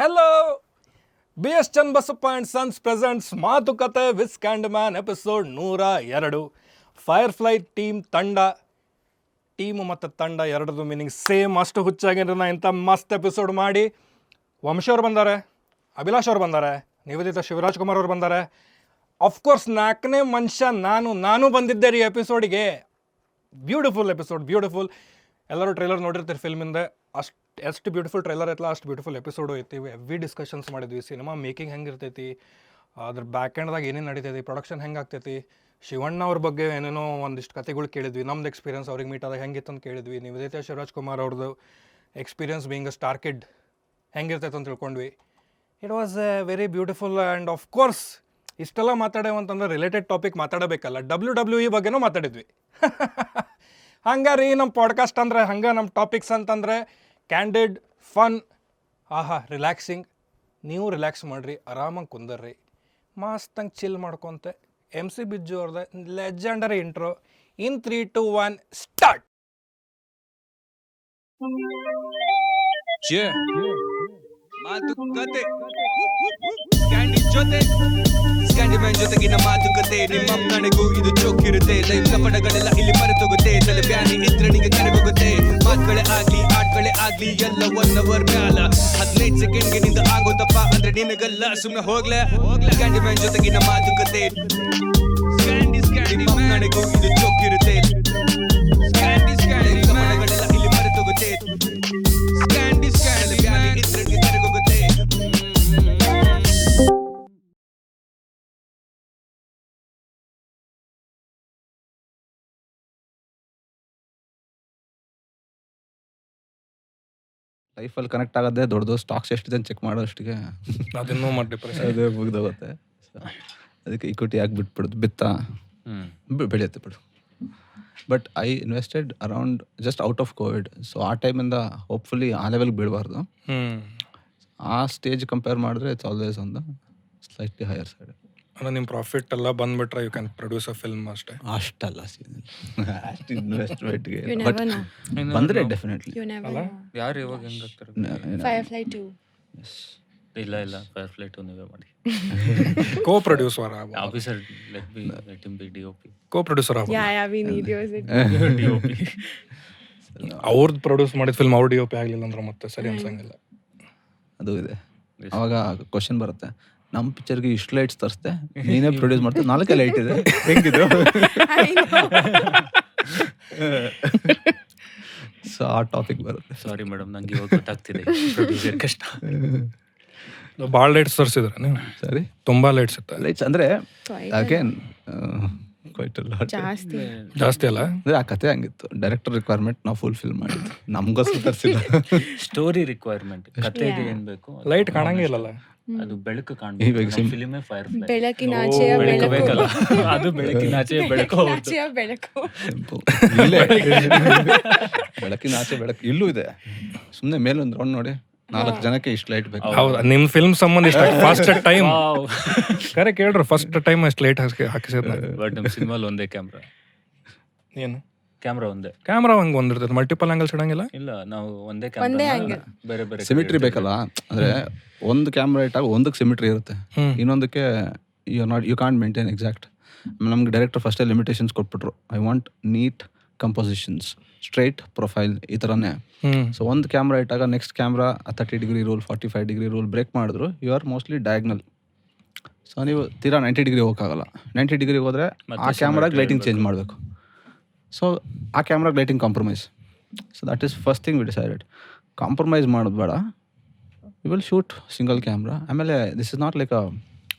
Hello! BS Channbasappa and Sons presents ಮಾತುಕತೆ with ಸ್ಕ್ಯಾಂಡ್ಮ್ಯಾನ್ episode 102. ಫೈರ್ಫ್ಲೈ team ಮತ್ತು ತಂಡ ಎರಡದು ಮೀನಿಂಗ್ ಸೇಮ್. ಅಷ್ಟು ಹುಚ್ಚಾಗಿರೋ ಇಂಥ ಮಸ್ತ್ ಎಪಿಸೋಡ್ ಮಾಡಿ ವಂಶ್ ಅವ್ರು ಬಂದಾರೆ, ಅಭಿಲಾಷ್ ಅವ್ರು ಬಂದಾರೆ, ನಿವೇದಿತಾ ಶಿವರಾಜ್ ಕುಮಾರ್ ಅವ್ರು ಬಂದಾರೆ. ಅಫ್ಕೋರ್ಸ್ 4ನೇ ಮನುಷ್ಯ ನಾನು ಬಂದಿದ್ದೆ ರೀ ಎಪಿಸೋಡಿಗೆ. Beautiful episode, beautiful. ಎಲ್ಲರೂ ಟ್ರೈಲರ್ ನೋಡಿರ್ತೀರಿ ಫಿಲ್ಮಿಂದ. ಎಷ್ಟು ಬ್ಯೂಟಿಫುಲ್ ಟ್ರೈಲರ್ ಐತಲ್ಲ ಅಷ್ಟು ಬ್ಯೂಟಿಫುಲ್ ಎಪಿಸೋಡು ಐತಿ. ಎವ್ರಿ ಡಿಸ್ಕಷನ್ಸ್ ಮಾಡಿದ್ವಿ. ಸಿನಿಮಾ ಮೇಕಿಂಗ್ ಹೆಂಗೆ ಇರ್ತೈತಿ, ಅದ್ರ ಬ್ಯಾಕ್ ಎಂಡ್ದಾಗ ಏನೇನು ನಡೀತೈತಿ, ಪ್ರೊಡಕ್ಷನ್ ಹೆಂಗೆ ಆಗ್ತೈತಿ, ಶಿವಣ್ಣ ಅವ್ರ ಬಗ್ಗೆ ಏನೇನೋ ಒಂದಿಷ್ಟು ಕತೆಗಳು ಕೇಳಿದ್ವಿ. ನಮ್ದು ಎಕ್ಸ್ಪೀರಿಯನ್ಸ್ ಅವ್ರಿಗೆ ಮೀಟ್ ಆದಾಗ ಹೆಂಗಿತ್ತು ಅಂತ ಕೇಳಿದ್ವಿ. ನಿವೇದಿತಾ ಶಿವರಾಜ್ ಕುಮಾರ್ ಅವ್ರದ್ದು experience being a star kid ಹೆಂಗಿರ್ತೈತೆ ಅಂತ ತಿಳ್ಕೊಂಡ್ವಿ. It was a very beautiful. And of course ಇಷ್ಟೆಲ್ಲ ಮಾತಾಡೇವಂತಂದ್ರೆ ರಿಲೇಟೆಡ್ ಟಾಪಿಕ್ ಮಾತಾಡಬೇಕಲ್ಲ. WWE ಬಗ್ಗೆನೂ ಮಾತಾಡಿದ್ವಿ. ಹಂಗೆ ರೀ ನಮ್ಮ ಪಾಡ್ಕಾಸ್ಟ್ ಅಂದರೆ ಹಂಗೆ. ನಮ್ಮ ಟಾಪಿಕ್ಸ್ ಅಂತಂದರೆ ಕ್ಯಾಂಡಿಡ್, ಫನ್, ರಿಲ್ಯಾಕ್ಸಿಂಗ್. ನೀವು ರಿಲ್ಯಾಕ್ಸ್ ಮಾಡಿರಿ, ಆರಾಮಾಗಿ ಕುಂದರ್ರಿ, ಮಸ್ತಂಗೆ ಚಿಲ್ ಮಾಡ್ಕೊತೆ. MC ಬಿಜ್ಜು ಅವ್ರದ್ದು ಲೆಜೆಂಡರಿ ಇಂಟ್ರೋ. ಇನ್ 3, 2, 1 ಸ್ಟಾರ್ಟ್. ಮಾತುಕತೆ ಕ್ಯಾಂಡಿ ಜೊತೆ ಸ್ಕ್ಯಾಂಡಿಮ್ಯಾನ್ ಜೊತೆಗಿನ ಮಾತುಕತೆ. ನಿಮ್ಮ ನನಗೂ ಇದು ಚೋಕಿರುತ್ತೆ. ಲೈಫ್ ಕಪಡಗಳೆಲ್ಲ ಇಲ್ಲಿ ಮರೆತೋಗುತ್ತೆ. ತಲೆ ಬ್ಯಾನಿ ಇದ್ರನಿಗೆ ಕರೆಗೋಗುತ್ತೆ. ಮಾತುಗಳೇ ಆಗ್ಲಿ ಆಟಗಳೇ ಆಗ್ಲಿ ಎಲ್ಲ 1 ಅವರ್ ಮ್ಯಾಲ 15 ಸೆಕೆಂಡ್ಗೆ ನಿಂದ ಆಗೋದಪ್ಪ ಅಂದ್ರೆ ನಿನಗಲ್ಲ. ಸುಮ್ನೆ ಹೋಗ್ಲೇ ಸ್ಕ್ಯಾಂಡಿಮ್ಯಾನ್ ಜೊತೆಗಿನ ಮಾತುಕತೆ. ನಿಮ್ಮ ನನಗೂ ಇದು ಚೋಕಿರುತ್ತೆ. ಸ್ಕ್ಯಾಂಡಿ ಕಪಡಗಳೆಲ್ಲ ಇಲ್ಲಿ ಮರೆತೋಗುತ್ತೆ. ಸ್ಕ್ಯಾಂಡಿ ಬ್ಯಾನಿ ಇದ್ರನಿಗೆ ಕರೆಗೋಗುತ್ತೆ. ಲೈಫಲ್ಲಿ ಕನೆಕ್ಟ್ ಆಗೋದೇ ದೊಡ್ಡದು. ಸ್ಟಾಕ್ಸ್ ಎಷ್ಟಿದೆ ಅಂತ ಚೆಕ್ ಮಾಡೋ ಅಷ್ಟಿಗೆ ಅದನ್ನೂ ಮಾಡಿ ಡಿಪ್ರೆಷನ್ ಅದೇ ಮುಗ್ದೋಗುತ್ತೆ. ಅದಕ್ಕೆ ಇಕ್ವಿಟಿ ಆಗಿ ಬಿಟ್ಬಿಡೋದು, ಬಿತ್ತ ಬೆಳೆಯುತ್ತೆ ಬಿಡು. But I invested around just out of Covid. So ಆ ಟೈಮಿಂದ ಹೋಪ್ಫುಲಿ ಆ ಲೆವೆಲ್ಗೆ ಬೀಳಬಾರ್ದು. ಆ ಸ್ಟೇಜ್ ಕಂಪೇರ್ ಮಾಡಿದ್ರೆ it's always on the slightly higher side. ಅಂದರೆ ನಿಮ್ಮ ಪ್ರಾಫಿಟ್ ಎಲ್ಲ ಬಂದುಬಿಟ್ರೆ you can produce a film ಅಷ್ಟೇ. ಅಷ್ಟಲ್ಲ ಅಷ್ಟು ಇನ್ವೆಸ್ಟ್ಮೆಂಟ್ಗೆ. ಬಟ್ ಬಂದರೆ ಡೆಫಿನೆಟ್ಲಿ. ಯಾರು ಇವಾಗ ಹೆಂಗಾಗ್ತಾರೆ? Firefly 2. ಇಲ್ಲ ಫೈರ್ಫ್ಲೈ 2 ನೀವೇ ಮಾಡಿ. Co producer officer let him be DOP. Co producer Yeah, we need yours. DOP. ಅವ್ರದ್ದು ಪ್ರೊಡ್ಯೂಸ್ ಮಾಡಿದ ಫಿಲ್ಮ್ ಅವ್ರ DOP ಆಗಲಿಲ್ಲ ಅಂದ್ರೆ ಮತ್ತೆ ಸರಿ ಅನ್ಸಂಗಿಲ್ಲ. ಅದು ಇದೆ. ಅವಾಗ ಕ್ವಶನ್ ಬರುತ್ತೆ, ನಮ್ಮ ಪಿಕ್ಚರ್ಗೆ ಇಷ್ಟು ಲೈಟ್ಸ್ ತರಿಸ್ದೆ, ನೀನೇ ಪ್ರೊಡ್ಯೂಸ್ ಮಾಡ್ತಾ 4 ಲೈಟ್ ಇದೆ, ಹೆಂಗಿದು? ಸೊ ಆ ಟಾಪಿಕ್ ಬರುತ್ತೆ. ಸಾರಿ ಮೇಡಮ್, ನಂಗೆ ಇವಾಗ ಗೊತ್ತಾಗ್ತಿದೆ ಪ್ರೊಡ್ಯೂಸರ್ ಕಷ್ಟ. ಭಾಳ ಲೈಟ್ಸ್ ತರಿಸಿದ್ರೆ ನೀವು? ಸರಿ, ತುಂಬಾ ಲೈಟ್ಸ್ ಇತ್ತು. ಲೈಟ್ಸ್ ಅಂದರೆ Quite ಅಗೇನ್ ಜಾಸ್ತಿ ಅಲ್ಲ. ಅಂದರೆ ಆ ಕತೆ ಹಂಗಿತ್ತು. ಡೈರೆಕ್ಟರ್ ರಿಕ್ವೈರ್ಮೆಂಟ್ ನಾವು ಫುಲ್ಫಿಲ್ ಮಾಡಿದ್ದು, ನಮ್ಗೋಸ್ಕರ ತರಿಸಿಲ್ಲ. ಸ್ಟೋರಿ ರಿಕ್ವೈರ್ಮೆಂಟ್, ಕತೆಗೆ ಏನ್ ಬೇಕು ಲೈಟ್ ಕಾಣಂಗಿಲ್ಲಲ್ಲ, ಅದು ಬೆಳಕು ಕಾಣಬೇಕು. ಫಿಲ್ಮೇ ಫೈರ್ಫ್ಲೈ. ಬೆಳಕಿನಾಚೆಯ ಬೆಳಕು ಬೆಳಕು. ಬೇಕಲ್ಲ, ಅದು ಬೆಳಕಿನಾಚೆಯ ಬೆಳಕು. ಆಚೆಯ ಬೆಳಕು. ಬೆಳಕಿನ ಆಚೆ ಬೆಳಕು ಇಲ್ಲೂ ಇದೆ. ಸುಮ್ಮನೆ ಮೇಲೊಂದು ರೌಂಡ್ ನೋಡಿ, 4 ಜನಕ್ಕೆ ಇಷ್ಟು ಲೈಟ್ ಬೇಕು. ಹೌದು, ನಿಮ್ಮ ಫಿಲ್ಮ್ ಸಂಬಂಧ ಇಷ್ಟ ಫಸ್ಟ್ ಟೈಮ್ ಕರೆ ಕೇಳ್ರಿ. ಫಸ್ಟ್ ಟೈಮ್ ಅಷ್ಟು ಲೈಟ್ ಹಾಕಿಸಿದ್ ಬಟ್ ನಮ್ಮ ಸಿನಿಮಾಲ್ ಒಂದೇ ಕ್ಯಾಮ್ರಾ. ಏನು ಕ್ಯಾಮ್ರಾ ಒಂದೇ. ಕ್ಯಾಮ್ರಾ ಹಂಗೆ ಒಂದಿರ್ತೈತೆ, ಮಲ್ಟಿಪಲ್ ಆಂಗಲ್ಸ್ ಇಡಂಗಿಲ್ಲ. ಇಲ್ಲ, ನಾವು ಒಂದೇ ಒಂದೇ ಕ್ಯಾಮ್ರಾ, angle. ಬೇರೆ ಬೇರೆ ಸಿಮಿಟ್ರಿ ಬೇಕಲ್ಲ. ಅಂದ್ರೆ ಒಂದು ಕ್ಯಾಮ್ರಾ ಇಟ್ಟಾಗ ಒಂದಕ್ಕೆ ಸಿಮಿಟ್ರಿ ಇರುತ್ತೆ, ಇನ್ನೊಂದಕ್ಕೆ ಯು ಕಾಂಟ್ ಮೇಂಟೈನ್ ಎಕ್ಸಾಕ್ಟ್. ನಮ್ಗೆ ಡೈರೆಕ್ಟರ್ ಫಸ್ಟೇ ಲಿಮಿಟೇಷನ್ಸ್ ಕೊಟ್ಬಿಟ್ರು. I want neat compositions, straight profile, ಈ ಥರನೇ. ಸೊ ಒಂದು ಕ್ಯಾಮ್ರಾ ಇಟ್ಟಾಗ next camera 30 degree rule, 45 degree rule break ಮಾಡಿದ್ರು, you are mostly diagonal. So ನೀವು ತೀರಾ 90 ಡಿಗ್ರಿ ಹೋಗೋಕ್ಕಾಗಲ್ಲ. 90 ಡಿಗ್ರಿ ಹೋದರೆ ಆ ಕ್ಯಾಮ್ರಾಗೆ ಲೈಟಿಂಗ್ ಚೇಂಜ್ ಮಾಡಬೇಕು. ಸೊ ಆ ಕ್ಯಾಮ್ರಾಗೆ lighting compromise. So that is first thing we decided. Compromise ಮಾಡೋದು ಬೇಡ, you will shoot single camera. ಆಮೇಲೆ ದಿಸ್ ಇಸ್ ನಾಟ್ ಲೈಕ್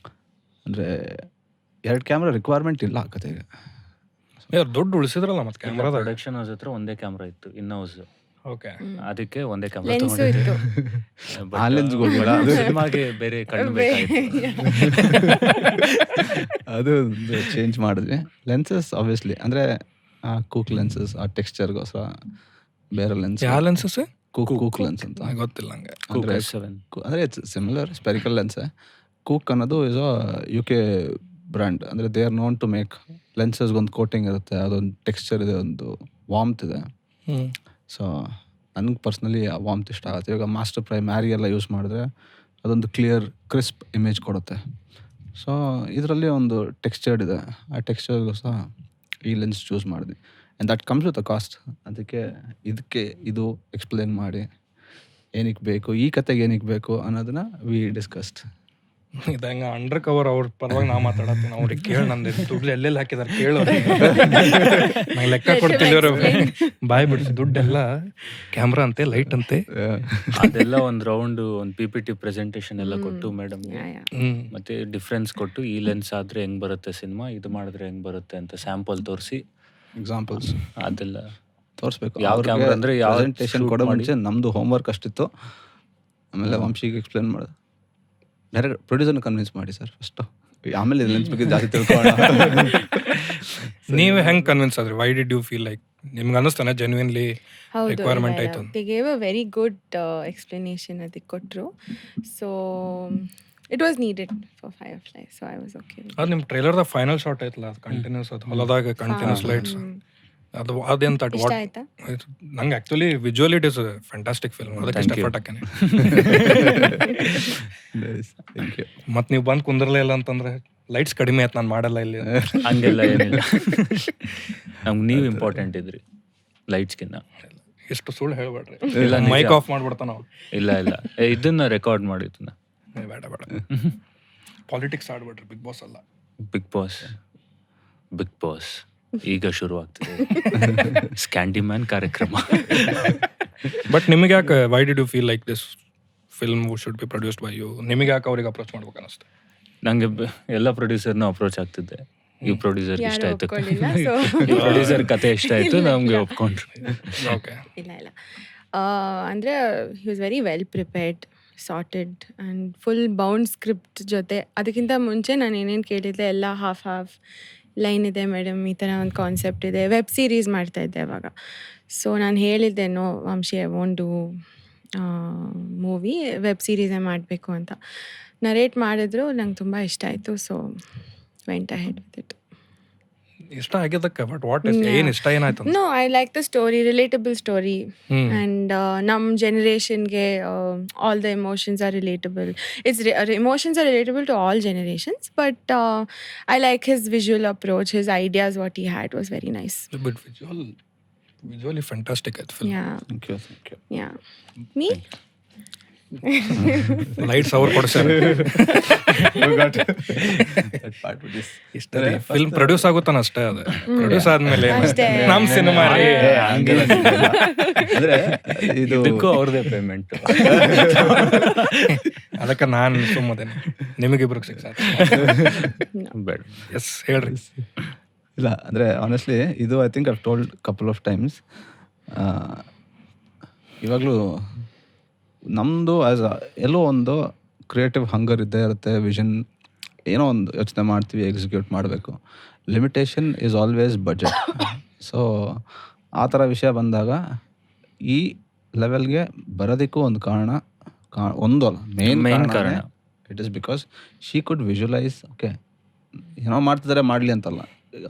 ಅಂದರೆ 2 ಕ್ಯಾಮ್ರಾ ರಿಕ್ವೈರ್ಮೆಂಟ್ ಇಲ್ಲ ಆ ಕತೆಗೆ. ದುಡ್ಡು ಉಳಿಸಿದ್ರಲ್ಲ ಮತ್ತೆ ಕ್ಯಾಮ್ರಾದ. ಪ್ರೊಡಕ್ಷನ್ ಹೌಸ್ ಹತ್ರ ಒಂದೇ ಕ್ಯಾಮ್ರಾ ಇತ್ತು, ಇನ್ ಹೌಸ್. ಓಕೆ, ಅದಕ್ಕೆ ಒಂದೇ ಕ್ಯಾಮ್ರಾ ಲೆನ್ಸು ತಗೊಂಡಿದ್ದೆ. ಇತ್ತು. ಆ ಲೆನ್ಸ್ ಹೋಗ್ಬೇಡ, ಅದು ಸಿನಿಮಾಗೆ ಬೇರೆ ಕಣ್ಣು ಬೇಕಾಗಿತ್ತು. ಅದು ಚೇಂಜ್ ಮಾಡಿದ್ವಿ. ಲೆನ್ಸಸ್ ಆಬ್ವಿಯಸ್ಲಿ ಅಂದರೆ ಕೂಕ್ ಲೆನ್ಸಸ್, ಆ ಟೆಕ್ಸ್ಚರ್ಗೋಸ್ಕರ ಬೇರೆ ಲೆನ್ಸ್. ಯಾವ ಲೆನ್ಸಸ್? ಕೂಕ್ ಲೆನ್ಸ್ ಅಂತ ಗೊತ್ತಿಲ್ಲ ನಂಗೆ. ಅಂದರೆ ಅಂದರೆ ಇಟ್ಸ್ ಸಿಮಿಲರ್ ಸ್ಪೆರಿಕಲ್ ಲೆನ್ಸೇ. ಕೂಕ್ ಅನ್ನೋದು ಇಸ್ UK ಬ್ರ್ಯಾಂಡ್. ಅಂದರೆ they are known to make ಲೆನ್ಸಸ್ಗೆ ಒಂದು ಕೋಟಿಂಗ್ ಇರುತ್ತೆ, ಅದೊಂದು ಟೆಕ್ಸ್ಚರ್ ಇದೆ, ಒಂದು ವಾಮ್ತ್ ಇದೆ. ಸೊ ನನಗೆ ಪರ್ಸ್ನಲಿ ಆ ವಾಮ್ತ್ ಇಷ್ಟ ಆಗುತ್ತೆ. ಇವಾಗ ಮಾಸ್ಟರ್ ಪ್ರೈಮ್ ಮ್ಯಾರಿ ಎಲ್ಲ ಯೂಸ್ ಮಾಡಿದ್ರೆ ಅದೊಂದು ಕ್ಲಿಯರ್ ಕ್ರಿಸ್ಪ್ ಇಮೇಜ್ ಕೊಡುತ್ತೆ. ಸೊ ಇದರಲ್ಲಿ ಒಂದು ಟೆಕ್ಸ್ಚರ್ಡ್ ಇದೆ, ಆ ಟೆಕ್ಸ್ಚರ್ಗೂ ಸಹ ಈ ಲೆನ್ಸ್ ಚೂಸ್ ಮಾಡಿದೆ. And that comes with a cost. ಅದಕ್ಕೆ ಇದು ಎಕ್ಸ್ಪ್ಲೇನ್ ಮಾಡಿ ಏನಕ್ಕೆ ಬೇಕು, ಈ ಕತೆಗೆ ಏನಕ್ಕೆ ಬೇಕು ಅನ್ನೋದನ್ನ ವಿ ಡಿಸ್ಕಸ್ಡ್. ಇದಂಗ ಅಂಡರ್ ಕವರ್ ಅವ್ರ ಪರವಾಗಿ ನಾ ಮಾತಾಡತ್ತೀನಿ, ಅವ್ರಿಗೆ ಕೇಳಿ ನಂದು ದುಡ್ಡು ಎಲ್ಲೆಲ್ಲಿ ಹಾಕಿದಾರೆ ಕೇಳು. ನಂಗೆ ಲೆಕ್ಕ ಕೊಡ್ತಿಲ್ಲ ಇವ್ರು, ಬಾಯ್ ಬಿಡಿಸಿ ದುಡ್ಡೆಲ್ಲ ಕ್ಯಾಮ್ರಾ ಅಂತೆ, ಲೈಟ್ ಅಂತೆ. ಅದೆಲ್ಲ ಒಂದು ರೌಂಡ್ ಒಂದು PPT ಪ್ರೆಸೆಂಟೇಷನ್ ಎಲ್ಲ ಕೊಟ್ಟು ಮೇಡಮ್ ಮತ್ತೆ ಡಿಫ್ರೆನ್ಸ್ ಕೊಟ್ಟು ಈ ಲೆನ್ಸ್ ಆದ್ರೆ ಹೆಂಗ್ ಬರುತ್ತೆ ಸಿನಿಮಾ, ಇದು ಮಾಡಿದ್ರೆ ಹೆಂಗ್ ಬರುತ್ತೆ ಅಂತ ಸ್ಯಾಂಪಲ್ ತೋರಿಸಿ ಎಕ್ಸಾಂಪಲ್ಸ್ ಅದೆಲ್ಲ ತೋರಿಸ್ಬೇಕು. ಯಾವ camera ಅಂದ್ರೆ ಯಾವ ಪ್ರೆಸೆಂಟೇಷನ್ shoot ಕೊಡೋ ಮಾಡಿ. ಮುಂಚೆ ನಮ್ಮದು ಹೋಮ್ವರ್ಕ್ ಅಷ್ಟಿತ್ತು. ಆಮೇಲೆ ವಂಶಿಗೆ ಎಕ್ಸ್ಪ್ಲೇನ್ ಮಾಡೋದು, ಡೈರೆಕ್ಟ್ ಪ್ರೊಡ್ಯೂಸರ್ನ ಕನ್ವಿನ್ಸ್ ಮಾಡಿ ಸರ್ ಫಸ್ಟು, ಆಮೇಲೆ ಲೆನ್ಸ್ ಬಗ್ಗೆ ಜಾಸ್ತಿ ತಿಳ್ಕೊಳ್ಳೋಣ. ನೀವು ಹೆಂಗ್ ಕನ್ವಿನ್ಸ್ ಆದ್ರಿ? Why did you feel like ನಿಮ್ಗೆ ಅನ್ನಿಸ್ತಾನೆ ಜೆನ್ಯೂನ್ಲಿ ರಿಕ್ವೈರ್ಮೆಂಟ್ ಆಯ್ತು? They gave a very good explanation ಅದಕ್ಕೆ ಕೊಟ್ಟರು. So it was needed for Firefly, so I was okay. ಅದು ನಿಮ್ಮ ಟ್ರೈಲರ್ದ ಫೈನಲ್ ಶಾಟ್ ಐತಲ್ಲ, ಅದು ಕಂಟಿನ್ಯೂಸ್, ಅದು ಹೊಲದಾಗ ಕಂಟಿನ್ಯೂಸ್ ಲೈಟ್ಸ್, ಅದು ಅದೇಂತ ಇಷ್ಟ ಆಯ್ತಾ? ನಂಗೆ actually visually it is fantastic film, ಅದಕ್ಕೆ ಇಷ್ಟ ಪಟ್ಟಕ್ಕೇನೆ. ಮತ್ತು ನೀವು ಬಂದು ಕುಂದ್ರಲೇ ಇಲ್ಲ ಅಂತಂದ್ರೆ ಲೈಟ್ಸ್ ಕಡಿಮೆ ಆಯ್ತು, ನಾನು ಮಾಡಲ್ಲ ಇಲ್ಲಿ. ಹಂಗೆಲ್ಲ ಏನಿಲ್ಲ, ನಮ್ಗೆ ನೀವು ಇಂಪಾರ್ಟೆಂಟ್ ಇದ್ರಿ ಲೈಟ್ಸ್ಗಿನ್ನ. ಎಷ್ಟು ಸುಳ್ಳು ಹೇಳ್ಬೇಡ್ರಿ, ಇಲ್ಲ, ನಿಜ. ಮೈಕ್ ಆಫ್ ಮಾಡ್ಬಿಡ್ತಾನ ನಾವು. ಇಲ್ಲ ಇದನ್ನ ರೆಕಾರ್ಡ್ ಮಾಡಿದ್ದನ್ನ. ಬೇಡ ಪಾಲಿಟಿಕ್ಸ್ ಆಡ್ಬೇಡ್ರಿ, ಬಿಗ್ ಬಾಸ್ ಅಲ್ಲ. ಬಿಗ್ ಬಾಸ್ ಈಗ ಶುರು ಆಗ್ತದೆ ಸ್ಕ್ಯಾಂಡಿಮ್ಯಾನ್ ಕಾರ್ಯಕ್ರಮ. ಬಟ್ ನಿಮಗೆ ಯಾಕೆ, why did you feel like this film should be produced by you? ನಿಮಗೆ ಯಾಕೆ ಅವ್ರಿಗೆ ಅಪ್ರೋಚ್ ಮಾಡ್ಬೇಕು ಅನ್ನಿಸ್ತು? ನಂಗೆ ಎಲ್ಲ ಪ್ರೊಡ್ಯೂಸರ್ನ ಅಪ್ರೋಚ್ ಆಗ್ತಿದ್ದೆ, ಈ ಪ್ರೊಡ್ಯೂಸರ್ ಇಷ್ಟ ಆಯ್ತು, ಒಪ್ಕೊಳ್ಳಿಲ್ಲ, so ಈ ಪ್ರೊಡ್ಯೂಸರ್ ಕತೆ ಇಷ್ಟ ಆಯ್ತು, ನಮ್ಗೆ ಒಪ್ಕೊಂಡ್ರು. ಓಕೆ. ಇಲ್ಲ ಅಂದರೆ he was very well prepared, sorted and full bound script ಜೊತೆ. ಅದಕ್ಕಿಂತ ಮುಂಚೆ ನಾನು ಏನೇನು ಕೇಳಿದ್ದೆ ಎಲ್ಲ ಹಾಫ್ ಲೈನ್ ಇದೆ ಮೇಡಮ್, ಈ ಥರ ಒಂದು ಕಾನ್ಸೆಪ್ಟ್ ಇದೆ, ವೆಬ್ ಸೀರೀಸ್ ಮಾಡ್ತಾಯಿದ್ದೆ ಅವಾಗ. ಸೊ ನಾನು ಹೇಳಿದ್ದೆ, no Vamshi, I want do movie, web ಸೀರೀಸೇ ಮಾಡಬೇಕು ಅಂತ. ನರೇಟ್ ಮಾಡಿದ್ರು, ನಂಗೆ ತುಂಬ ಇಷ್ಟ ಆಯಿತು. So went ahead with it. ಇಷ್ಟ ಆಗಿದ್ದಕ್ಕೆ, ಬಟ್ ವಾಟ್ ಇಸ್ ಏನು ಇಷ್ಟ ಏನಾಯ್ತು? No, I like the story, relatable story. And ನಮ್ಮ ಜನರೇಷನ್ಗೆ all the emotions are relatable. Emotions are relatable to all generations, but I like his visual approach, his ideas, what he had was very nice. But visually fantastic ಆಯ್ತು film. Thank you. Yeah. Me? Lights ಅವ್ರು ಕೊಡ್ಸಾರೆ. ಇಷ್ಟ film produce ಆಗುತ್ತಾನ ಅಷ್ಟೇ, ಅದು produce ಆದ್ಮೇಲೆ ಅಷ್ಟೇ. ನಮ್ಮ cinema ರೀ. ಅಂದರೆ ಇದು ಇದಕ್ಕೂ ಅವ್ರದೇ ಪೇಮೆಂಟ್. ಅದಕ್ಕೆ ನಾನು ಸುಮ್ಮದೇನೆ, ನಿಮಗಿಬ್ರಿಗೆ ಸಿಕ್ಸ್ ಆಯ್ತು. ಬೇಡ. ಎಸ್ ಹೇಳ್ರಿ. ಇಲ್ಲ ಅಂದರೆ ಆನೆಸ್ಟ್ಲಿ ಇದು I think I've told couple of times. ಇವಾಗಲೂ ನಮ್ಮದು ಆ್ಯಸ್ ಎಲ್ಲೋ ಒಂದು ಕ್ರಿಯೇಟಿವ್ ಹಂಗರ್ ಇದ್ದೇ ಇರುತ್ತೆ, ವಿಷನ್ ಏನೋ ಒಂದು ಯೋಚನೆ ಮಾಡ್ತೀವಿ, ಎಕ್ಸಿಕ್ಯೂಟ್ ಮಾಡಬೇಕು. Limitation is always budget. So ಆ ಥರ ವಿಷಯ ಬಂದಾಗ ಈ ಲೆವೆಲ್ಗೆ ಬರೋದಕ್ಕೂ ಒಂದು ಕಾರಣ, ಒಂದು ಅಲ್ಲ ಮೇನ್ ಕಾರಣ. It is because she could visualise, okay ಏನೋ ಮಾಡ್ತಿದ್ದಾರೆ ಮಾಡಲಿ ಅಂತಲ್ಲ,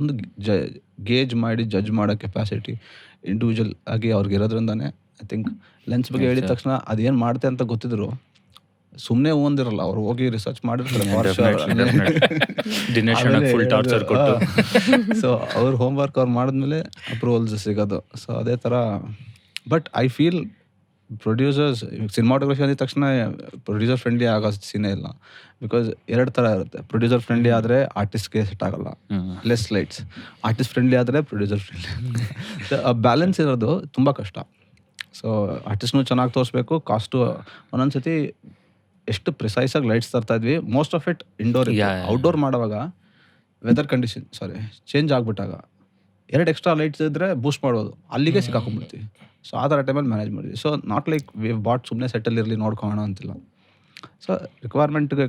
ಒಂದು ಗೇಜ್ ಮಾಡಿ ಜಡ್ಜ್ ಮಾಡೋ ಕೆಪಾಸಿಟಿ ಇಂಡಿವಿಜುವಲ್ ಆಗಿ ಅವ್ರಿಗೆ ಇರೋದ್ರಿಂದಾನೆ ಐ ಥಿಂಕ್ ಲೆನ್ಸ್ ಬಗ್ಗೆ ಹೇಳಿದ ತಕ್ಷಣ ಅದೇನು ಮಾಡುತ್ತೆ ಅಂತ ಗೊತ್ತಿದ್ರು ಸುಮ್ಮನೆ ಓದಿರಲ್ಲ, ಅವ್ರು ಹೋಗಿ ರಿಸರ್ಚ್ ಮಾಡಿರ್ತಾರೆ. ದಿನೇಶ್ ಫುಲ್ ಟಾರ್ಚರ್ ಕೊಟ್ಟು ಸೊ ಅವ್ರ ಹೋಮ್ವರ್ಕ್ ಅವ್ರು ಮಾಡಿದ್ಮೇಲೆ ಅಪ್ರೂವಲ್ಸ್ ಸಿಗೋದು. ಸೊ ಅದೇ ಥರ. But I feel producers cinematography ಅಂದಿದ ತಕ್ಷಣ ಪ್ರೊಡ್ಯೂಸರ್ ಫ್ರೆಂಡ್ಲಿ ಆಗೋ ಸೀನೇ ಇಲ್ಲ. ಬಿಕಾಸ್ ಎರಡು ಥರ ಇರುತ್ತೆ. ಪ್ರೊಡ್ಯೂಸರ್ ಫ್ರೆಂಡ್ಲಿ ಆದರೆ ಆರ್ಟಿಸ್ಟ್ಗೆ ಸೆಟ್ ಆಗಲ್ಲ, ಲೆಸ್ ಲೈಟ್ಸ್. ಆರ್ಟಿಸ್ಟ್ ಫ್ರೆಂಡ್ಲಿ ಆದರೆ ಪ್ರೊಡ್ಯೂಸರ್ ಫ್ರೆಂಡ್ಲಿ. ಬ್ಯಾಲೆನ್ಸ್ ಇರೋದು ತುಂಬ ಕಷ್ಟ. ಸೊ ಆರ್ಟಿಸ್ಟ್ನು ಚೆನ್ನಾಗಿ ತೋರಿಸ್ಬೇಕು, ಕಾಸ್ಟು ಒಂದೊಂದು ಸತಿ ಎಷ್ಟು ಪ್ರಿಸೈಸಾಗಿ ಲೈಟ್ಸ್ ತರ್ತಾ ಇದ್ವಿ, most of it indoor. Outdoor ಮಾಡುವಾಗ ವೆದರ್ ಕಂಡೀಷನ್ ಚೇಂಜ್ ಆಗಿಬಿಟ್ಟಾಗ 2 ಎಕ್ಸ್ಟ್ರಾ ಲೈಟ್ಸ್ ಇದ್ದರೆ ಬೂಸ್ಟ್ ಮಾಡ್ಬೋದು, ಅಲ್ಲಿಗೆ ಸಿಕ್ಕಾಕೊಂಡ್ಬಿಡ್ತೀವಿ. ಸೊ ಆ ಥರ ಟೈಮಲ್ಲಿ ಮ್ಯಾನೇಜ್ ಮಾಡಿದ್ವಿ. So not like we bought ಸುಮ್ಮನೆ ಸೆಟ್ಟಲ್ಲಿರಲಿ ನೋಡ್ಕೊಳ್ಳೋಣ ಅಂತಿಲ್ಲ. ಸೊ ರಿಕ್ವೈರ್ಮೆಂಟ್ಗೆ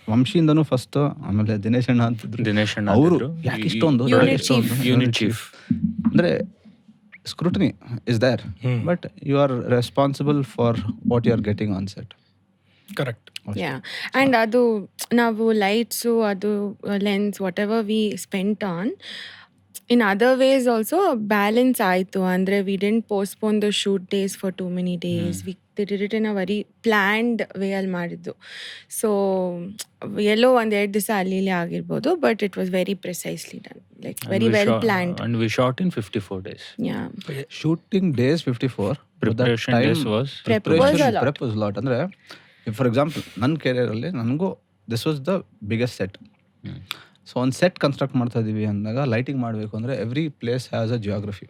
ವಂಶಿಯಿಂದನೂ ಫಸ್ಟ್, ಆಮೇಲೆ ದಿನೇಶ್ ಅಣ್ಣ ಅಂತಿದ್ರು. ದಿನೇಶ್ ಅಣ್ಣ ಅವರು ಅಂತಿದ್ರು. ಯಾಕೆ ಇಷ್ಟೊಂದು ಯೂನಿಟ್ ಚೀಫ್ ಅಂದರೆ scrutiny is there, but you are responsible for what you are getting on set. Correct. Yeah, and ಅದು ನಾವು ಲೈಟ್ಸು, ಅದು lens, what we spent on, in other ways also balance ಆಯಿತು. ಅಂದರೆ we didn't postpone the shoot days for too many days. We they did it in a very planned way ಅಲ್ಲಿ ಮಾಡಿದ್ದು. So ಎಲ್ಲೋ ಒಂದು 2 ದಿವಸ ಅಲ್ಲಿ ಇಲ್ಲಿ ಆಗಿರ್ಬೋದು, but it was very precisely done, like very well planned. And we shot in 54 days. Yeah shooting days 54, Preparation days was Prep was a lot. Prep was lot. ಅಂದರೆ for example ನನ್ನ ಕೆರಿಯರಲ್ಲಿ ನನಗೂ this was the biggest set. So ಒಂದು set construct ಮಾಡ್ತಾ ಇದ್ದೀವಿ ಅಂದಾಗ lighting ಮಾಡಬೇಕು ಅಂದರೆ every place has a geography.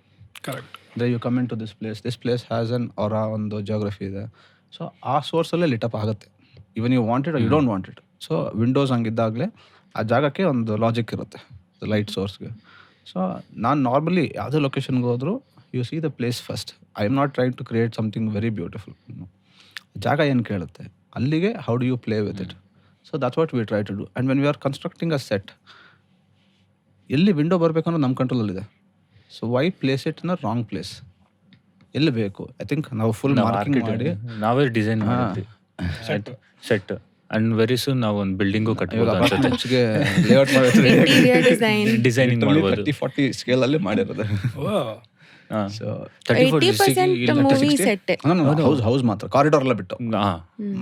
Correct. ಅಂದರೆ you come in to this place has ಅನ್ ಅವರ ಒಂದು ಜಿಯೋಗ್ರಫಿ ಇದೆ. ಸೊ ಆ ಸೋರ್ಸಲ್ಲೇ ಲಿಟಪ್ ಆಗುತ್ತೆ, even you want it you don't want it. So windows ಹಂಗಿದ್ದಾಗಲೇ ಆ ಜಾಗಕ್ಕೆ ಒಂದು ಲಾಜಿಕ್ ಇರುತ್ತೆ ಲೈಟ್ ಸೋರ್ಸ್ಗೆ. ಸೊ ನಾನು ನಾರ್ಮಲಿ ಯಾವುದೇ ಲೊಕೇಶನ್ಗೆ ಹೋದರೂ you see the place first. I am not trying to create something very beautiful. ಜಾಗ ಏನು ಕೇಳುತ್ತೆ ಅಲ್ಲಿಗೆ how do you play with it. So that's what we try to do. And when we are constructing a set, ಎಲ್ಲಿ window ಬರಬೇಕು ಅನ್ನೋದು ನಮ್ಮ ಕಂಟ್ರೋಲಲ್ಲಿದೆ. So why place it in a wrong place? ಎಲ್ಲಿ ಬೇಕು? ಐ ಥಿಂಕ್ ನಾವು full marking ಮಾಡಿ ನಾವೇ ಡಿಸೈನ್ ಮಾಡಿದ್ವಿ ಸೆಟ್. ಅಂಡ್ ವೆರಿ ಸೂನ್ ನಾವು ಒಂದು ಬಿಲ್ಡಿಂಗು ಕಟ್ಬೋದು ಅನ್ಸುತ್ತೆ. ಲೇಔಟ್ ಇಂಟೀರಿಯರ್ ಡಿಸೈನ್ ಡಿಸೈನಿಂಗ್ ಮಾಡ್ಬೋದು. 30-40 ಸ್ಕೇಲಲ್ಲಿ ಮಾಡಿರೋದು. So 80% movie set. ಹೌಸ್ ಮಾತ್ರ ಕಾರಿಡಾರ್ ಎಲ್ಲ ಬಿಟ್ಟು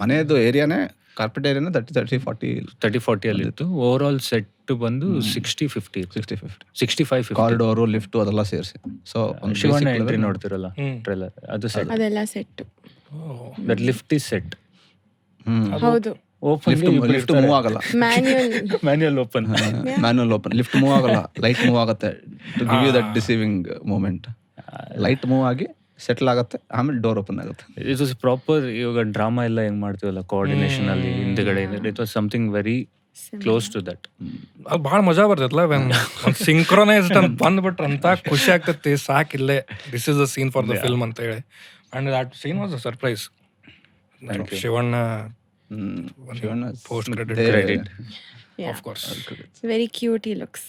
ಮನೆಯದು ಏರಿಯಾನೇ ಕಾರ್ಪೆಟ್ ಏರಿಯಾನೇ 30-40 ಅಲ್ಲಿ ಇತ್ತು. ಓವರ್ ಆಲ್ ಸೆಟ್ ಬಂದು 60-50 65 ಕಾರಿಡಾರು ಲಿಫ್ಟು ಅದೆಲ್ಲ ಸೇರಿಸಿ. ಸೊ ಶಿವಣ್ಣ ಎಂಟ್ರಿ ನೋಡ್ತಿರಲ್ಲ ಟ್ರೇಲರ್, ಅದು ಸೆಟ್. ಅದೆಲ್ಲ set. That lift is set. ಹೌದು. ಓಪನ್ ಲಿಫ್ಟ್ ಮೂವ್ ಆಗಲ್ಲ, manual open manual open. Lift move ಆಗಲ್ಲ, ಲೈಟ್ ಮೂವ್ ಆಗುತ್ತೆ to give you that deceiving moment. Light move ಆಗಿ ಸೆಟ್ಲ್ ಆಗುತ್ತೆ, ಆಮೇಲೆ ಡೋರ್ ಓಪನ್ ಆಗುತ್ತೆ. It was proper. ಇವಾಗ ಡ್ರಾಮಾ ಎಲ್ಲ ಹೆಂಗ್ ಮಾಡ್ತೀವಲ್ಲ ಕೋಆರ್ಡಿನೇಷನ್ ಅಲ್ಲಿ ಹಿಂದ್ಗಡೆ, it was something very close to that. ಅದು ಭಾಳ ಮಜಾ ಬರ್ತೈತಲ್ಲ ಸಿಂಕ್ರೊನೈಸ್ಡ್ ಅಂತ ಬಂದ್ಬಿಟ್ರೆ ಅಂತ ಖುಷಿ ಆಗ್ತೈತಿ. ಸಾಕಿಲ್ಲೇ this is the scene for the film ಅಂತ ಹೇಳಿ. And that scene was a surprise. Shivanna post credit of course very cute he looks.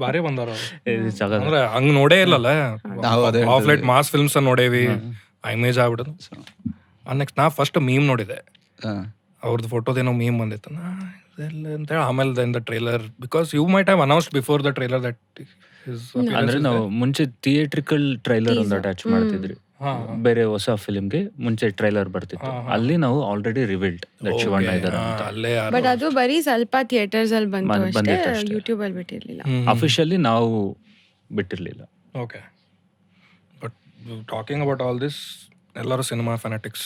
ಬಾರಿ ಬಂದಾರ ಅಂದ್ರೆ ಹಂಗ್ ನೋಡೇ ಇಲ್ಲಲ್ಲ. ಆಫ್ ಲೈಟ್ ಮಾಸ್ ಫಿಲ್ಮ್ಸ್ ನೋಡೇವಿ, ಇಮೇಜ್ ಆಗ್ಬಿಡೋದು. ನೆಕ್ಸ್ಟ್ ನಾ ಫಸ್ಟ್ ಮೀಮ್ ನೋಡಿದೆ, ಅವ್ರದ್ದು ಫೋಟೋದೇನೋ ಮೀಮ್ ಬಂದಿತ್ತು ಅಂತೇಳಿ. ಆಮೇಲೆ the trailer, because you might have announced before the trailer that ಅಂದ್ರೆ ನಾವು ಮುಂಚೆ ಥಿಯೇಟ್ರಿಕಲ್ ಟ್ರೈಲರ್ ಒಂದು ಅಟ್ಯಾಚ್ ಮಾಡ್ತಿದ್ರಿ ಬೇರೆ ಹೊಸ ಫಿಲ್ಮ್ಗೆ. ಮುಂಚೆ ಟ್ರೈಲರ್ ಬರ್ತಿತ್ತು, ಅಲ್ಲಿ ನಾವು ಆಲ್ರೆಡಿ ರಿವೀಲ್ಡ್ ದಟ್ ಶಿವಣ್ಣ ಇದ್ದಾರೆ ಅಂತ. ಅಲ್ಲೇ ಬಟ್ ಅದು ಬರೀ ಸ್ವಲ್ಪ ಥಿಯೇಟರ್ಸ್ ಅಲ್ಲಿ ಬಂತು ಅಷ್ಟೇ, ಯೂಟ್ಯೂಬ್ ಅಲ್ಲಿ ಬಿಟ್ಟಿರ್ಲಿಲ್ಲ. ಅಫಿಷಿಯಲಿ ನಾವು ಬಿಟ್ಟಿರ್ಲಿಲ್ಲ. Okay. But talking about all this, ಎಲ್ಲರೂ ಸಿನಿಮಾ ಫ್ಯಾನಾಟಿಕ್ಸ್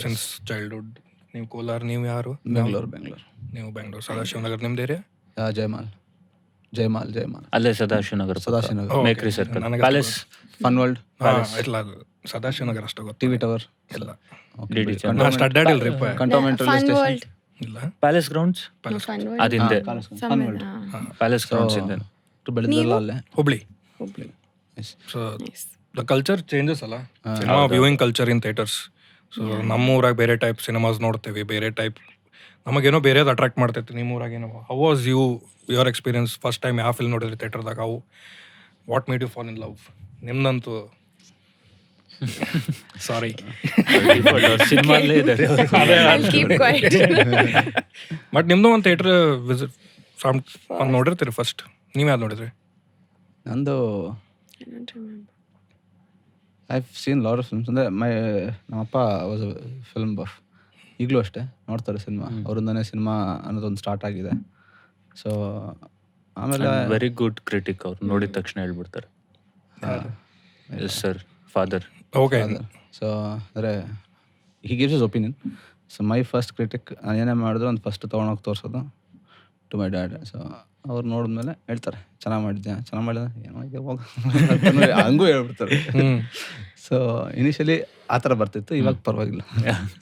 ಸಿನ್ಸ್ ಚೈಲ್ಡ್ಹುಡ್. ನೀವು ಕೋಲಾರ, ನೀವು ಯಾರು? ಬೆಂಗಳೂರು. ನೀವು ಬೆಂಗಳೂರು. ಸದಾಶಿವನಗರ್ ನಿಮ್ದು ಏರಿಯಾ? ಜಯಮಾಲ್. ಅಲ್ಲೇ Sadashivanagar Mekhri circle, palace, fun world. ಇಲ್ಲ, ಸದಾಶಿವನಗರ ಅಷ್ಟೇ ಗೊತ್ತು. ಟಿವಿ ಟವರ್ ಇಲ್ಲ, ಡಿಡಿ ಅಷ್ಟು ಅಡ್ಡಾಡಿಲ್ರಿ. ಕಂಟೋನ್ಮೆಂಟ್ ಫನ್ ವರ್ಲ್ಡ್, ಇಲ್ಲ, ಪ್ಯಾಲೇಸ್ ಗ್ರೌಂಡ್ಸ್ ಫನ್ ಅದಿಂದೆ. ವರ್ಲ್ಡ್, ಪ್ಯಾಲೇಸ್ ಗ್ರೌಂಡ್ಸ್ ಇಂದ ಬೆಳೆದಿಲ್ಲ ಅಲ್ಲೇ. Hubli. So the culture changes ಅಲ್ಲ, cinema viewing culture in theatres. So ನಮ್ಮೂರಾಗ ಬೇರೆ ಟೈಪ್ ಸಿನಿಮಾಸ್ ನೋಡ್ತೇವೆ, ಬೇರೆ ಟೈಪ್ ನಮಗೇನೋ ಬೇರೆದು ಅಟ್ರಾಕ್ಟ್ ಮಾಡ್ತೈತಿ. ನಿಮ್ಮ ಊರಾಗೇನೋ. How was your experience first time ಯಾವ ಫಿಲ್ಮ್ ನೋಡಿದ್ರಿ ಥಿಯೇಟರ್ದಾಗ? How what made you fall in love? ನಿಮ್ದಂತೂ ಸಾರಿ ಸಿನಿಮಾಲ್ಲೇ ಇದ್ದಾರೆ. I'll keep quiet. ಬಟ್ ನಿಮ್ದು ಒಂದು ಥಿಯೇಟರ್ ವಿಸಿಟ್ ನೋಡಿರ್ತೀರಿ ಫಸ್ಟ್. ನೀವು ಯಾವ್ದು ನೋಡಿದ್ರಿ? ನಂದು I don't remember. I've seen lot of films. ಅಂದರೆ ನಮ್ಮಪ್ಪ ವಾಸ್ ಅ ಫಿಲ್ಮ್ ಬಫ್. ಈಗಲೂ ಅಷ್ಟೇ ನೋಡ್ತಾರೆ ಸಿನಿಮಾ. ಅವರಿಂದನೇ ಸಿನಿಮಾ ಅನ್ನೋದೊಂದು ಸ್ಟಾರ್ಟ್ ಆಗಿದೆ. ಸೊ ಆಮೇಲೆ ವೆರಿ ಗುಡ್ ಕ್ರಿಟಿಕ್. ಅವ್ರು ನೋಡಿದ ತಕ್ಷಣ ಹೇಳ್ಬಿಡ್ತಾರೆ yes sir, father. Okay. So ಅಂದರೆ he gives his opinion. So my first critic ನಾನು ಏನೇ ಮಾಡಿದ್ರು ಒಂದು ಫಸ್ಟ್ ತೊಗೊಂಡೋಗಿ ತೋರಿಸೋದು ಟು ಮೈ ಡ್ಯಾಡ್. ಸೊ ಅವ್ರು ನೋಡಿದ್ಮೇಲೆ ಹೇಳ್ತಾರೆ ಚೆನ್ನಾಗಿ ಮಾಡಿದ್ದೆ, ಚೆನ್ನಾಗಿ ಮಾಡಿದೆ, ಏನೋ ಹೋಗ ಹಂಗೂ ಹೇಳ್ಬಿಡ್ತಾರೆ. ಸೊ ಇನಿಷಿಯಲಿ ಆ ಥರ ಬರ್ತಿತ್ತು, ಇವಾಗ ಪರವಾಗಿಲ್ಲ.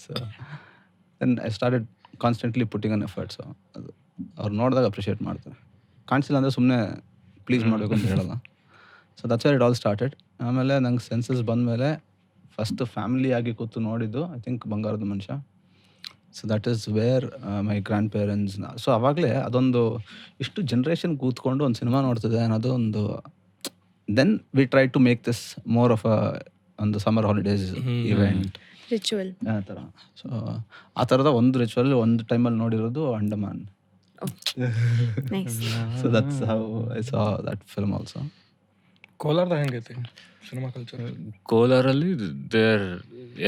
So then I started constantly putting an effort. So ಅದು ಅವ್ರು ನೋಡಿದಾಗ ಅಪ್ರಿಷಿಯೇಟ್ ಮಾಡ್ತಾರೆ. ಕಾಣಿಸಿಲ್ಲ ಅಂದರೆ ಸುಮ್ಮನೆ ಪ್ಲೀಸ್ ಮಾಡಬೇಕು ಅಂತ ಹೇಳಲ್ಲ. So that's where it all started. ಆಮೇಲೆ ನಂಗೆ ಸೆನ್ಸಸ್ ಬಂದಮೇಲೆ ಫಸ್ಟ್ ಫ್ಯಾಮಿಲಿಯಾಗಿ ಕೂತು ನೋಡಿದ್ದು ಐ ಥಿಂಕ್ ಬಂಗಾರದ ಮನುಷ್ಯ. So that is where my grand parents. So ಆವಾಗಲೇ ಅದೊಂದು ಇಷ್ಟು ಜನ್ರೇಷನ್ ಕೂತ್ಕೊಂಡು ಒಂದು ಸಿನಿಮಾ ನೋಡ್ತಿದೆ ಅನ್ನೋದು ಒಂದು. Then we try to make this more of ಒಂದು ಸಮ್ಮರ್ ಹಾಲಿಡೇಸ್ ಇವೆಂಟ್ Ritual. ಆ ಥರ. ಸೊ ಆ ಥರದ ಒಂದು ರಿಚುವಲ್ ಒಂದು ಟೈಮಲ್ಲಿ ನೋಡಿರೋದು Andaman. Nice. So that's how I saw that film also. ಕೋಲಾರದ ಹೆಂಗೈತಿ ಸಿನಿಮಾ ಕಲ್ಚರ್? ಕೋಲಾರಲ್ಲಿ ದೇರ್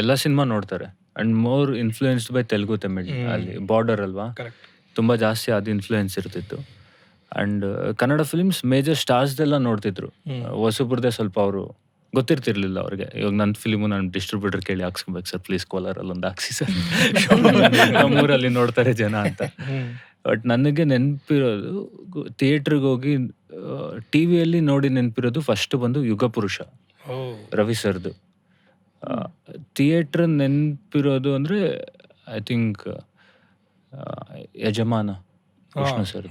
ಎಲ್ಲ ಸಿನಿಮಾ ನೋಡ್ತಾರೆ and more influenced by Telugu Tamil. ಅಲ್ಲಿ ಬಾರ್ಡರ್ ಅಲ್ವಾ, ಕರೆಕ್ಟ್. ತುಂಬ ಜಾಸ್ತಿ ಅದು ಇನ್ಫ್ಲೂಯೆನ್ಸ್ ಇರ್ತಿತ್ತು. ಆ್ಯಂಡ್ ಕನ್ನಡ ಫಿಲ್ಮ್ಸ್ ಮೇಜರ್ ಸ್ಟಾರ್ಸ್ದೆಲ್ಲ ನೋಡ್ತಿದ್ರು. ಹೊಸಬ್ರದ್ದೇ ಸ್ವಲ್ಪ ಅವರು ಗೊತ್ತಿರ್ತಿರ್ಲಿಲ್ಲ ಅವ್ರಿಗೆ. ಇವಾಗ ನನ್ನ ಫಿಲ್ಮು ನಾನು ಡಿಸ್ಟ್ರಿಬ್ಯೂಟರ್ ಕೇಳಿ ಹಾಕ್ಸ್ಕೊಬೇಕು ಸರ್ ಪ್ಲೀಸ್, ಕೋಲಾರಲ್ಲಿ ಒಂದು ಹಾಕ್ಸಿ ಸರ್, ನಮ್ಮೂರಲ್ಲಿ ನೋಡ್ತಾರೆ ಜನ ಅಂತ. ಬಟ್ ನನಗೆ ನೆನಪಿರೋದು ಥಿಯೇಟ್ರಿಗೆ ಹೋಗಿ ಟಿ ವಿಯಲ್ಲಿ ನೋಡಿ ನೆನಪಿರೋದು ಫಸ್ಟ್ ಬಂದು ಯುಗ ಪುರುಷ, ರವಿ ಸರ್ದು. ಥಿಯೇಟ್ರ್ ನೆನಪಿರೋದು ಅಂದರೆ ಐ ಥಿಂಕ್ ಯಜಮಾನ, ವಿಷ್ಣು ಸರ್.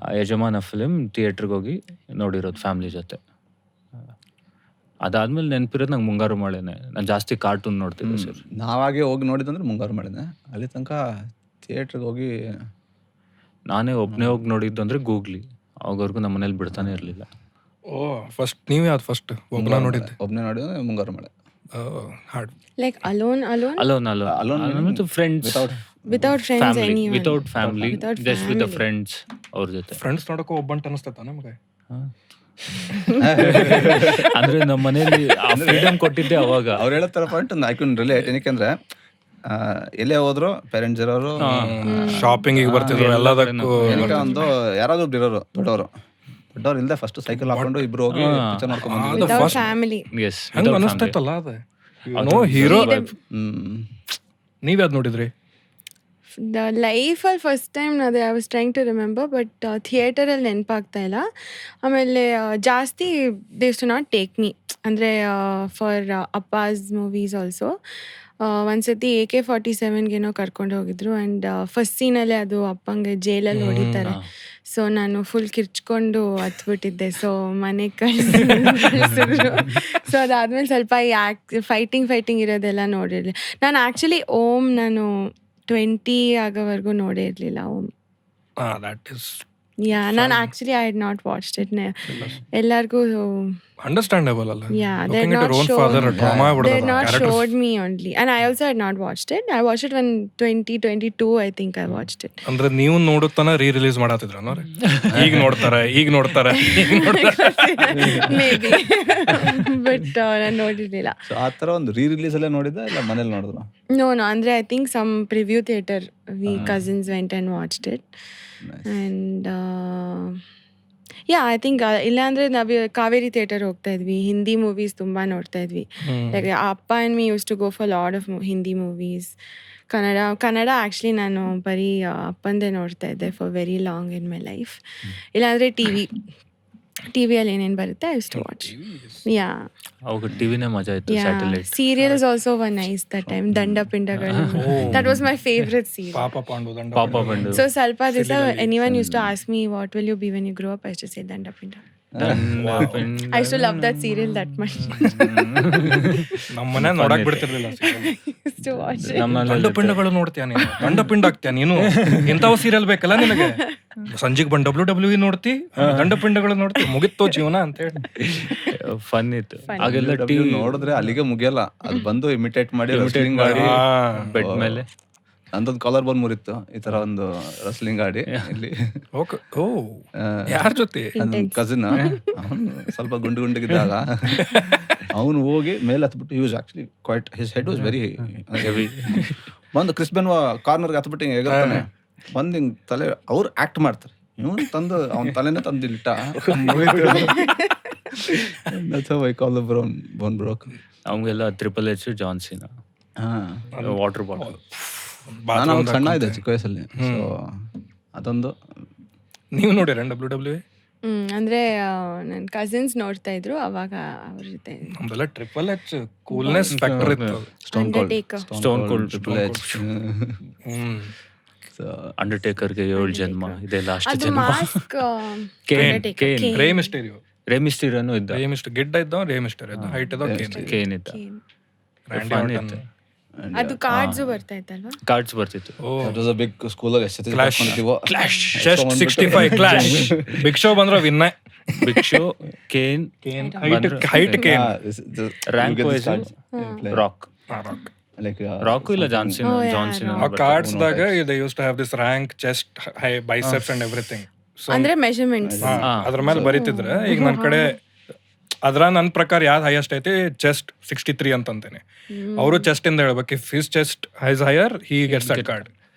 ಆ ಯಜಮಾನ ಫಿಲಿಮ್ ಥಿಯೇಟ್ರಿಗೆ ಹೋಗಿ ನೋಡಿರೋದು ಫ್ಯಾಮಿಲಿ ಜೊತೆ. ಅದಾದ್ಮೇಲೆ ನೆನಪಿರೋದು ನಂಗೆ ಮುಂಗಾರು ಮಳೆನೆ. ನಾನು ಜಾಸ್ತಿ ಕಾರ್ಟೂನ್ ನೋಡ್ತಿದ್ದೆ ಸರ್. ನಾವಾಗೆ ಹೋಗಿ ನೋಡಿದಂದ್ರೆ ಮುಂಗಾರು ಮಾಡಿದೆ. ಅಲ್ಲಿ ತನಕ ಥಿಯೇಟ್ರಿಗೆ ಹೋಗಿ ನಾನೇ ಒಬ್ಬನೇ ಹೋಗಿ ನೋಡಿದ್ದು ಅಂದರೆ ಗೂಗ್ಲಿ. ಅವಾಗವರೆಗೂ ನಮ್ಮ ಮನೇಲಿ ಬಿಡ್ತಾನೆ ಇರಲಿಲ್ಲ. ಓ ಫಸ್ಟ್ ನೀವೇ ಅದು ಫಸ್ಟ್ ಒಬ್ಬನ ನೋಡಿದ್ದೆ? ಒಬ್ಬನೇ ನೋಡಿದ್ರೆ ಮುಂಗಾರು ಮಳೆ. Hard like alone friends, without friends, without family, just with friends ಅವ್ರ ಜೊತೆ. ಫ್ರೆಂಡ್ಸ್ ನೋಡೋಕೆ ಒಬ್ಬಂಟ ಅನಿಸ್ತೈತ ನಮಗೆ? ಅಂದ್ರೆ ನಮ್ಮ ಮನೇಲಿ ಫ್ರೀಡಮ್ ಕೊಟ್ಟಿದ್ದೆ ಅವಾಗ. ಅವ್ರು ಹೇಳತ್ತಾರ ಪಾಯಿಂಟ್ ಐ ಕ್ಯಾನ್ ರಿಲೇಟ್. ಏನಕ್ಕೆ ಎಲ್ಲೇ ಹೋದ್ರು ಪೇರೆಂಟ್ಸ್ ಇರೋರು, ಶಾಪಿಂಗಿಗೆ ಬರ್ತಿದ್ರು, ಎಲ್ಲದಕ್ಕೂ ಏನಕ್ಕೆ ಒಂದು ಯಾರಾದ್ರೂ ಒಬ್ರು ಇರೋರು, ದೊಡ್ಡವರು ಇಲ್ಲದೆ ಫಸ್ಟ್ ಸೈಕಲ್ ಹಾಕೊಂಡು ಇಬ್ರು ಹೋಗಿ ಪಿಕ್ಚರ್ ನೋಡ್ಕೊಂಡು ಫ್ಯಾಮಿಲಿ. ಎಸ್, ಹಂಗ ಅನಿಸ್ತೈತಲ್ಲ ಅದು ಹೀರೋ. ನೀವ್ ಯಾವ್ದು ನೋಡಿದ್ರಿ? ದ ಲೈಫಲ್ಲಿ ಫಸ್ಟ್ ಟೈಮ್ ಅದೇ I was trying to remember, but ಥಿಯೇಟರಲ್ಲಿ ನೆನಪಾಗ್ತಾ ಇಲ್ಲ. ಆಮೇಲೆ ಜಾಸ್ತಿ they use to not take me, ಅಂದರೆ ಫಾರ್ ಅಪ್ಪಾಸ್ ಮೂವೀಸ್ ಆಲ್ಸೋ. ಒಂದ್ಸತಿ AK-47 ಕರ್ಕೊಂಡು ಹೋಗಿದ್ರು. ಆ್ಯಂಡ್ ಫಸ್ಟ್ ಸೀನಲ್ಲೇ ಅದು ಅಪ್ಪಂಗೆ ಜೈಲಲ್ಲಿ ಹೊಡಿತಾರೆ. ಸೊ ನಾನು ಫುಲ್ ಕಿರ್ಚ್ಕೊಂಡು ಹತ್ಬಿಟ್ಟಿದ್ದೆ. ಸೊ ಮನೆಗೆ ಕಳಿಸಿದ್ರು. ಸೊ ಅದಾದ್ಮೇಲೆ ಸ್ವಲ್ಪ ಈ ಫೈಟಿಂಗ್ ಇರೋದೆಲ್ಲ ನೋಡಿರಲಿ. ನಾನು ಆ್ಯಕ್ಚುಲಿ ಓಮ್ ನಾನು 20 ಆಗೋವರೆಗೂ ನೋಡೇ ಇರಲಿಲ್ಲ ಓಮ್. ದಟ್ ಇಸ್ ಯಾ, ನಾನು actually I had not watched it. ಎಲ್ಲರಿಗೂ ಅಂಡರ್ಸ್ಟ್ಯಾಂಡಬಲ್ ಅಲ್ಲ? Yeah, they had not showed me only, and I also had not watched it. I watched it when 2022 I think I watched it. ಅಂದ್ರೆ ನೀವು ನೋಡುತ್ತಾನ ರೀ-ರಿಲೀಸ್ ಮಾಡತ್ತಿದ್ರ ನೋಡ್ರಿ? ಈಗ ನೋಡ್ತಾರೆ Maybe. But ನಾನು ನೋಡಿರ್ಲಿಲ್ಲ. So ಆ ಥರ ಒಂದು ರೀ-ರಿಲೀಸ್ ಅಲ್ಲೇ ನೋಡಿದ್ದ ಇಲ್ಲ ಮನೇಲಿ ನೋಡಿದ್ರು? No, ಅಂದ್ರೆ I think some preview theater we cousins went and watched it. And I think ಇಲ್ಲಾಂದರೆ ನಾವು ಕಾವೇರಿ ಥಿಯೇಟರ್ ಹೋಗ್ತಾ ಇದ್ವಿ. ಹಿಂದಿ ಮೂವೀಸ್ ತುಂಬ ನೋಡ್ತಾ ಇದ್ವಿ. ಲೈಕ್ ಅಪ್ಪ and me use to go for lot of Hindi movies. Kannada actually ನಾನು ಬರೀ ಅಪ್ಪಂದೇ ನೋಡ್ತಾ ಇದ್ದೆ for very long in my life. ಇಲ್ಲಾಂದರೆ ಟಿವಿಯಲ್ಲಿ ಏನೇನು ಬರುತ್ತೆ I use to watch. Yeah, ಅವಾಗ ಟಿವಿನೇ ಮಜಾ ಇತ್ತು. Satellite serials also were nice that time. Dandapindagalu, that was my favourite serial. Papa Pandu. So ಸ್ವಲ್ಪ ದಿವಸ anyone use to ask me what will you be when you grow up, I use to say Dandapinda. I used to love that serial that much. ನಮ್ಮ ಮನೆ ನೋಡಕ್ ಬಿಡ್ತಿರ್ಲಿಲ್ಲ. Used to watch it. ದಂಡಪಿಂಡಗಳು ನೋಡ್ತೀಯ ನೀನು? ದಂಡಪಿಂಡ ಆಗ್ತೀಯ ನೀನು? ಇಂಥವು serial ಬೇಕಲ್ಲ ನಿನಗೆ? ಸಂಜೆಗೆ ಬಂದು WWE ನೋಡ್ತಿ, ದಂಡಪಿಂಡಗಳು ನೋಡ್ತಿ, ಮುಗಿತ್ತೋ ಜೀವನ ಅಂತ ಹೇಳಿ. ಫನ್ ಇತ್ತು ಆಗೆಲ್ಲ. ಟಿವಿ ನೋಡಿದ್ರೆ ಅಲ್ಲಿಗೆ ಮುಗಿಯಲ್ಲ, ಅದು ಬಂದು ಇಮಿಟೇಟ್ ಮಾಡಿ ಬೆಡ್ ಮೇಲೆ ಅಂದೊಂದು ಕಾಲರ್ ಬೋನ್ ಮುರಿತ್ತು. ಈ ತರ ಒಂದು ರಸ್ಲಿಂಗ್ ಆಡಿ ಇಲ್ಲಿ ಯಾರ ಜೊತೆ ಕಸಿನ್ ಸ್ವಲ್ಪ ಗುಂಡಿಗಿದ್ದಾಗ ಅವನು ಹೋಗಿ ಮೇಲೆ ಹತ್ಬಿಟ್ಟು use actually quite his head was very heavy. ಬಂದು ಕ್ರಿಸ್ಬೆನ್ ಕಾರ್ನರ್ಗೆ ಹತ್ಬಿಟ್ಟು ಹಿಂಗೆ ಎಗರ್ತಾನೆ. ಬಂದು ಹಿಂಗೆ ತಲೆ ಅವ್ರು ಆಕ್ಟ್ ಮಾಡ್ತಾರೆ, ಇವನು ತಂದು ಅವನ ತಲೆನೇ ತಂದಿಲ್ಲಿಟ್ಟ. ಬೋನ್ ಬ್ರೋಕ್. ಅವಂಗೆಲ್ಲ ಟ್ರಿಪಲ್ ಎಚ್, ಜಾನ್ ಸೀನಾ, ವಾಟರ್ ಬಾಟಲ್. ನಾನು ಅವ್ನು ಸಣ್ಣ ಇದೆ ಚಿಕ್ಕ ವಯಸ್ಸಲ್ಲಿ. ಸೊ ಅದೊಂದು ನೀವು ನೋಡಿರ WWE? ಅಂದ್ರೆ ನನ್ನ ಕಸಿನ್ಸ್ ನೋಡ್ತಾ ಇದ್ರು ಅವಾಗ ಅವ್ರ ಜೊತೆ. ನಮ್ದೆಲ್ಲ ಟ್ರಿಪಲ್ ಎಚ್ ಕೂಲ್ನೆಸ್ ಫ್ಯಾಕ್ಟರ್ ಇತ್ತು. ಸ್ಟೋನ್ ಕೋಲ್ಡ್, ಅಂಡರ್ಟೇಕರ್ಗೆ 7 ಜನ್ಮ, ಇದೆ ಲಾಸ್ಟ್ ಜನ್ಮ. ರೇ ಮಿಸ್ಟೀರಿಯೋ. ರೇ ಮಿಸ್ಟೀರಿಯೋನು ಇದ್ದ. ಗಿಡ್ಡ ಇದ್ದ, ರೇ ಮಿಸ್ಟೀರಿಯೋ ಇದ್ದ, ಹೈಟ್ ಇದ್ದ, ಕೇನ್ ಇದ್ದ. ಅದು ಕಾರ್ಡ್ಸ್ ಬರ್ತಾ ಇತ್ತಲ್ವಾ? ಕಾರ್ಡ್ಸ್ ಬರ್ತಿತ್ತು. ದಟ್ ವಾಸ್ ಅ ಬಿಗ್ ಸ್ಕೂಲಲ್ಲಿ ಎಷ್ಟು ಕ್ಲಾಶ್ 65 ಕ್ಲಾಶ್. ಬಿಗ್ ಶೋ ಬಂದ್ರೆ ವಿನ್ನ. Big show, Kane, height Kane. Rank wise Rock, Rock ಇಲ್ಲ ಜಾನ್ಸಿನ್. ಆ ಕಾರ್ಡ್ಸ್ ದಾಗ they use to have this rank, chest, high, biceps and everything. ಅಂದ್ರೆ measurements ಅದ್ರ ಮೇಲೆ ಬರೀತಿದ್ರೆ. ಈಗ ನನ್ನ ಕಡೆ ಅದ್ರ ನನ್ನ ಪ್ರಕಾರ ಯಾವ್ದು ಹೈಯೆಸ್ಟ್ ಐತಿ ಚೆಸ್ಟ್ 63 ಅಂತಂತೇನೆ. ಅವರು ಚೆಸ್ಟ್ ಇಂದ ಹೇಳ್ಬೇಕು, if his chest ice higher he gets that card.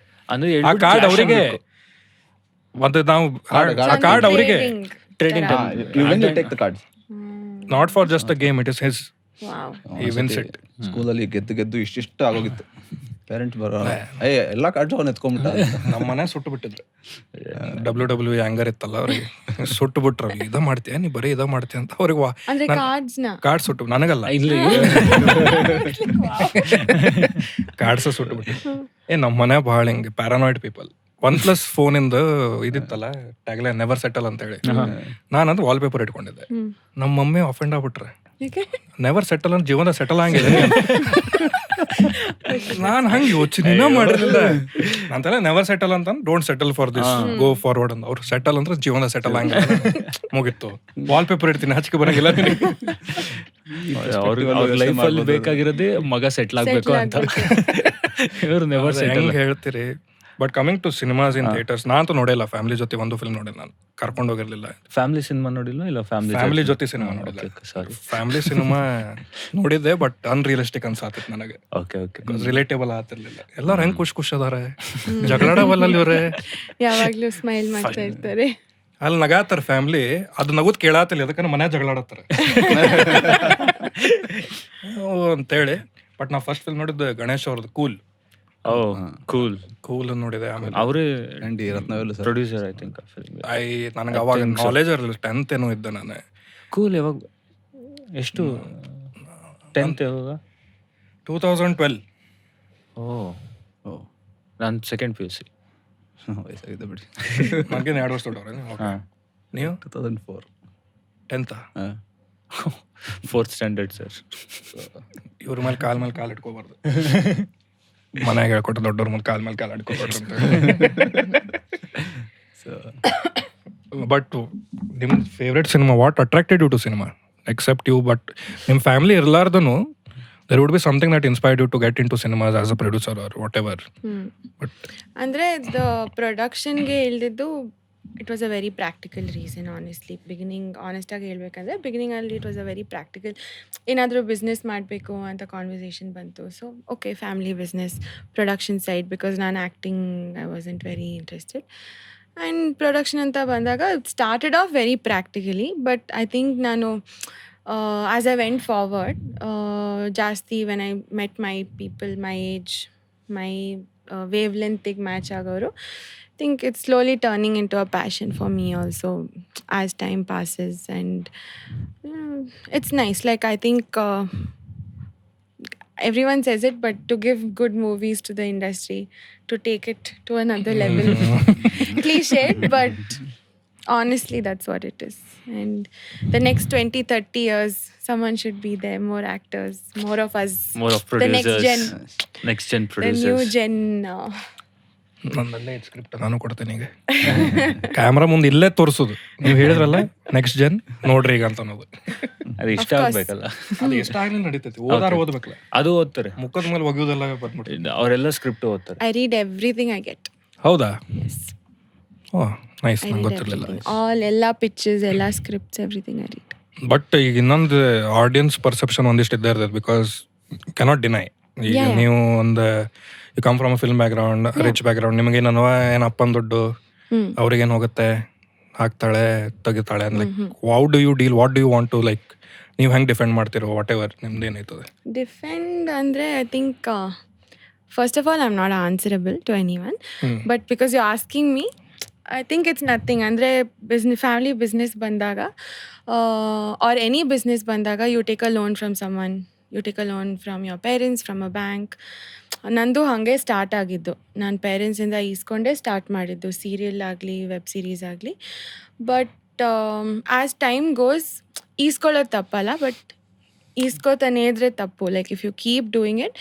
ಅಂದ್ರೆ ಆ ಕಾರ್ಡ್ ಅವರಿಗೆ ಮತ್ತೆ ನಾವು ಆ ಕಾರ್ಡ್ ಅವರಿಗೆ trading when you take the cards. Not for just the game, it is his, wow. he wins it. ಸ್ಕೂಲಲ್ಲಿ ಗೆದ್ದು ಇಷ್ಟಿಷ್ಟು ಆಗೋಗಿತ್ತು. ಪೇರೆಂಟ್ಸ್ ಬರೋ ಎಲ್ಲ ಕಾರ್ಡ್ಸ್ ಅವನ್ನ ಎತ್ಕೊಂಡ್ಬಿಟ್ಟ. ನಮ್ಮ ಮನೆ ಸುಟ್ಟು ಬಿಟ್ಟಿದ್ರು. WWE ಹ್ಯಾಂಗರ್ ಇತ್ತಲ್ಲ ಅವ್ರಿಗೆ ಸುಟ್ಟು ಬಿಟ್ರು. ಇದ ಮಾಡ್ತೀಯ ನೀ ಬರೀ ಇದ ಮಾಡ್ತೀಯ ಅಂತ ಅವ್ರಿಗೆ ಅಂದ್ರೆ ಕಾರ್ಡ್ಸ್ನ ಕಾರ್ಡ್ ಸುಟ್ಟು, ನನಗಲ್ಲ ಇಲ್ಲಿ ಕಾರ್ಡ್ಸ್ ಸುಟ್ಟು ಬಿಟ್ಟು. ನಮ್ಮ ಮನೆ ಭಾಳ ಹಿಂಗೆ ಪ್ಯಾರಾನಾಯ್ಡ್ ಪೀಪಲ್. OnePlus ಫೋನ್ ಇಂದ ಇದಿತ್ತಲ್ಲ ಟ್ಯಾಗ್ಲೈನ್ ನೆವರ್ ಸೆಟಲ್ ಅಂತ ಹೇಳಿ, ನಾನಂದ್ರೆ ವಾಲ್ ಪೇಪರ್ ಇಟ್ಕೊಂಡಿದ್ದೆ. ನಮ್ಮ ಮಮ್ಮಿ ಅಫೆಂಡ್ ಆಗ್ಬಿಟ್ರೆ, ನೆವರ್ ಸೆಟಲ್ ಅಂತ ಜೀವನ ಸೆಟಲ್ ಆಗಿಲ್ಲ. ನಾನು ಹಂಗೆ ಯೋಚನೆ ಮಾಡಿರಲಿಲ್ಲ. ನಂತರ ನೆವರ್ ಸೆಟಲ್ ಅಂತ don't settle for this, go forward ಅಂತ. ಅವ್ರು ಸೆಟಲ್ ಅಂದ್ರೆ ಜೀವನ ಸೆಟಲ್ ಆಗಿಲ್ಲ, ಮುಗಿತ್ತು. ವಾಲ್ ಪೇಪರ್ ಇಡ್ತೀನಿ, ಹಚ್ಕೆ ಬರಂಗಿಲ್ಲ. ಅವ್ರ ಲೈಫ್ ಅಲ್ಲಿ ಬೇಕಾಗಿರೋದೇ ಮಗ ಸೆಟ್ಲ್ ಆಗ್ಬೇಕು ಅಂತ. ಇವ್ರು ನೆವರ್ ಸೆಟಲ್. ಹೆಂಗ್ ಹೇಳ್ತೀರಿ? But coming to cinemas in theatres, ನಾನಂತೂ ನೋಡಿಲ್ಲ. ಫ್ಯಾಮಿಲಿ ಜೊತೆ ಒಂದು ಫಿಲ್ಮ್ ನೋಡಿಲ್ಲ, ನಾನು ಕರ್ಕೊಂಡು ಹೋಗಿರ್ಲಿಲ್ಲ. ಫ್ಯಾಮಿಲಿ ಸಿನಿಮಾ ನೋಡಿಲ್ಲ? ಇಲ್ಲ ಫ್ಯಾಮಿಲಿ ಜೊತೆ ಸಿನಿಮಾ ನೋಡಿಲ್ಲ. ಸಾರಿ, ಫ್ಯಾಮಿಲಿ ಸಿನಿಮಾ ನೋಡಿದ್ದೆ, ಬಟ್ ಅನ್ರಿಯಲಿಸ್ಟಿಕ್ ಅನ್ಸಾತಿತ್ತು ನನಗೆ. Okay okay. ರಿಲೇಟೇಬಲ್ ಆಗ್ತಿರ್ಲಿಲ್ಲ. ಎಲ್ಲರೂ ಹೆಂಗ್ ಖುಷ್ ಅದಾರೆ, ಜಗಳಾಡವಲ್ಲ ಅಲ್ಲಿ ಇವ್ರೆ, ಯಾವಾಗ್ಲೂ ಸ್ಮೈಲ್ ಮಾಡ್ತಾ ಇರ್ತಾರೆ. ಅಲ್ಲಿ ನಗಾತಾರ ಫ್ಯಾಮಿಲಿ, ಅದು ನಗುದ್ ಕೇಳಾತಿಲ್ಲ, ಅದಕ್ಕೆ ಮನೆ ಜಗಳಾಡತ್ತಾರ ಅಂತೇಳಿ. ಬಟ್ ನಾ ಫಸ್ಟ್ ಫಿಲ್ಮ್ ನೋಡಿದ್ದು ಗಣೇಶ್ ಅವ್ರದ್ದು ಕೂಲ್. ಓ ಕೂಲ್. ಕೂಲ್ ನೋಡಿದೆ. ಆಮೇಲೆ ಅವರೇ and Rathnavelu sir producer I think. ನನಗೆ ಅವಾಗ ನಾಲೆಜ್ ಇರಲಿಲ್ಲ, 10th ಏನೋ ಇದ್ದೆ ನಾನು. ಕೂಲ್ ಯಾವಾಗ, ಎಷ್ಟು 10th ಯಾವಾಗ? 2012. ಓ ನಾನು ಸೆಕೆಂಡ್ PUC. ವಯಸ್ಸಾಗಿದೆ ಬಿಡಿ. ನನಗೆ 2 ವರ್ಷ ದೊಡ್ಡವ್ರೆ. ನೀವು 2004 10th? 4th standard sir. ಇವ್ರ ಮೇಲೆ ಕಾಲ್ ಇಟ್ಕೋಬಾರ್ದು. ಮನೆಯಾಗ ಹೇಳ್ಕೊಟ್ಟು ದೊಡ್ಡವ್ರ ಮೇಲೆ ಕಾಲ್ ಇಟ್ಕೋಬಾರ್ದು ಅಂತ. ಬಟ್ ನಿಮ್ಮ favourite cinema, what attracted you to cinema except you? But ನಿಮ್ಮ ಫ್ಯಾಮಿಲಿ ಇರಲಾರ್ದನು there would be something that inspired you to get into cinemas as a producer or whatever. But ಅಂದ್ರೆ ದ ಪ್ರೊಡಕ್ಷನ್ಗೆ ಇಳ್ದಿದ್ದು it was a very practical reason. Honestly ಆನೆಸ್ಟಾಗಿ ಹೇಳ್ಬೇಕಂದ್ರೆ ಬಿಗಿನಿಂಗಲ್ಲಿ it was a very practical. ಏನಾದರೂ business ಮಾಡಬೇಕು ಅಂತ conversation ಬಂತು. So okay, family business, production side, because ನಾನು acting I wasn't very interested. And production ಅಂತ ಬಂದಾಗ it started off very practically. But I think ನಾನು as I went forward, ಜಾಸ್ತಿ when I met my people, my age, my wavelength match ಆಗೋರು, I think it's slowly turning into a passion for me also as time passes. And it's nice. Like, I think everyone says it, but to give good movies to the industry, to take it to another level, cliched, but honestly that's what it is. And the next 20-30 years someone should be there, more actors, more of us, more of the next gen the producers, new gen. ನನ್ನಲ್ಲೇ script ನಾನು ಕೊಡ್ತೇನೆ. ಈಗ camera ಮುಂದೆ ಇಲ್ಲೇ ತೋರಿಸೋದು, ನೀವು ಹೇಳಿದ್ರಲ್ಲ next Jan ನೋಡ್ರಿ ಈಗ ಅಂತ ಅನ್ನೋದು. ಅದು ಇಷ್ಟ ಆಗ್ಬೇಕಲ್ಲ. ಅದು ಎಷ್ಟಾಗ್ಲಿ ನಡೀತೈತಿ, ಓದ್ಬೇಕಲ್ಲ. ಅದು ಓದ್ತಾರೆ, ಮುಖದ ಮೇಲೆ ಒಗೆಯೋದೆಲ್ಲ ಬಂದ್ಬಿಟ್ಟು ಅವರೆಲ್ಲ ಸ್ಕ್ರಿಪ್ಟ್ ಓದ್ತಾರೆ. I read everything I get. ಹೌದಾ? Yes, ಓ ನೈಸ್, I ನಂಗೆ read ಗೊತ್ತಿರಲಿಲ್ಲ. everything. All ಎಲ್ಲ pitches, ಎಲ್ಲ scripts, everything I read. But ಈಗ ಇನ್ನೊಂದು ಆಡಿಯನ್ಸ್ ಪರ್ಸೆಪ್ಷನ್ ಒಂದಿಷ್ಟು ಇದ್ದೇ ಇರ್ತೈತೆ, ಬಿಕಾಸ್ ಕೆನಾಟ್ ಡಿನೈ. ಈಗ Yeah. ನೀವು ಒಂದು you come from a film background, rich background, ನಿಮಗೇನವ ಏನು ಅಪ್ಪನ ದುಡ್ಡು ಅವ್ರಿಗೇನು ಹೋಗುತ್ತೆ, ಹಾಕ್ತಾಳೆ ತೆಗಿತಾಳೆ, like how do you deal, what do you want to, like ನೀವು ಹೆಂಗೆ ಡಿಫೆಂಡ್ ಮಾಡ್ತಿರೋ ವಾಟ್ ಎವರ್ ನಿಮ್ದು ಏನೈತದೆ? Defend andre, I think first of all I'm not answerable to anyone. But because you're asking me, I think it's nothing. Andre business, family business bandaga, or any business bandaga, you take a loan from someone, you take a loan from your parents, from a bank. ನಂದು ಹಾಗೆ start ಆಗಿದ್ದು, ನಾನು ಪೇರೆಂಟ್ಸಿಂದ ಈಸ್ಕೊಂಡೇ start ಮಾಡಿದ್ದು, serial ಆಗಲಿ web series ಆಗಲಿ. But as time goes, ಈಸ್ಕೊಳ್ಳೋದು ತಪ್ಪಲ್ಲ, ಬಟ್ ಈಸ್ಕೋತಾನೆ ಇದ್ರೆ ತಪ್ಪು. Like if you keep doing it,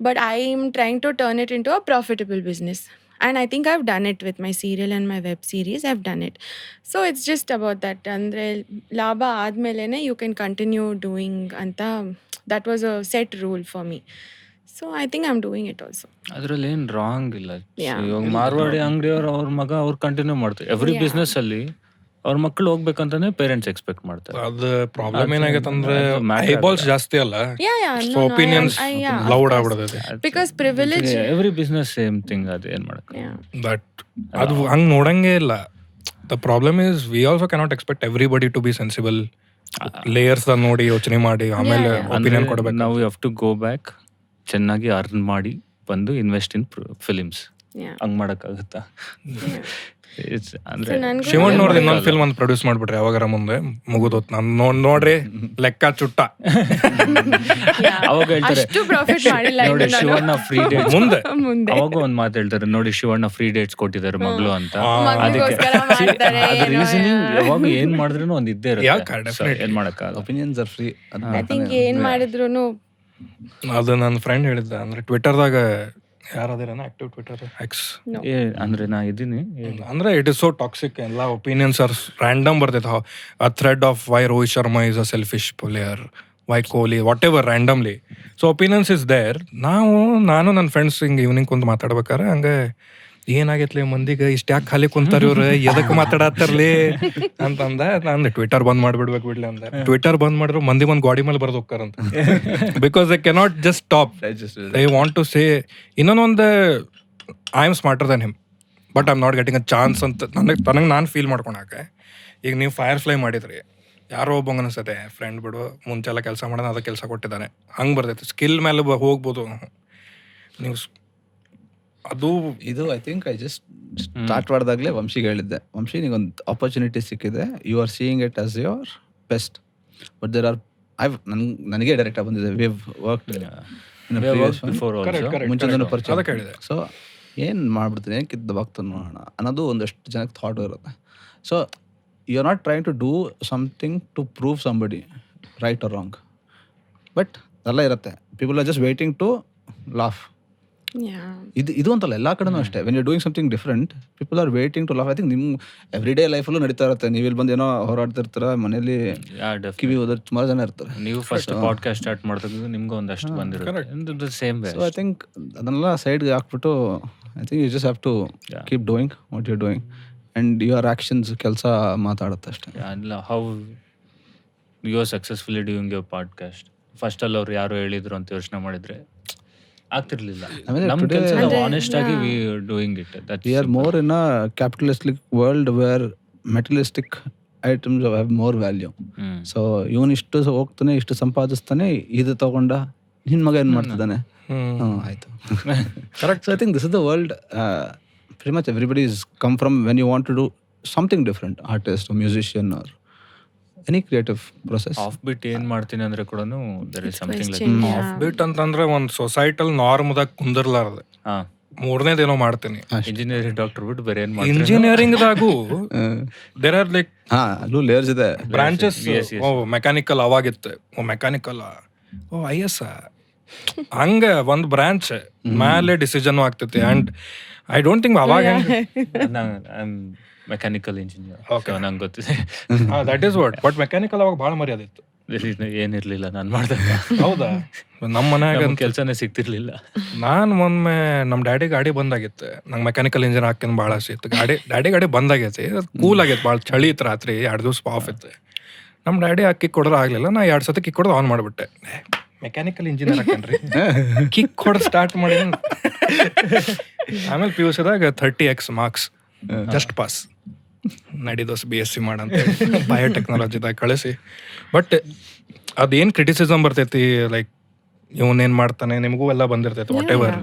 but I am trying to turn it into a profitable business. And I think I have done it with my serial and my web series. I have done it. So it's just about that. ಅಂದರೆ ಲಾಭ ಆದಮೇಲೆ you can continue doing ಅಂತ, that was a set rule for me. So I think I am doing it also. ಅದ್ರಲ್ಲಿ ಏನ್ wrong ಇಲ್ಲ. Yeah. ಇವಾಗ ಮಾರ್ವಾಡಿ ಅಂಗಡಿಯವ್ರು ಅವ್ರ ಮಗ ಅವ್ರು ಕಂಟಿನ್ಯೂ ಮಾಡ್ತಾರೆ. ಎವ್ರಿ ಬಿಸ್ನೆಸ್ ಅಲ್ಲಿ ಅವ್ರ ಮಕ್ಕಳು ಹೋಗ್ಬೇಕಂತಾನೆ ಪೇರೆಂಟ್ಸ್ ಎಕ್ಸ್ಪೆಕ್ಟ್ ಮಾಡ್ತಾರೆ. ಅದು ಪ್ರಾಬ್ಲಮ್ ಏನಾಗೈತೆ ಅಂದ್ರೆ ಅದು matter ಐಬಾಲ್ಸ್ ಆಗಲ್ಲ. ಜಾಸ್ತಿ ಅಲ್ಲ, Yeah, so opinions loud of ಆಗ್ಬಿಡತೈತಿ. course. Because privilege. Every business same thing, ಅದು ಏನ್ ಮಾಡಕ್. Yeah. ಬಟ್ ಅದು ಹಂಗೆ ನೋಡಂಗೆ ಇಲ್ಲ. The problem is we also cannot expect everybody to be sensible. Layers ನೋಡಿ ಯೋಚನೆ ಮಾಡಿ ಆಮೇಲೆ ಒಪಿನಿಯನ್ ಕೊಡ್ಬೇಕು. ನಾವು ಹ್ಯಾವ್ ಟು ಗೋ ಬ್ಯಾಕ್, ಚೆನ್ನಾಗಿ ಅರ್ನ್ ಮಾಡಿ ಬಂದು ಇನ್ವೆಸ್ಟ್ ಇನ್ ಫಿಲಿಮ್ಸ್. Yeah. ಹಂಗ್ ಮಾಡಕ್ಕಾಗತ್ತಾ? ಅಂದ್ರೆ So ನನ್ಗೂ ಶಿವಣ್ಣ ನೋಡ್ರಿ ಇನ್ನೊಂದು ಫಿಲ್ಮ್ ಒಂದು ಪ್ರೊಡ್ಯೂಸ್ ಮಾಡ್ಬಿಟ್ರಿ ಯಾವಾಗಾರ ಮುಂದೆ ಮುಗಿದೋತ್. ನಾನು ನೋಡ್ರಿ ಲೆಕ್ಕ ಚುಟ್ಟ Yeah. ಅವಾಗ ಹೇಳ್ತಾರೆ ಅಷ್ಟು ಪ್ರಾಫಿಟ್ ಮಾಡಿಲ್ಲ ನೋಡಿ ಇನ್ನು ನಾನು. ಶಿವಣ್ಣ ಫ್ರೀ ಡೇಟ್ಸ್ ಮುಂದೆ ಮುಂದೆ ಅವಾಗ ಒಂದ್ ಮಾತು ಹೇಳ್ತಾರೆ, ನೋಡಿ ಶಿವಣ್ಣ ಫ್ರೀ ಡೇಟ್ಸ್ ಕೊಟ್ಟಿದ್ದಾರೆ ಮಗಳು ಅಂತ. ಮಗನಿಗೋಸ್ಕರ ಮಾಡ್ತಾರೆ ಅದ್ರ ಏನೋ, ರೀಸನಿಂಗ್ yeah. ಯಾವಾಗ ಏನ್ ಮಾಡಿದ್ರು ಒಂದ್ ಇದ್ದೇ Yeah, ಇರುತ್ತೆ. definitely. ಏನ್ ಮಾಡಕ್ಕಾಗಲ್ಲ. Opinions are free. I think ಏನ್ ಮಾಡಿದ್ರು ಅದು ನನ್ನ ಫ್ರೆಂಡ್ ಹೇಳಿದ್ದ. ಅಂದ್ರೆ ಟ್ವಿಟರ್ದಾಗ ಯಾರದಿರೇನ ಆಕ್ಟಿವ್ ಟ್ವಿಟರ್ ಎಕ್ಸ್ ಅಂದ್ರೆ ನಾ ಇದೀನಿ. ಅಂದ್ರೆ ಇಟ್ ಇಸ್ ಸೋ ಟಾಕ್ಸಿಕ್. ಎಲ್ಲ ಒಪಿನಿಯನ್ಸ್ ಆರ್ ರ್ಯಾಂಡಮ್ ಬರ್ತೈತೆ. A thread of why Rohit Sharma is a selfish player, why Kohli, whatever randomly. So opinions is there. ನಾನು ನನ್ನ ಫ್ರೆಂಡ್ಸ್ ಹಿಂಗೆ ಈವ್ನಿಂಗ್ ಕುಂತು ಮಾತಾಡ್ಬೇಕಾರೆ ಹಂಗೆ ಏನಾಗೈತ್ಲಿ ಮಂದಿಗೆ ಇಷ್ಟ ಯಾಕೆ ಖಾಲಿ ಕುಂತಾರ ಇವ್ರು, ಎದಕ್ಕೆ ಮಾತಾಡತ್ತಾರ್ಲಿ ಅಂತಂದ. ನಾನು ಟ್ವಿಟರ್ ಬಂದ್ ಮಾಡ್ಬಿಡ್ಬೇಕು ಬಿಡ್ಲಿ ಅಂದ. ಟ್ವಿಟರ್ ಬಂದ್ ಮಾಡಿದ್ರು ಮಂದಿ ಬಂದ್ ಗಾಡಿ ಮೇಲೆ ಬರ್ದು ಹೋಗ್ತಾರಂತ. Because they cannot just stop. They want to say ಇನ್ನೊಂದು I am smarter than him but I am not getting a chance ಅಂತ ನನಗೆ ನಾನು ಫೀಲ್ ಮಾಡ್ಕೊಳಕ್ಕೆ. ಈಗ ನೀವು ಫೈರ್ ಫ್ಲೈ ಮಾಡಿದ್ರಿ, ಯಾರೋ ಒಬ್ಬಂಗೆ ಅನಿಸ್ತದೆ ಫ್ರೆಂಡ್ ಬಿಡು ಮುಂಚೆಲ್ಲ ಕೆಲಸ ಮಾಡೋದು ಅದಕ್ಕೆ ಕೆಲಸ ಕೊಟ್ಟಿದ್ದಾನೆ, ಹಂಗೆ ಬರ್ತೈತೆ. ಸ್ಕಿಲ್ ಮೇಲೆ ಹೋಗ್ಬೋದು ನೀವು. ಅದು ಇದು I think I just start ಮಾಡಿದಾಗಲೇ ವಂಶಿಗೆ ಹೇಳಿದ್ದೆ, ವಂಶಿ ನಿಗೊಂದು ಆಪರ್ಚುನಿಟಿ ಸಿಕ್ಕಿದೆ, you are seeing it as your best, but there are ನನಗೆ ಡೈರೆಕ್ಟಾಗಿ ಬಂದಿದೆ, ವಿ ಹ್ಯಾವ್ ವರ್ಕ್ಡ್ ಮುಂಚೆನೂ ಪರಿಚಯ. ಅದಕ್ಕೆ ಹೇಳಿದೆ. ಸೊ ಏನು ಮಾಡ್ಬಿಡ್ತೀನಿ, ಏನು ಕಿದ್ದಬಾಗ್ತಾನೆ ನೋಡೋಣ ಅನ್ನೋದು ಒಂದಷ್ಟು ಜನಕ್ಕೆ ಥಾಟ್ ಇರುತ್ತೆ. So you are not trying to do something to prove somebody right or wrong, but ಎಲ್ಲ ಇರುತ್ತೆ. People are just waiting to laugh. Yeah. ಇದು ಅಂತಲ್ಲ, ಎಲ್ಲ ಕಡೆನೂ ಅಷ್ಟೇ. When you doing something different, people are waiting to laugh. I think ನಿಮ್ಮ every day ಲೈಫಲ್ಲೂ ನಡೀತಾ ಇರುತ್ತೆ. ನೀವು ಇಲ್ಲಿ ಬಂದು ಏನೋ ಹೋರಾಡ್ತಿರ್ತೀರ, ಮನೇಲಿ ಕಿವಿ ಹೋದ್ರೆ ಸುಮಾರು ಜನ ಇರ್ತಾರೆ. ನೀವು ಫಸ್ಟ್ ಪಾಡ್ಕಾಸ್ಟ್ ಸ್ಟಾರ್ಟ್ ಮಾಡ್ತಿದ್ದು ನಿಮ್ಗೆ ಒಂದಷ್ಟು ಬಂದಿರುತ್ತೆ same way. So I think ಅದನ್ನೆಲ್ಲ ಸೈಡ್ಗೆ ಹಾಕ್ಬಿಟ್ಟು I think you just have to keep doing what you doing and your actions ಕೆಲಸ ಮಾತಾಡುತ್ತೆ ಅಷ್ಟೇ. ಅಲ್ಲ, how you are successfully doing your podcast. First ಅಲ್ಲಿ ಅವ್ರು ಯಾರು ಹೇಳಿದ್ರು ಅಂತ ಯೋಚನೆ ಮಾಡಿದ್ರೆ ಆಗ್ತಿರ್ಲಿಲ್ಲ. ನಮ್ಮ ಕೆಲಸ ಆನೆಸ್ಟ್ ಆಗಿ we doing it. We are more in a capitalistic world where materialistic items have more value. So ಇವನು ಇಷ್ಟು ಹೋಗ್ತಾನೆ, ಇಷ್ಟು ಸಂಪಾದಿಸ್ತಾನೆ, ಇದು ತಗೊಂಡ ನಿನ್ನ ಮಗ ಏನು ಮಾಡ್ತಿದ್ದಾನೆ, ಆಯಿತು. Correct. So I think this is the world. pretty much everybody is come from when you want to do something different, artist or musician or any creative process. Offbeat ಏನ್ ಮಾಡ್ತೀನಿ ಅಂದ್ರೆ ಕೂಡ there is something like Question, offbeat ಅಂತಂದ್ರೆ ಒಂದು societal ನಾರ್ಮ್ದಾಗ ಕುಂದರ್ಲಾರ್ದೆ ಮೂರನೇದೇನೋ ಮಾಡ್ತೀನಿ. Engineering doctor ಬಿಟ್ಟು ಬೇರೆ ಏನ್ ಮಾಡ್ತೀನಿ. ಇಂಜಿನಿಯರಿಂಗ್ದಾಗೂ ದೇರ್ ಆರ್ ಲೈಕ್ ಅಲ್ಲೂ ಲೇಯರ್ಸ್ ಇದೆ, ಬ್ರಾಂಚಸ್. ಮೆಕ್ಯಾನಿಕಲ್ ಅವಾಗಿತ್ತು, ಮೆಕ್ಯಾನಿಕಲ್ IS ಹಂಗೆ ಒಂದು ಬ್ರಾಂಚ್ ಮೇಲೆ ಡಿಸಿಷನ್ ಆಗ್ತೈತಿ. ಅಂಡ್ ಐ ಡೋಂಟ್ ಥಿಂಕ್ ಅವಾಗ ಮೆಕ್ಯಾನಿಕಲ್ ಇಂಜಿನಿಯರ್ ನಂಗೆ ಗೊತ್ತಿದೆ. That is what. But mechanical ಅವಾಗ ಭಾಳ ಮರ್ಯಾದಿತ್ತು. ಏನಿರ್ಲಿಲ್ಲ ನಾನು ಮಾಡ್ದಾಗ. ಹೌದಾ? ನಮ್ಮ ಮನ್ಯಾಗ ಕೆಲಸನೇ ಸಿಗ್ತಿರ್ಲಿಲ್ಲ. ನಾನು ಒಮ್ಮೆ ನಮ್ಮ ಡ್ಯಾಡಿ ಗಾಡಿ ಬಂದಾಗಿತ್ತು, ನಂಗೆ ಮೆಕ್ಯಾನಿಕಲ್ ಇಂಜಿನಿಯರ್ ಹಾಕ್ಯನ್ ಭಾಳ ಆಸೆ ಇತ್ತು. ಡ್ಯಾಡಿ ಗಾಡಿ ಬಂದಾಗೈತಿ, ಅದು ಕೂಲ್ ಆಗೈತೆ, ಭಾಳ ಚಳಿ ಇತ್ತು, ರಾತ್ರಿ 2 ದಿವಸ ಆಫ್ ಇತ್ತು. ನಮ್ಮ ಡ್ಯಾಡಿ ಆ ಕಿಕ್ ಕೊಡೋರು ಆಗಲಿಲ್ಲ, ನಾ 2 ಸತಿ ಕಿಕ್ ಕೊಡೋದು ಆನ್ ಮಾಡಿಬಿಟ್ಟೆ. ಮೆಕ್ಯಾನಿಕಲ್ ಇಂಜಿನಿಯರ್ ಹಾಕನ್ರಿ ಕಿಕ್ ಕೊಡೋದು ಸ್ಟಾರ್ಟ್ ಮಾಡಿ. ಆಮೇಲೆ PUCದಾಗ 30x ಮಾರ್ಕ್ಸ್ ಜಸ್ಟ್ ಪಾಸ್ ನಡಿದೋಸ್ BSc ಮಾಡಂತ ಬಯೋಟೆಕ್ನಾಲಜಿದಾಗ ಕಳಿಸಿ. ಬಟ್ ಅದೇನು ಕ್ರಿಟಿಸಿಸಮ್ ಬರ್ತೈತಿ, ಲೈಕ್ ಇವನೇನು ಮಾಡ್ತಾನೆ, ನಿಮಗೂ ಎಲ್ಲ ಬಂದಿರ್ತೈತಿ, ವಾಟ್ ಎವರ್.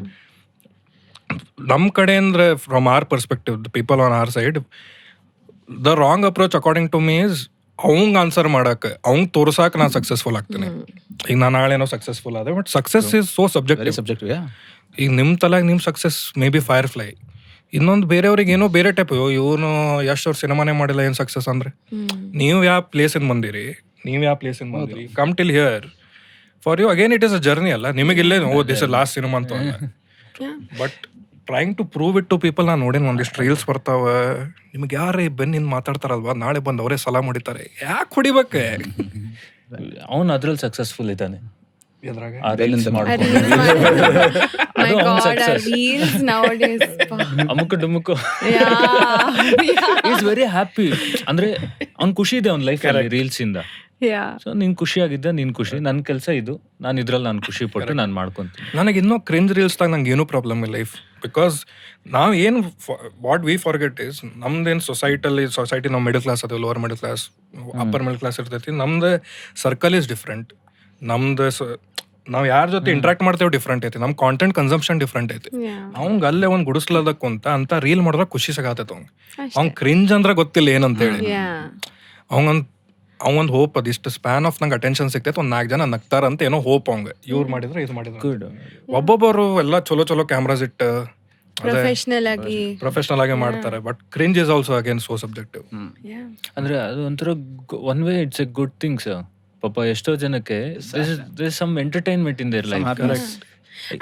ನಮ್ಮ ಕಡೆ ಅಂದ್ರೆ from our perspective, the people on our side, the wrong approach according to me is ಅವಂಗೆ ಆನ್ಸರ್ ಮಾಡಕ್ಕೆ, ಅವಂಗೆ ತೋರ್ಸಕ್ಕೆ ನಾನು ಸಕ್ಸಸ್ಫುಲ್ ಆಗ್ತೀನಿ. ಈಗ ನಾನು ನಾಳೆನೋ ಸಕ್ಸಸ್ಫುಲ್ ಆದೆ, but success is so subjective. ಈಗ ನಿಮ್ಮ ತಲೆಗೆ ನಿಮ್ಮ success may be firefly, ಇನ್ನೊಂದು ಬೇರೆಯವ್ರಿಗೆ ಏನೋ ಬೇರೆ ಟೈಪ್. ಇವನು ಎಷ್ಟು ಅವ್ರು ಸಿನಿಮಾನೇ ಮಾಡಿಲ್ಲ, ಏನು ಸಕ್ಸಸ್ ಅಂದ್ರೆ? ನೀವು ಯಾವ ಪ್ಲೇಸಿಂದ ಬಂದಿರಿ, come till here for you again it is a journey ಅಲ್ಲ. ನಿಮಗಿಲ್ಲೇ ದಿಸ್ ಲಾಸ್ಟ್ ಸಿನಿಮಾ ಅಂತ. But trying to prove it to people. ನಾನು ನೋಡೇನು ಒಂದಿಷ್ಟು ರೀಲ್ಸ್ ಬರ್ತಾವ, ನಿಮ್ಗೆ ಯಾರೇ ಬಂದು ಮಾತಾಡ್ತಾರಲ್ವಾ, ನಾಳೆ ಬಂದು ಅವರೇ ಸಲಾಮ್ ಹೊಡಿತಾರೆ. ಯಾಕೆ ಹೊಡಿಬೇಕೆ? ಅವನು ಅದ್ರಲ್ಲಿ ಸಕ್ಸಸ್ಫುಲ್ ಇದ್ದಾನೆ, ಎದ್ರಾಗ ಆ reels ಮಾಡ್ಕೊಂಡು. My ಅದು ಅವ್ನ್ God, our success. reels nowadays. ಅಮುಕು ಡುಮುಕು Yeah. Is very happy. ಅಂದ್ರೆ ಅವ್ನ್ ಖುಷಿ ಇದೆ ಅವ್ನ ಲೈಫ್ ಅಲ್ಲಿ ರೀಲ್ಸ್ ಇಂದ. Yeah. ಸೊ ನೀನ್ ಖುಷಿಯಾಗಿದ್ದೆ, ನೀನ್ ಖುಷಿ, ನನ್ನ ಕೆಲಸ ಇದು, ನಾನು ಇದ್ರಲ್ಲಿ ನಾನು ಖುಷಿ ಪಟ್ಟು ನಾನು ಮಾಡ್ಕೊಂತೀನಿ. ನನಗೆ ಇನ್ನೂ ಕ್ರಿಂಜ್ ರೀಲ್ಸ್ದಾಗ ನಂಗೆ ಏನೂ ಪ್ರಾಬ್ಲಮ್ ಇಲ್ಲ ಲೈಫ್. ಬಿಕಾಸ್ ನಾವು ಏನು ವಾಟ್ ವಿ ಫಾರ್ಗೆಟ್ ಇಸ್ ನಮ್ದೇನು ಸೊಸೈಟಿ ನಾವು ಮಿಡಲ್ ಕ್ಲಾಸ್ ಅದೇವು, lower middle class, upper middle class ಇರ್ತೈತಿ. ನಮ್ದು ಸರ್ಕಲ್ ಈಸ್ ಡಿಫ್ರೆಂಟ್. ನಮ್ದು ನಾವು ಯಾರ ಜೊತೆ ಇಂಟ್ರಾಕ್ಟ್ ಮಾಡ್ತೇವೆ ಡಿಫ್ರೆಂಟ್ ಐತಿ. ನಮ್ಮ ಕಾಂಟೆಂಟ್ ಕನ್ಸಂಪ್ಷನ್ ಡಿಫ್ರೆಂಟ್ ಐತಿ. Yeah. ಅವಂಗ ಅಲ್ಲೇ ಒಂದು ಗುಡಿಸ್ಲದ ಕುಂತ ಅಂತ ರೀಲ್ ಮಾಡಿದ್ರೆ ಖುಷಿ ಸಿಗತ್ತೈತೆ ಅವ್ನ್ ಕ್ರಿಂಜ್ ಅಂದ್ರೆ ಗೊತ್ತಿಲ್ಲ ಏನಂತೇಳಿ. Yeah. ಅವಂಗೊಂದು ಹೋಪ್ ಅದು ಇಷ್ಟು ಸ್ಪ್ಯಾನ್ ಆಫ್ ನಂಗೆ ಅಟೆನ್ಷನ್ ಸಿಗ್ತೈತೆ, ಒಂದು 4 ಜನ ನಗ್ತಾರ ಅಂತ ಏನೋ ಹೋಪ್ ಅವಂಗ. ಇವ್ರು ಮಾಡಿದ್ರೆ ಇದು ಮಾಡಿದ್ರೆ ಗುಡ್. ಒಬ್ಬೊಬ್ಬರು ಎಲ್ಲ ಚಲೋ ಕ್ಯಾಮ್ರಾಸ್ ಇಟ್ಟು ಪ್ರೊಫೆಷನಲ್ ಆಗಿ. ಪ್ರೊಫೆಷನಲ್ ಆಗಿ ಮಾಡ್ತಾರೆ. But cringe is also again so subjective. Yeah. ಅಂದ್ರೆ ಅದು ಒಂಥರ one way it's a good things. ಪಾಪ ಎಷ್ಟೋ ಜನಕ್ಕೆ some entertainment in their life.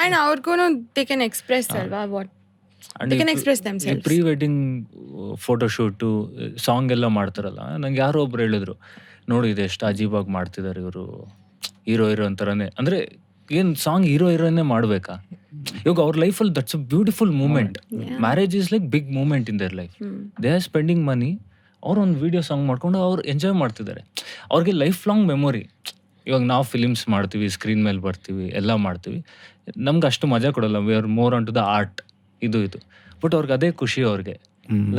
And ಅವ್ರಿಗೂನು they can express ಅಲ್ವಾ what they can express themselves. Pre wedding photoshoot song ಎಲ್ಲ ಮಾಡ್ತಾರಲ್ಲ, ನಂಗೆ ಯಾರೋ ಒಬ್ರು ಹೇಳಿದ್ರು, ನೋಡಿ ಇದು ಎಷ್ಟು ಅಜೀಬಾಗಿ ಮಾಡ್ತಿದ್ದಾರೆ ಇವರು, ಹೀರೋ ಅಂತಾರನೇ. ಅಂದ್ರೆ ಏನ್ ಸಾಂಗ್ ಹೀರೋನೇ ಮಾಡ್ಬೇಕಾ? ಇವಾಗ ಅವ್ರ ಲೈಫಲ್ಲಿ that's a beautiful moment. Marriage is like big moment in their life. They are spending money. ಅವ್ರು ಒಂದು ವಿಡಿಯೋ ಸಾಂಗ್ ಮಾಡ್ಕೊಂಡು ಅವ್ರು ಎಂಜಾಯ್ ಮಾಡ್ತಿದ್ದಾರೆ. ಅವ್ರಿಗೆ ಲೈಫ್ ಲಾಂಗ್ ಮೆಮೊರಿ. ಇವಾಗ ನಾವು ಫಿಲಿಮ್ಸ್ ಮಾಡ್ತೀವಿ, ಸ್ಕ್ರೀನ್ ಮೇಲೆ ಬರ್ತೀವಿ, ಎಲ್ಲ ಮಾಡ್ತೀವಿ, ನಮ್ಗೆ ಅಷ್ಟು ಮಜಾ ಕೊಡಲ್ಲ. We are more on to the art, ಇದು ಬಟ್ ಅವ್ರಿಗೆ ಅದೇ ಖುಷಿ. ಅವ್ರಿಗೆ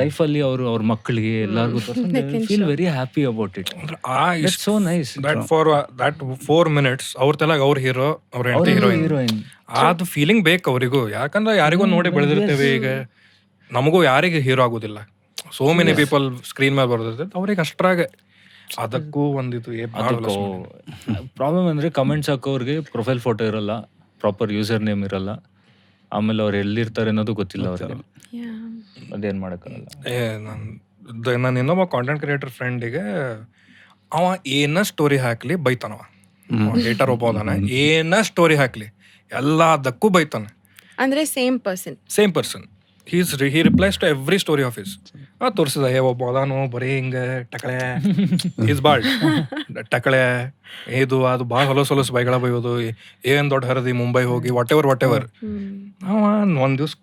ಲೈಫಲ್ಲಿ ಅವರು ಅವ್ರ ಮಕ್ಕಳಿಗೆ ಎಲ್ಲರಿಗೂ feel very happy about it. So nice. That 4 minutes ಅವ್ರ ತಲೆಗ ಅವ್ರ ಹೀರೋ, ಅವ್ರ ಹೆಂಡತಿ ಹೀರೋಯಿನ್, ಅದು ಫೀಲಿಂಗ್ ಬೇಕು ಅವರಿಗೂ. ಯಾಕಂದ್ರೆ ಯಾರಿಗೂ ನೋಡಿ ಬೆಳೆದಿರ್ತೇವೆ. ಈಗ ನಮಗೂ ಯಾರಿಗೆ ಹೀರೋ ಆಗೋದಿಲ್ಲ. ಸೋ ಮೆನಿ ಪೀಪಲ್ ಸ್ಕ್ರೀನ್ ಮೇಲೆ ಬರೋದಿರ್ತೈತೆ, ಅವ್ರಿಗೆ ಅಷ್ಟ್ರಾಗ ಅದಕ್ಕೂ ಒಂದಿದು ಪ್ರಾಬ್ಲಮ್ ಅಂದ್ರೆ ಕಮೆಂಟ್ಸ್ ಹಾಕೋರ್ಗೆ ಪ್ರೊಫೈಲ್ ಫೋಟೋ ಇರಲ್ಲ, ಪ್ರಾಪರ್ ಯೂಸರ್ ನೇಮ್ ಇರಲ್ಲ, ಆಮೇಲೆ ಅವ್ರು ಎಲ್ಲಿರ್ತಾರೆ ಅನ್ನೋದು ಗೊತ್ತಿಲ್ಲ ಅವ್ರಿಗೆ. Yeah. ಅದೇನ್ ಮಾಡಕ್ಕಾಗಲ್ಲ. ನಾನು ಇನ್ನೊಬ್ಬ ಕಾಂಟೆಂಟ್ ಕ್ರಿಯೇಟರ್ ಫ್ರೆಂಡಿಗೆ ಅವ ಏನ ಸ್ಟೋರಿ ಹಾಕ್ಲಿ ಬೈತಾನವ. ಹೇಟರ್ ಒಬ್ಬ ಅದಾನ, ಏನ ಸ್ಟೋರಿ ಹಾಕ್ಲಿ ಎಲ್ಲದಕ್ಕೂ ಬೈತಾನೆ. ಅಂದ್ರೆ same person he replies to every story of his. ತೋರಿಸಿದ ಒಬ್ಬ ಅದಾನು ಬರೀ ಹಿಂಗೆ ಟಕಳೆ ಈಸ್ ಬಾಳ್ ಟಕಳೆ ಇದು ಅದು ಭಾಳ ಹೊಲಸು ಬೈಗಳ ಬೈಯೋದು, ಏನ್ ದೊಡ್ಡ ಹರದಿ ಮುಂಬೈ ಹೋಗಿ ವಾಟ್ ಎವರ್. ಅವ ಒಂದ್ ದಿವ್ಸ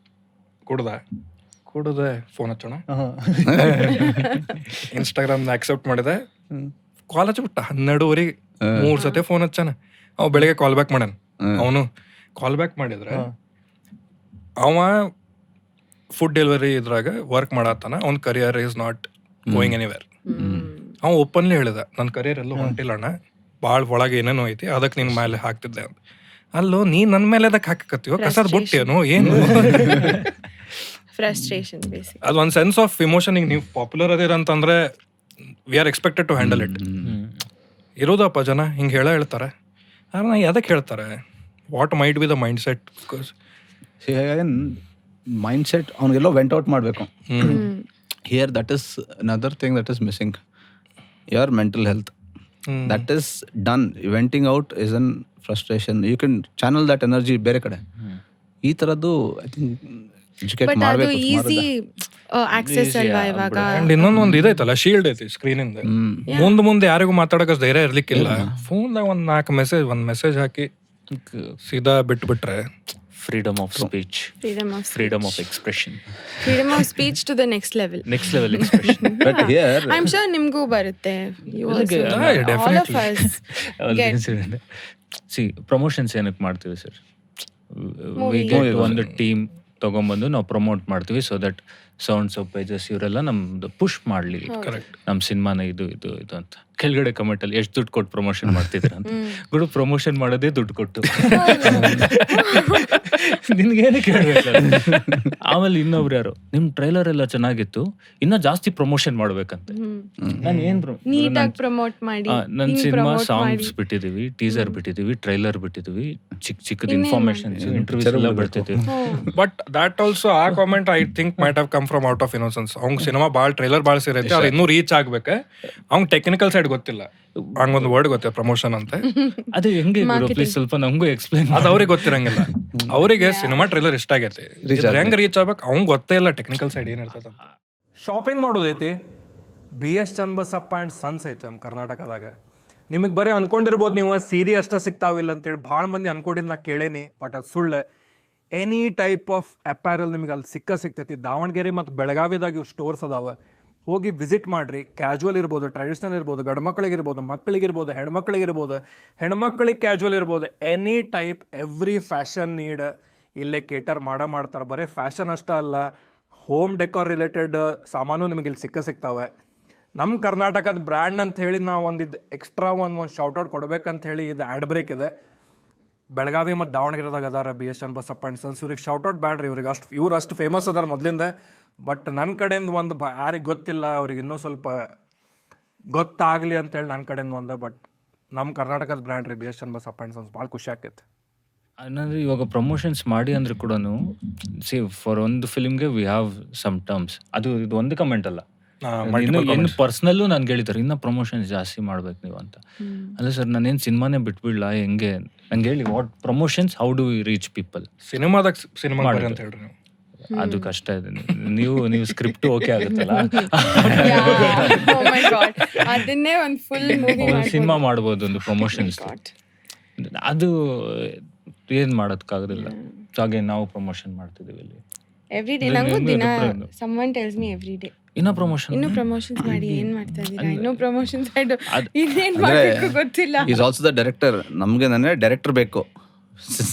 ಕುಡ್ದೆ ಫೋನ್ ಹಚ್ಚೋಣ, ಇನ್ಸ್ಟಾಗ್ರಾಮ್ ಆಕ್ಸೆಪ್ಟ್ ಮಾಡಿದೆ, ಕಾಲ್ ಹಚ್ಬಿಟ್ಟ 12:30 3 ಸತಿ ಫೋನ್ ಹಚ್ಚಾನ. ಅವ ಬೆಳಿಗ್ಗೆ ಕಾಲ್ ಬ್ಯಾಕ್ ಮಾಡ್ಯಾನ. ಅವನು ಕಾಲ್ ಬ್ಯಾಕ್ ಮಾಡಿದ್ರೆ ಅವ ಫುಡ್ ಡೆಲಿವರಿ ಇದ್ರಾಗ ವರ್ಕ್ ಮಾಡತ್ತಾನ. ಅವ್ನ career is not going anywhere. ಅವ ಓಪನ್ಲಿ ಹೇಳಿದ, ನನ್ನ ಕರಿಯರ್ ಎಲ್ಲೂ ಹೊಂಟಿಲ್ಲ ಅಣ್ಣ, ಭಾಳ ಒಳಗೆ ಏನೇನೋ ಐತಿ, ಅದಕ್ಕೆ ನಿನ್ನ ಮೇಲೆ ಹಾಕ್ತಿದ್ದೆ ಅಂತ. ಅಲ್ಲೋ ನೀ ನನ್ನ ಮೇಲೆ ಅದಕ್ಕೆ ಹಾಕಕತ್ತೀವೋ, ಕಸದ್ ಬುಟ್ಟೇನು ಏನು? Frustration basic. ಅದು ಒಂದು ಸೆನ್ಸ್ ಆಫ್ ಇಮೋಷನ್. ಈಗ ನೀವು ಪಾಪ್ಯುಲರ್ ಅದಿರ ಅಂತಂದ್ರೆ we are expected to handle it. ಇರೋದಪ್ಪ ಜನ ಹಿಂಗೆ ಹೇಳ್ತಾರೆ. ನಾ ಅದಕ್ಕೆ ಹೇಳ್ತಾರೆ, what might be the mindset? Mindset ಅವ್ನಿಗೆಲ್ಲೋ ವೆಂಟ್ ಔಟ್ ಮಾಡಬೇಕು. Here that is another thing that is missing. Your mental health that is done. Venting out is an frustration. You can channel that energy ಬೇರೆ ಕಡೆ. ಈ ಥರದ್ದು I think educate but ಅದು ಮಾಡಬೇಕು. Easy access ಅಲ್ವಾ ಇವಾಗ. And ಇನ್ನೊಂದು ಇದೈತಲ್ಲ, shield ಐತಿ ಸ್ಕ್ರೀನಿಂದ. ಮುಂದೆ ಯಾರಿಗೂ ಮಾತಾಡೋಕೆ ಧೈರ್ಯ ಇರ್ಲಿಕ್ಕಿಲ್ಲ. ಫೋನ್ದಾಗ ಒಂದು 4 ಮೆಸೇಜ್ ಹಾಕಿ ಸೀದಾ ಬಿಟ್ಬಿಟ್ರೆ freedom of speech, freedom of expression, freedom of speech to the next level expression. But here I am sure ನಿಮ್ಗೂ ಬರುತ್ತೆ. All of us see promotions ಏನಕ್ಕೆ ಮಾಡ್ತೀವಿ ಸರ್? ವಿ ಗೆಟ್ ಒಂದು ಟೀಮ್ ತಗೊಂಡ್ಬಂದು ನಾವು ಪ್ರಮೋಟ್ ಮಾಡ್ತೀವಿ, so that sounds of pages ಇವರೆಲ್ಲ ನಮ್ದು ಪುಷ್ ಮಾಡಲಿ ನಮ್ಮ ಸಿನಿಮಾನ ಇದು ಅಂತ. ಕೆಳಗಡೆ ಕಮೆಂಟ್ ಅಲ್ಲಿ ಎಷ್ಟು ದುಡ್ಡು ಕೊಟ್ಟು ಪ್ರಮೋಷನ್ ಮಾಡ್ತಿದ್ರ ಅಂತ. ಗುಡು ಪ್ರಮೋಷನ್ ಮಾಡೋದೇ ದುಡ್ಡು ಕೊಟ್ಟು, ನಿನ್ಗೇನು ಕೇಳಬೇಕು. ಆಮೇಲೆ ಇನ್ನೊಬ್ರು ಯಾರು, ನಿಮ್ ಟ್ರೈಲರ್ ಎಲ್ಲ ಚೆನ್ನಾಗಿತ್ತು, ಇನ್ನ ಜಾಸ್ತಿ ಪ್ರಮೋಷನ್ ಮಾಡ್ಬೇಕಂತ. ನಾನು ಏನ್ ನೀಟಾಗಿ ಪ್ರಮೋಟ್ ಮಾಡಿ, ನನ್ನ ಸಿನಿಮಾ ಸಾಂಗ್ಸ್ ಬಿಟ್ಟಿದೀವಿ, ಟೀಸರ್ ಬಿಟ್ಟಿದೀವಿ, ಟ್ರೈಲರ್ ಬಿಟ್ಟಿದೀವಿ, ಚಿಕ್ಕದ ಇನ್ಫಾರ್ಮೇಶನ್ಸ್, ಇಂಟರ್ವ್ಯೂಸ್ ಎಲ್ಲ ಬಿಡ್ತಿದ್ವಿ. ಬಟ್ ದಟ್ ಆಲ್ಸೋ ಆ comment I think might have come from out of innocence. ಅವ್ನ ಸಿನಿಮಾ ಭಾಳ ಟ್ರೈಲರ್ ಭಾಳ ಸೇರೈತೆ, ಅವ್ರು ಇನ್ನೂ ರೀಚ್ ಆಗ್ಬೇಕು. ಅವ್ನ ಟೆಕ್ನಿಕಲ್ ಸೈಡ್ ಗೊತ್ತಿಲ್ಲ, ಹಂಗೊಂದು ವರ್ಡ್ ಗೊತ್ತಿಲ್ಲ ಪ್ರಮೋಷನ್ ಅಂತ. ಅದು ಹೆಂಗೆ ಪ್ಲೀಸ್ ಸ್ವಲ್ಪ ನಮಗೂ ಎಕ್ಸ್ಪ್ಲೈನ್. ಅದು ಅವ್ರಿಗೆ ಗೊತ್ತಿರಂಗಿಲ್ಲ. ಅವರಿಗೆ ಸಿನಿಮಾ ಟ್ರೈಲರ್ ಇಷ್ಟ ಆಗೈತಿ, ಹೆಂಗ್ ರೀಚ್ ಆಗ್ಬೇಕು ಅವ್ನ್ ಗೊತ್ತೇ ಇಲ್ಲ ಟೆಕ್ನಿಕಲ್ ಸೈಡ್ ಏನಿರ್ತದ. ಶಾಪಿಂಗ್ ಮಾಡೋದೈತಿ, BS ಚನ್ನಬಸಪ್ಪ ಆ್ಯಂಡ್ ಸನ್ಸ್ ಐತೆ ನಮ್ಮ ಕರ್ನಾಟಕದಾಗ. ನಿಮಗೆ ಬರೀ ಅನ್ಕೊಂಡಿರ್ಬೋದು ನೀವು ಸೀರೆ ಅಷ್ಟೇ ಸಿಗ್ತಾವಿಲ್ಲ ಅಂತೇಳಿ. ಭಾಳ ಮಂದಿ ಅನ್ಕೊಂಡಿದ್ದು ನಾ ಕೇಳೇನಿ, ಬಟ್ ಅದು ಸುಳ್ಳು. ಎನಿ ಟೈಪ್ ಆಫ್ ಅಪ್ಯಾರಲ್ ನಿಮಗೆ ಅಲ್ಲಿ ಸಿಗ್ತೈತಿ. ದಾವಣಗೆರೆ ಮತ್ತು ಬೆಳಗಾವಿದಾಗ ಇವು ಸ್ಟೋರ್ಸ್ ಅದಾವೆ, ಹೋಗಿ ವಿಸಿಟ್ ಮಾಡಿರಿ. ಕ್ಯಾಜುವಲ್ ಇರ್ಬೋದು, ಟ್ರೆಡಿಷ್ನಲ್ ಇರ್ಬೋದು, ಗಂಡು ಮಕ್ಕಳಿಗಿರ್ಬೋದು, ಮಕ್ಕಳಿಗಿರ್ಬೋದು, ಹೆಣ್ಮಕ್ಳಿಗಿರ್ಬೋದು, ಹೆಣ್ಮಕ್ಳಿಗೆ ಕ್ಯಾಜುವಲ್ ಇರ್ಬೋದು. Any type every fashion need ಇಲ್ಲೇ ಕೇಟರ್ ಮಾಡ್ತಾರೆ. ಬರೀ ಫ್ಯಾಷನ್ ಅಷ್ಟೇ ಅಲ್ಲ, ಹೋಮ್ ಡೆಕೋರ್ ರಿಲೇಟೆಡ್ ಸಾಮಾನು ನಿಮಗೆ ಇಲ್ಲಿ ಸಿಗ್ತಾವೆ. ನಮ್ಮ ಕರ್ನಾಟಕದ ಬ್ರ್ಯಾಂಡ್ ಅಂತ ಹೇಳಿ ನಾವು ಒಂದಿದ್ದು ಎಕ್ಸ್ಟ್ರಾ ಒಂದು ಶೌಟೌಟ್ ಕೊಡ್ಬೇಕಂತ ಹೇಳಿ ಇದು ಆ್ಯಡ್ ಬ್ರೇಕ್ ಇದೆ. ಬೆಳಗಾವಿ ಮತ್ತು ದಾವಣಗೆರೆದಾಗ ಅದಾರ BS ಚನ್ನಬಸಪ್ಪ ಆ್ಯಂಡ್ ಸನ್ಸ್. ಇವ್ರಿಗೆ ಶೌಟೌಟ್ ಬ್ಯಾಡ್ರಿ, ಇವ್ರಿಗೆ ಇವ್ರು ಅಷ್ಟು ಫೇಮಸ್ ಅದಾರ ಮೊದಲಿಂದ. ಬಟ್ ನನ್ನ ಕಡೆಯಿಂದ ಒಂದು ಯಾರಿಗೆ ಗೊತ್ತಿಲ್ಲ, ಅವ್ರಿಗೆ ಇನ್ನೂ ಸ್ವಲ್ಪ ಗೊತ್ತಾಗಲಿ ಅಂತೇಳಿ ನನ್ನ ಕಡೆಯಿಂದ ಒಂದು. ಬಟ್ ನಮ್ಮ ಕರ್ನಾಟಕದ ಬ್ರ್ಯಾಂಡ್ ರೀ BS ಚನ್ನಬಸಪ್ಪ ಆ್ಯಂಡ್ ಸನ್ಸ್. ಭಾಳ ಖುಷಿ ಆಕೈತೆ. ಅನ್ನಂದ್ರೆ ಇವಾಗ ಪ್ರಮೋಷನ್ಸ್ ಮಾಡಿ ಅಂದ್ರೆ ಕೂಡ ಫಾರ್ ಒಂದು ಫಿಲ್ಮ್ಗೆ ವಿ ಹ್ಯಾವ್ ಸಮ್ ಟರ್ಮ್ಸ್. ಅದು ಇದು ಒಂದು ಕಮೆಂಟ್ ಅಲ್ಲ, ಇನ್ನು ಪರ್ಸ್ನಲ್ಲೂ ನನ್ಗೆ ಹೇಳಿದ್ದಾರೆ ಇನ್ನ ಪ್ರಮೋಷನ್ಸ್ ಜಾಸ್ತಿ ಮಾಡ್ಬೇಕು ನೀವು ಅಂತ. ಅಲ್ಲ ಸರ್, ನಾನೇನು ಸಿನಿಮಾನೇ ಬಿಟ್ಬಿಡ್ಲಾ, ಹೆಂಗೆ ನಂಗೆ ಹೇಳಿ, what promotions, how do we reach people? Cinema ಅಂತ ಹೇಳ್ರಿ ನೀವು. ಅದು ಕಷ್ಟ ಇದೆ. ನೀವು ಸ್ಕ್ರಿಪ್ಟ್ ಓಕೆ ಆಗುತ್ತಲ್ಲ, Oh my God. ಅದನ್ನೇ ಒಂದು ಫುಲ್ ಮೂವಿ ಸಿನಿಮಾ ಮಾಡ್ಬೋದು ಒಂದು ಪ್ರಮೋಷನ್ಸ್. ಅದು ಏನ್ ಮಾಡೋದಕ್ಕಾಗೋದಿಲ್ಲ. ಹಾಗೆ ನಾವು ಪ್ರಮೋಷನ್ ಮಾಡ್ತಿದ್ದೀವಿ ಇಲ್ಲಿ ಎವ್ರಿ ಡೇ. ನಂಗೂ ದಿನ someone tells me every day ಇನ್ನ ಪ್ರಮೋಷನ್ ಇನ್ನು ಪ್ರಮೋಷನ್ಸ್ ಮಾಡಿ ಏನ್ ಮಾಡ್ತಾ ಇದೀರಾ, ಇನ್ನು ಪ್ರಮೋಷನ್ಸ್ ಆಯ್ತು, ಇನ್ನೇನ್ ಮಾಡ್ಬೇಕು ಗೊತ್ತಿಲ್ಲ. Is also the director. ನಮ್ಗೆ ನಾನೇ ಡೈರೆಕ್ಟರ್ ಬೇಕು.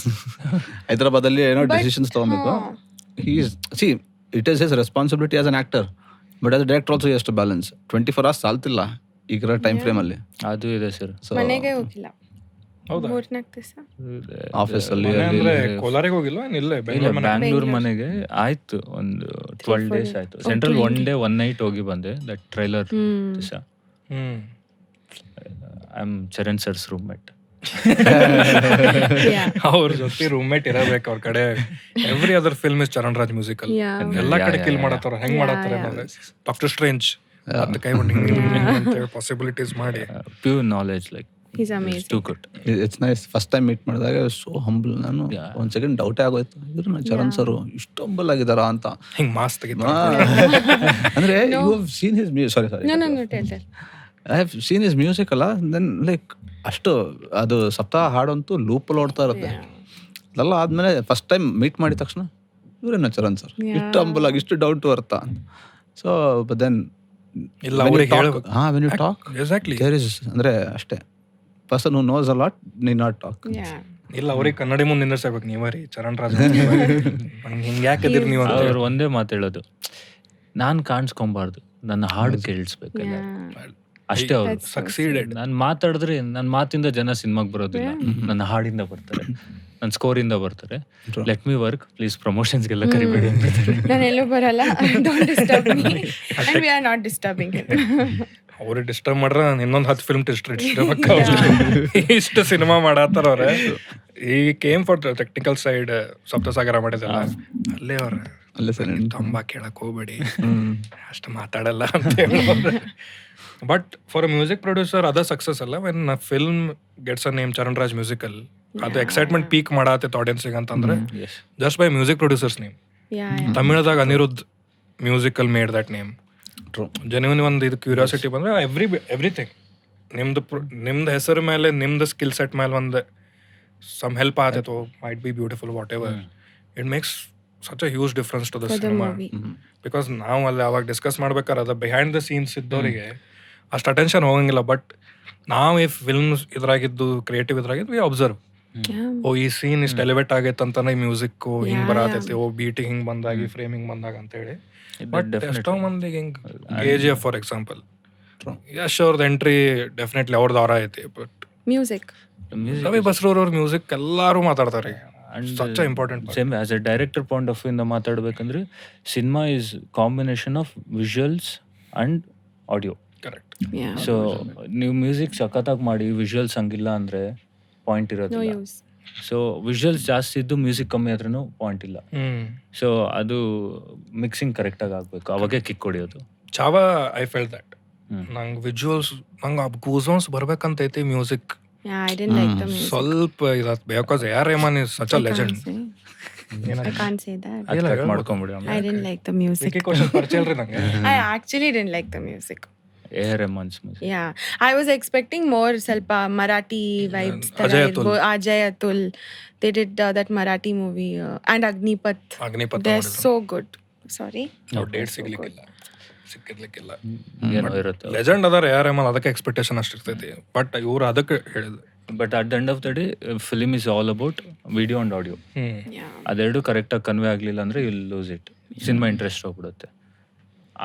ಹೈದರಾಬಾದಲ್ಲಿ ಏನೋ ಡಿಸಿಷನ್ಸ್ ತಗೊಬೇಕು. C it is his responsibility as an actor, but as a director also ಎಷ್ಟು ಬ್ಯಾಲೆನ್ಸ್. 24 hours ಸಾಲ್ತಿಲ್ಲ ಈಗ ಟೈಮ್ ಫ್ರೇಮ್ ಅಲ್ಲಿ. ಅದು ಇದೆ ಸರ್. ಮನೆಗೆ ಹೋಗಿಲ್ಲ 3-4 ದಿವಸ ಆಫೀಸಲ್ಲಿ ಕೋಲಾರಿಗೆ ಹೋಗಿಲ್ವಾ? ಇಲ್ಲೇ ಬ್ಯಾಂಗ್ಳೂರ್ ಮನೆಗೆ ಆಯ್ತು ಒಂದು 12 days ಆಯ್ತು. ಸೆಂಟ್ರಲ್ 1 day 1 night ಹೋಗಿ ಬಂದೆ. ದಟ್ ಟ್ರೈಲರ್ ದಿವಸ I am Charan sir's roommate. ಅವ್ರ ಜೊತೆ ರೂಮ್ಮೇಟ್ ಇರಬೇಕು ಅವ್ರ ಕಡೆ. Every other film is Charan Raj musical. ಎಲ್ಲಾ ಕಡೆ ಕಿಲ್ ಮಾಡತ್ತಾರ. ಹೆಂಗ್ ಮಾಡತ್ತಾರ ಡಾಕ್ಟರ್ ಸ್ಟ್ರೇಂಜ್ ಅಂತ ಕೈ ಪಾಸಿಬಿಲಿಟೀಸ್ ಮಾಡಿ pure knowledge. Like He's amazing. too good. It's nice. First time meet ಮಾಡಿದಾಗ ಸೋ ಹಂಬಲ್. ನಾನು ಒಂದ್ ಸೆಕೆಂಡ್ ಡೌಟೇ ಆಗೋಯ್ತು, ಇದ್ರ ಚರಣ್ ಸರ್ ಇಷ್ಟು ಹಂಬಲ್ ಆಗಿದಾರ ಅಂತ. ಹಿಂಗ್ ಮಾಸ್ ತೆಗಿತಾರ. ಅಂದ್ರೆ you have seen his sorry No, tell. I have seen his music ಅಲ್ಲ. ದೆನ್ ಲೈಕ್ ಅಷ್ಟು ಅದು ಸಪ್ತಾಹ ಹಾಡಂತೂ ಲೂಪಲ್ಲಿ ಓಡ್ತಾ ಇರುತ್ತೆ. ಅದೆಲ್ಲ ಆದ್ಮೇಲೆ ಫಸ್ಟ್ ಟೈಮ್ ಮೀಟ್ ಮಾಡಿದ ತಕ್ಷಣ ಇವ್ರೇನ ಚರಣ್ ಸರ್ ಇಷ್ಟು ಹಂಬಲ್ ಆಗಿ, ಇಷ್ಟು down to earth. So but then ಇಲ್ಲ ಅವ್ರಿಗೆ ಹೇಳ್ಬೇಕು. When you talk exactly there is ಅಂದ್ರೆ ಅಷ್ಟೇ person who knows a lot need not talk. ಇಲ್ಲ ಅವ್ರಿಗೆ ಕನ್ನಡಿ ಮುಂದೆ ನಿಂದಿರ್ಸ್ಬೇಕು. ನೀವೇ ರೀ ಚರಣ್ ರಾಜ್ ಹಿಂಗ್ ಯಾಕದಿರಿ ನೀವು ಅಂತ. ಅವ್ರು ಒಂದೇ ಮಾತು ಹೇಳೋದು, ನಾನ್ ಕಾಣಿಸ್ಕೊಂಬಾರ್ದು, ನನ್ನ ಹಾಡು ಕೇಳಿಸ್ಬೇಕಲ್ಲ ಅಷ್ಟೇ. ಅವ್ರು ಸಕ್ಸೀಡೆಡ್. ನಾನು ಮಾತಾಡಿದ್ರೆ ನನ್ನ ಮಾತಿಂದ ಜನ ಸಿನಿಮಾಗೆ ಬರೋದಿಲ್ಲ, ನನ್ನ ಹಾಡಿಂದ ಬರ್ತಾರೆ, ನನ್ನ ಸ್ಕೋರಿಂದ ಬರ್ತಾರೆ. ಲೆಟ್ ಮಿ ವರ್ಕ್ ಪ್ಲೀಸ್, ಪ್ರಮೋಷನ್ಸ್ಗೆಲ್ಲ ಕರಿಬೇಡಿ ಅಂತಾರೆ. ನಾನು ಎಲ್ಲೂ ಬರಲ್ಲ, don't disturb me and we are not disturbing him. ಅವ್ರಿಗೆ ಡಿಸ್ಟರ್ಬ್ ಮಾಡ್ರ ಇನ್ನೊಂದು 10 ಫಿಲ್ಮ್ ಡಿಸ್ಟರ್ಬ್ ಇಷ್ಟು ಸಿನಿಮಾ ಮಾಡತ್ತಾರ ಅವ್ರೆ. ಈ came for technical side Saptasagara ಮಾಡಿದಲ್ಲ, ಅಲ್ಲೇ ಅವ್ರ ಅಲ್ಲೇ ಸರ್ ತಂಬಾ ಕೇಳಕ್ ಹೋಗ್ಬೇಡಿ, ಅಷ್ಟು ಮಾತಾಡಲ್ಲ ಅಂತ ಹೇಳೋರು. But for a music producer ಅದ ಸಕ್ಸಸ್ ಅಲ್ಲ. When film gets a name Charan Raj musical, ಅದು ಎಕ್ಸೈಟ್ಮೆಂಟ್ ಪೀಕ್ ಮಾಡತ್ತೆ ಆಡಿಯನ್ಸಿಗೆ ಅಂತಂದ್ರೆ just by music producers name. ತಮಿಳದಾಗ Anirudh musical made that name. Genuine ಒಂದು ಇದು ಕ್ಯೂರಿಯಾಸಿಟಿ ಬಂದ್ರೆ ಎವ್ರಿಥಿಂಗ್ ನಿಮ್ದು ಹೆಸರು ಮೇಲೆ, ನಿಮ್ದು ಸ್ಕಿಲ್ ಸೆಟ್ ಮೇಲೆ ಒಂದು ಸಮ್ ಹೆಲ್ಪ್ ಆಗತ್ತೋ, might be beautiful, whatever, it makes such a huge difference to the cinema. Because ನಾವು ಅಲ್ಲಿ ಅವಾಗ ಡಿಸ್ಕಸ್ ಮಾಡ್ಬೇಕಾದ್ರೆ ಅದು ಬಿಹೈಂಡ್ ದ ಸೀನ್ಸ್ ಇದ್ದವರಿಗೆ ಅಷ್ಟು ಅಟೆನ್ಷನ್ ಹೋಗಂಗಿಲ್ಲ. ಬಟ್ ನಾವು ಈ ಫಿಲ್ಮ್ಸ್ ಇದ್ರಾಗಿದ್ದು, ಕ್ರಿಯೇಟಿವ್ ಇದ್ರಾಗಿದ್ದು, ವಿ ಅಬ್ಸರ್ವ್, ಓ ಈ ಸೀನ್ ಇಷ್ಟು ಎಲಿವೇಟ್ ಆಗೈತೆ ಅಂತಾನೆ ಮ್ಯೂಸಿಕ್ ಹಿಂಗ್ ಬರತೈತಿ, ಓ ಬೀಟಿಂಗ್ ಹಿಂಗ್ ಬಂದಾಗಿ, ಫ್ರೇಮಿಂಗ್ ಬಂದಾಗ ಅಂತೇಳಿ. ಬಟ್ ಎಷ್ಟೋ ಮಂದಿಗೆ ಹಿಂಗ್ KGF ಫಾರ್ ಎಕ್ಸಾಂಪಲ್, ಯಶ್ ಅವ್ರದ್ದು ಎಂಟ್ರಿ ಡೆಫಿನೆಟ್ಲಿ ಅವ್ರದ್ದು ಅವರ ಐತಿ. ಬಟ್ ಮ್ಯೂಸಿಕ್ ರವಿ ಬಸ್ರೂರ್ ಅವ್ರ ಮ್ಯೂಸಿಕ್ ಎಲ್ಲಾರು ಮಾತಾಡ್ತಾರೆ. Such important. Same as a director point of view ಇಂದ ಮಾತಾಡ್ಬೇಕಂದ್ರೆ, cinema is combination of visuals and audio. Correct. So ನೀವು ಮ್ಯೂಸಿಕ್ ಸಖತ್ತಾಗಿ ಮಾಡಿ ವಿಜುವಲ್ಸ್ ಹಂಗಿಲ್ಲ ಅಂದ್ರೆ ಪಾಯಿಂಟ್ ಇರೋದಿಲ್ಲ. ಸೊ ವಿಜುವಲ್ಸ್ ಜಾಸ್ತಿ ಇದ್ದು ಮ್ಯೂಸಿಕ್ ಕಮ್ಮಿ ಆದ್ರೂ ಪಾಯಿಂಟ್ ಇಲ್ಲ. ಸೊ ಅದು ಮಿಕ್ಸಿಂಗ್ ಕರೆಕ್ಟಾಗಿ ಆಗ್ಬೇಕು, ಅವಾಗೇ ಕಿಕ್ ಹೊಡಿಯೋದು. Chhaava I felt that. ನಂಗೆ ವಿಜುವಲ್ಸ್, ನಂಗೆ ಗೂಸ್ಬಂಪ್ಸ್ ಬರ್ಬೇಕಂತೈತಿ. Music I didn't like the music. ಸ್ವಲ್ಪ ಇದಾತ್, because A.R. Rahman is such a legend. I can't say that. ಅದು ಕಟ್ ಮಾಡ್ಕೊಂಬಿಡಿ. I didn't like the music. Question ಪರಿಚಯ ಇಲ್ರಿ ನಂಗೆ. I actually didn't like the music. A Rahman's music. Yeah, I was expecting more ಸ್ವಲ್ಪ Marathi vibes. Ajay Atul. Ajay Atul. They did that Marathi movie and Agnipath. Agnipath They're so good. Sorry. Date ಸಿಗ್ಲಿಕ್ಕಿಲ್ಲ ಏನೋ ಇರುತ್ತೆ. Legend ಅದಾರ ಯಾರ ಅದಕ್ಕೆ expectation ಅಷ್ಟಿರ್ತೈತಿ, but ಇವ್ರು ಅದಕ್ಕೆ ಹೇಳಿದ್ರು. But at the end of the day film is all about video and audio. Yeah. ಅದೆರಡು ಕರೆಕ್ಟಾಗಿ ಕನ್ವೆ ಆಗಲಿಲ್ಲ ಅಂದರೆ you lose it, cinema interest ಹೋಗ್ಬಿಡುತ್ತೆ.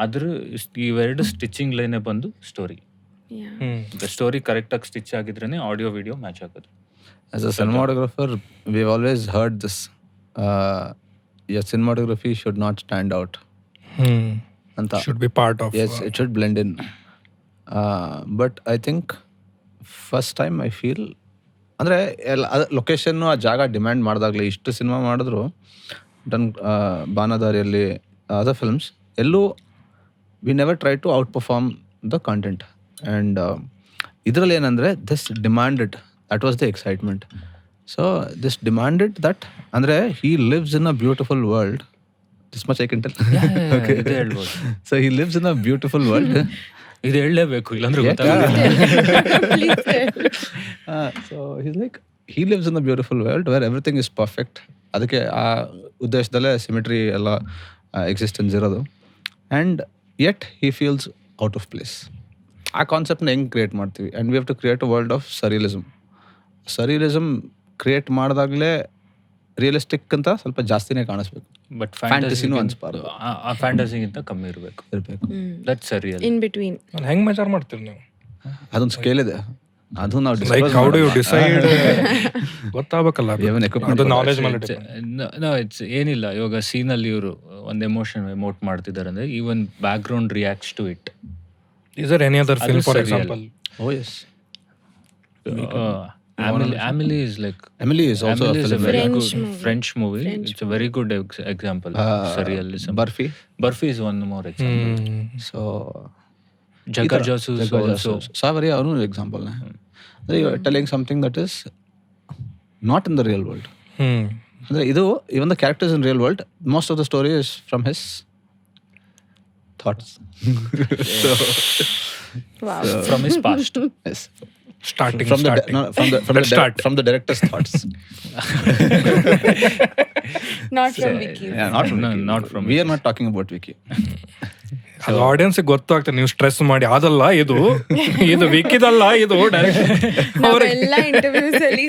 ಆದ್ರೆ ಇವೆರಡು ಸ್ಟಿಚಿಂಗ್ ಲೈನೇ ಬಂದು ಸ್ಟೋರಿ. Yeah. ದ ಸ್ಟೋರಿ ಕರೆಕ್ಟಾಗಿ ಸ್ಟಿಚ್ ಆಗಿದ್ರೇ ಆಡಿಯೋ ವಿಡಿಯೋ ಮ್ಯಾಚ್ ಆಗೋದು. As a cinematographer, we've always heard this. Your cinematography should not stand out. Anta. Should be part of. Yes, it should blend in. But I think first time I feel ಅಂದರೆ ಲೊಕೇಶನ್ನು ಆ ಜಾಗ demand ಮಾಡಿದಾಗಲೇ ಇಷ್ಟು cinema ಮಾಡಿದ್ರು done ಬಾನದಾರಿಯಲ್ಲಿ other films ಎಲ್ಲೂ we never try to outperform the content. And ಇದರಲ್ಲಿ ಏನಂದರೆ this demanded, that was the excitement. So this demanded that ಅಂದರೆ he lives in a beautiful world. This much I can tell. ಇದು ಹೇಳ್ಬೋದು. So he lives in a beautiful world. ಇದು ಹೇಳಲೇಬೇಕು, ಇಲ್ಲಾಂದ್ರೆ Please tell. So he's like, he lives in a beautiful world where everything is perfect. ಅದಕ್ಕೆ ಆ ಉದ್ದೇಶದಲ್ಲೇ symmetry ಎಲ್ಲ existence ಇರೋದು. And yet he feels out of place. ಆ ಕಾನ್ಸೆಪ್ಟ್ನ ಹೆಂಗೆ ಕ್ರಿಯೇಟ್ ಮಾಡ್ತೀವಿ? And we have to create a world of surrealism create ಮಾಡಿದಾಗಲೇ ರಿಯಲಿಸ್ಟಿಕ್ ಅಂತ ಸ್ವಲ್ಪ ಜಾಸ್ತಿನೇ ಕಾಣಿಸ್ಬೇಕು. ಬಟ್ ಫ್ಯಾಂಟಸಿನೂ ಅನ್ಸ್ಬಾರ್ದು, ಆ ಫ್ಯಾಂಟಸಿಗಿಂತ ಕಮ್ಮಿ ಇರಬೇಕು. ದಟ್ ಸರಿಯಲ್ಲ. In between. ಹೆಂಗ್ ಮೆಜರ್ ಮಾಡ್ತೀರಿ ನೀವು? ಅದೊಂದು ಸ್ಕೇಲ್ ಇದೆ, ಅದು ನಾವು like how do you decide? ಗೊತ್ತಾಗಬೇಕಲ್ಲ, Even equipment ಅದು ನಾಲೆಜ್ ಮೇಲೆ ಇಟ್ಸ್ ಏನಿಲ್ಲ. ಇವಾಗ ಸೀನಲ್ಲಿ ಇವರು ಒಂದು ಎಮೋಷನ್ ಎಮೋಟ್ ಮಾಡ್ತಿದ್ದಾರೆ ಅಂದ್ರೆ even background reacts to it. Is there any other film, for example? Oh yes, Amelie is like Emily is also a Amelie is a film. very French good movie. French movie. French It's a very good example. Surrealism. Burfi is one more example. So Jagar Jasus is also. Savary ಅವನು example. ಅಂದರೆ you telling something that is not in the real world. ಅಂದರೆ ಇದು even the characters in real world, most of the story is from his thoughts. Wow. From his past. Yes. Starting. From Let's start. the director's thoughts. Not from Vicky. Yeah, not from No, Vicky. not from We are not talking about Vicky. ಅದು audience ಗೊತ್ತಾಗ್ತದೆ, ನೀವು stress ಮಾಡಿ ಅದಲ್ಲ ಇದು ಇದು ವಿಕ್ಕಿದಲ್ಲ ಇದು direct ನಾವೆಲ್ಲ interviews ಅಲ್ಲಿ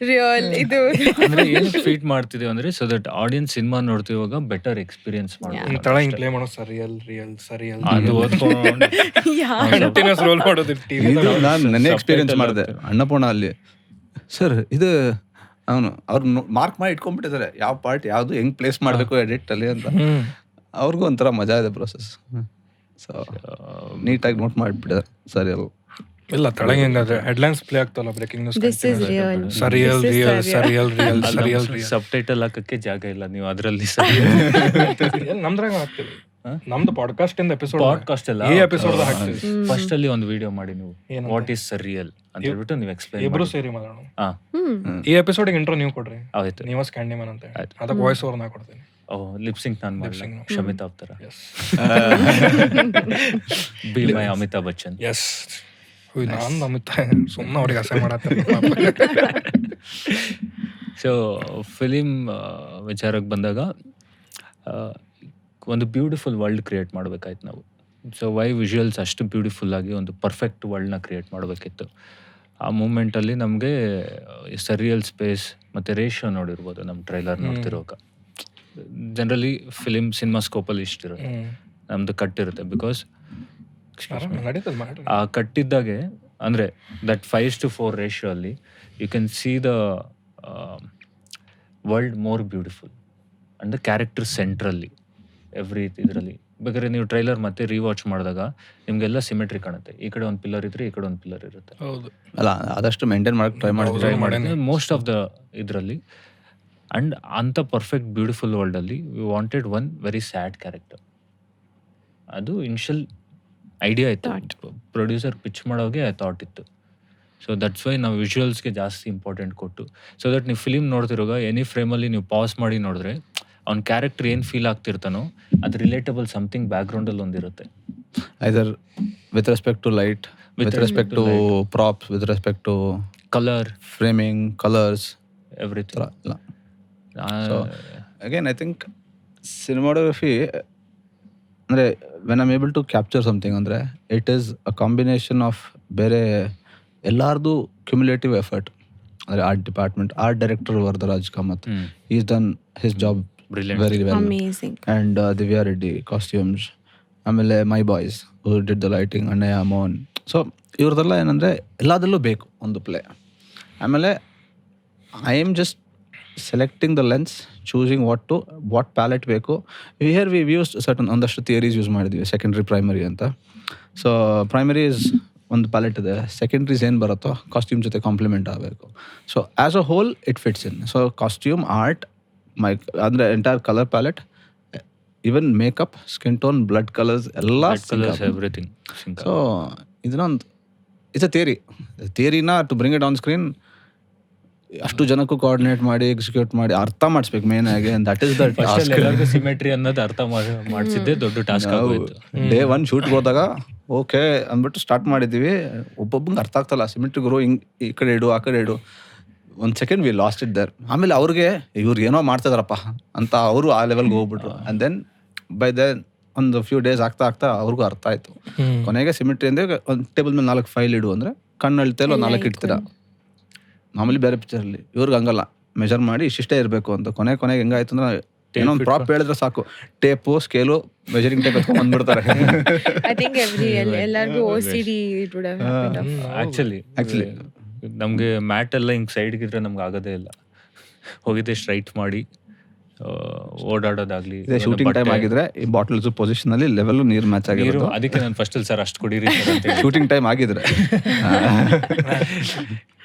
ರಿಯಲ್ ಇದು ಅಂದ್ರೆ ಏನಕ್ಕೆ ಫೀಟ್ ಮಾಡ್ತಿದೀವಿ ಅಂದ್ರೆ ಸೊ ದಟ್ ಆಡಿಯನ್ಸ್ ಸಿನಿಮಾ ನೋಡ್ತಿರುವಾಗ ಬೆಟರ್ ಎಕ್ಸ್ಪೀರಿಯನ್ಸ್ ಮಾಡ್ಬೋದು. ತಳ ಹಿಂಗ್ ಪ್ಲೇ ಮಾಡೋ ಸರಿಯಲ್ ಅದು ಓದ್ಕೊಂಡು ಕಂಟಿನ್ಯೂಸ್ ರೋಲ್ ಮಾಡೋದು ಟಿವಿ. ಇದು ನಾನು ನೆನ್ನೆ ಎಕ್ಸ್ಪೀರಿಯನ್ಸ್ ಮಾಡಿದೆ ಅನ್ನಪೂರ್ಣ ಅಲ್ಲಿ. ಸರ್ ಇದು ಅವನು ಅವ್ರು ಮಾರ್ಕ್ ಮಾಡಿ ಇಟ್ಕೊಂಡ್ಬಿಟ್ಟಿದ್ದಾರೆ ಯಾವ ಪಾರ್ಟ್ ಯಾವುದು ಹೆಂಗ್ ಪ್ಲೇಸ್ ಮಾಡಬೇಕು ಎಡಿಟ್ ಅಲ್ಲಿ ಅಂತ. ಅವ್ರಿಗೂ ಒಂಥರ ಮಜಾ ಇದೆ ಪ್ರೊಸೆಸ್. ಸೊ ನೀಟಾಗಿ ನೋಟ್ ಮಾಡಿಬಿಟ್ಟಿದ್ದಾರೆ ಸರಿಯಲ್. ಇಲ್ಲ ತಳಂಗ ಹೆಂಗಾದ್ರೆ ಹೆಡ್ಲೈನ್ಸ್ ಪ್ಲೇ ಆಗ್ತಲ್ಲ, breaking news. This is real. Surreal subtitle ಹಾಕಕ್ಕೆ ಜಾಗ ಇಲ್ಲ, ನೀವು ಅದರಲ್ಲಿ ನಮ್ದ್ರಾಗ ಹಾಕ್ತೀವಿ. ನಮ್ದು ಪಾಡ್ಕಾಸ್ಟ್ ಇಂದ ಎಪಿಸೋಡ್ ಪಾಡ್ಕಾಸ್ಟ್ ಎಲ್ಲ ಈ ಎಪಿಸೋಡ್ ಹಾಕ್ತೀವಿ. ಫಸ್ಟ್ ಅಲ್ಲಿ ಒಂದು ವಿಡಿಯೋ ಮಾಡಿ ನೀವು ವಾಟ್ ಈಸ್ ಸರಿಯಲ್ ಅಂತ ಹೇಳ್ಬಿಟ್ಟು ನೀವು ಎಕ್ಸ್ಪ್ಲೈನ್ ಇಬ್ರು ಸೇರಿ ಮಾತಾಡೋಣ. ಹಾ ಈ ಎಪಿಸೋಡ್ ಇಂಟ್ರೋ ನೀವು ಕೊಡ್ರಿ, ಆಯ್ತು. ನೀವ ಸ್ಕ್ಯಾಂಡಿಮನ್ ಅಂತ ಹೇಳಿ ಅದಕ್ಕೆ ವಾಯ್ಸ್ ಓವರ್ ನಾ ಕೊಡ್ತೀನಿ. ಲಿಪ್ಸಿಂಗ್ ನಾನು ಮಾಡಲ್ಲ, ಶಮಿತಾ ಅವತರ yes be my Amitabh Bachchan. Yes ನಾನು ಅಮಿತಾ ಸುಮ್ಮನೆ ಅವ್ರಿಗೆ ಅಸಹ್ಯ ಮಾಡತ್ತೆ. ಸೊ ಫಿಲಿಮ್ ವಿಚಾರಕ್ಕೆ ಬಂದಾಗ ಒಂದು ಬ್ಯೂಟಿಫುಲ್ ವರ್ಲ್ಡ್ ಕ್ರಿಯೇಟ್ ಮಾಡಬೇಕಾಯ್ತು ನಾವು. ಸೊ ವೈ ವಿಜುವಲ್ಸ್ ಅಷ್ಟು ಬ್ಯೂಟಿಫುಲ್ ಆಗಿ ಒಂದು ಪರ್ಫೆಕ್ಟ್ ವರ್ಲ್ಡ್ನ ಕ್ರಿಯೇಟ್ ಮಾಡಬೇಕಿತ್ತು. ಆ ಮೂಮೆಂಟಲ್ಲಿ ನಮಗೆ ಸರಿಯಲ್ ಸ್ಪೇಸ್ ಮತ್ತು ರೇಷಿಯೋ ನೋಡಿರ್ಬೋದು ನಮ್ಮ ಟ್ರೈಲರ್ ನೋಡ್ತಿರುವಾಗ. ಜನರಲಿ ಸಿನಿಮಾ ಸ್ಕೋಪಲ್ಲಿ ಇಷ್ಟಿರುತ್ತೆ, ನಮ್ದು ಕಟ್ಟಿರುತ್ತೆ. ಬಿಕಾಸ್ ಆ ಕಟ್ಟಿದ್ದಾಗೆ ಅಂದರೆ ದಟ್ 5:4 ರೇಷಿಯೋ ಅಲ್ಲಿ you can see the world more beautiful and the character centrally every ಇದರಲ್ಲಿ. ಬೇಕಾದ್ರೆ ನೀವು ಟ್ರೈಲರ್ ಮತ್ತೆ ರಿವಾಚ್ ಮಾಡಿದಾಗ ನಿಮಗೆಲ್ಲ ಸಿಮೆಟ್ರಿ ಕಾಣುತ್ತೆ. ಈ ಕಡೆ ಒಂದು ಪಿಲ್ಲರ್ ಇದ್ರೆ ಈ ಕಡೆ ಒಂದು ಪಿಲ್ಲರ್ ಇರುತ್ತೆ. ಅಲ್ಲ ಆದಷ್ಟು ಮೇಂಟೈನ್ ಮಾಡಕ್ಕೆ ಟ್ರೈ ಮಾಡಿದ್ರೆ ಮೋಸ್ಟ್ ಆಫ್ ದ ಇದರಲ್ಲಿ. ಆ್ಯಂಡ್ ಅಂಥ ಪರ್ಫೆಕ್ಟ್ ಬ್ಯೂಟಿಫುಲ್ ವರ್ಲ್ಡಲ್ಲಿ we wanted one very sad character. ಅದು ಇನಿಷಿಯಲ್ ಐಡಿಯಾ ಇತ್ತು, ಪ್ರೊಡ್ಯೂಸರ್ ಪಿಚ್ ಮಾಡೋಗೆ ಥಾಟ್ ಇತ್ತು. ಸೊ ದಟ್ಸ್ ವೈ ನಾವು ವಿಜುವಲ್ಸ್ಗೆ ಜಾಸ್ತಿ ಇಂಪಾರ್ಟೆಂಟ್ ಕೊಟ್ಟು, ಸೊ ದಟ್ ನೀವು ಫಿಲಿಮ್ ನೋಡ್ತಿರುವಾಗ ಎನಿ ಫ್ರೇಮಲ್ಲಿ ನೀವು ಪಾಸ್ ಮಾಡಿ ನೋಡಿದ್ರೆ ಅವ್ನ ಕ್ಯಾರೆಕ್ಟರ್ ಏನು ಫೀಲ್ ಆಗ್ತಿರ್ತಾನೋ ಅದು ರಿಲೇಟಬಲ್ ಸಮಥಿಂಗ್ ಬ್ಯಾಕ್ಗ್ರೌಂಡಲ್ಲಿ ಒಂದಿರುತ್ತೆ. Either with respect to light, with respect to props, with respect to colour framing, colors. Everything. So again, I think cinematography, ಅಂದರೆ when I'm able to capture something ಅಂದರೆ it is a combination of ಬೇರೆ ಎಲ್ಲಾರ್ದು cumulative effort. ಅಂದರೆ art department, art director Varadaraj Kamath, is done his job very well. Amazing. And Divya Reddy costumes, ಆಮೇಲೆ my boys who did the lighting, Annayya Mohan. So ಇವ್ರದೆಲ್ಲ ಏನಂದರೆ ಎಲ್ಲದರಲ್ಲೂ ಬೇಕು ಒಂದು ಪ್ಲೇ. ಆಮೇಲೆ I am just selecting the lens, choosing what palette ಬೇಕು. Here we used certain ಒಂದಷ್ಟು theories use ಮಾಡಿದ್ವಿ, ಸೆಕೆಂಡ್ರಿ ಪ್ರೈಮರಿ ಅಂತ. ಸೊ ಪ್ರೈಮರಿ ಇಸ್ ಒಂದು ಪ್ಯಾಲೆಟ್ ಇದೆ, ಸೆಕೆಂಡ್ರೀಸ್ ಏನು ಬರುತ್ತೋ ಕಾಸ್ಟ್ಯೂಮ್ ಜೊತೆ ಕಾಂಪ್ಲಿಮೆಂಟ್ ಆಗಬೇಕು. So as a whole it fits in. So costume, art, ಅಂದರೆ entire colour palette, even makeup, skin tone, blood colours ಎಲ್ಲ. ಎವ್ರಿಥಿಂಗ್. ಸೊ ಇದನ್ನೊಂದು ಇಟ್ಸ್ ಅ ಥಿಯರಿನ to bring it on screen ಅಷ್ಟು ಜನಕ್ಕೂ ಕೋಆರ್ಡಿನೇಟ್ ಮಾಡಿ execute ಮಾಡಿ ಅರ್ಥ ಮಾಡಿಸ್ಬೇಕು ಮೇನ್ ಆಗಿ. That is the task. ಎಲ್ಲರಿಗೂ ಸಿಮೆಟ್ರಿ ಅನ್ನೋದು ಅರ್ಥ ಮಾಡಿಸಿದ್ದೆ ದೊಡ್ಡ ಟಾಸ್ಕ್ ಆಗೋಯ್ತು. ಡೇ 1 ಶೂಟ್ಗೆ ಹೋದಾಗ ಓಕೆ ಅಂದ್ಬಿಟ್ಟು ಸ್ಟಾರ್ಟ್ ಮಾಡಿದ್ದೀವಿ. ಒಬ್ಬೊಬ್ಬಂಗೆ ಅರ್ಥ ಆಗ್ತಲ್ಲ, ಸಿಮೆಟ್ರಿ ಗುರು ಹಿಂಗೆ ಈ ಕಡೆ ಇಡು ಆ ಕಡೆ ಇಡು. 1 second we lost it there. ಆಮೇಲೆ ಅವ್ರಿಗೆ ಇವ್ರು ಏನೋ ಮಾಡ್ತಿದಾರಪ್ಪ ಅಂತ ಅವರು ಆ ಲೆವೆಲ್ಗೆ ಹೋಗ್ಬಿಟ್ರು. ಆ್ಯಂಡ್ ದೆನ್ ಬೈ ದೆನ್ ಒಂದು ಫ್ಯೂ ಡೇಸ್ ಆಗ್ತಾ ಅವ್ರಿಗೂ ಅರ್ಥ ಆಯಿತು. ಕೊನೆಗೆ ಸಿಮೆಟ್ರಿ ಅಂದರೆ ಒಂದು ಟೇಬಲ್ ಮೇಲೆ 4 ಫೈಲ್ ಇಡು ಅಂದರೆ ಕಣ್ಣು ಅಳ್ತೇಲೋ 4 ಇಡ್ತೀರ. ಮಾಮೂಲಿ ಬೇರೆ ಪಿಕ್ಚರಲ್ಲಿ ಇವ್ರಿಗೆ ಹಂಗಲ್ಲ, ಮೆಜರ್ ಮಾಡಿ ಇಷ್ಟಿಷ್ಟೇ ಇರಬೇಕು ಅಂತ. ಕೊನೆಗೆ ಹೆಂಗಾಯ್ತು ಅಂದ್ರೆ ಏನೋ ಒಂದು ಪ್ರಾಪ್ ಹೇಳಿದ್ರೆ ಸಾಕು, ಟೇಪು, ಸ್ಕೇಲು, ಮೆಜರಿಂಗ್ ಟೇಪ್ ಎತ್ಕೊಂಡು ಬಂದ್ಬಿಡ್ತಾರೆ. I think ಎಲ್ಲರಿಗೂ OCD it would have happened. Actually ನಮಗೆ ಮ್ಯಾಟ್ ಎಲ್ಲ ಹಿಂಗೆ ಸೈಡ್ಗಿದ್ರೆ ನಮ್ಗೆ ಆಗೋದೇ ಇಲ್ಲ. ಹೋಗಿದ್ದೆ ಸ್ಟ್ರೈಟ್ ಮಾಡಿ ಓಡಾಡೋದಾಗ್ಲಿ. ಶೂಟಿಂಗ್ ಟೈಮ್ ಆಗಿದ್ರೆ ಈ ಬಾಟಲ್ಸ್ ಪೊಸಿಷನ್ ಅಲ್ಲಿ ಲೆವೆಲ್ ನೀರು ಮ್ಯಾಚ್ ಆಗಿರೋದು. ಅದಕ್ಕೆ ನಾನು ಫಸ್ಟ್ ಅಲ್ಲಿ ಸರ್ ಅಷ್ಟು ಕುಡೀರಿ ಅಂತ. ಶೂಟಿಂಗ್ ಟೈಮ್ ಆಗಿದ್ರೆ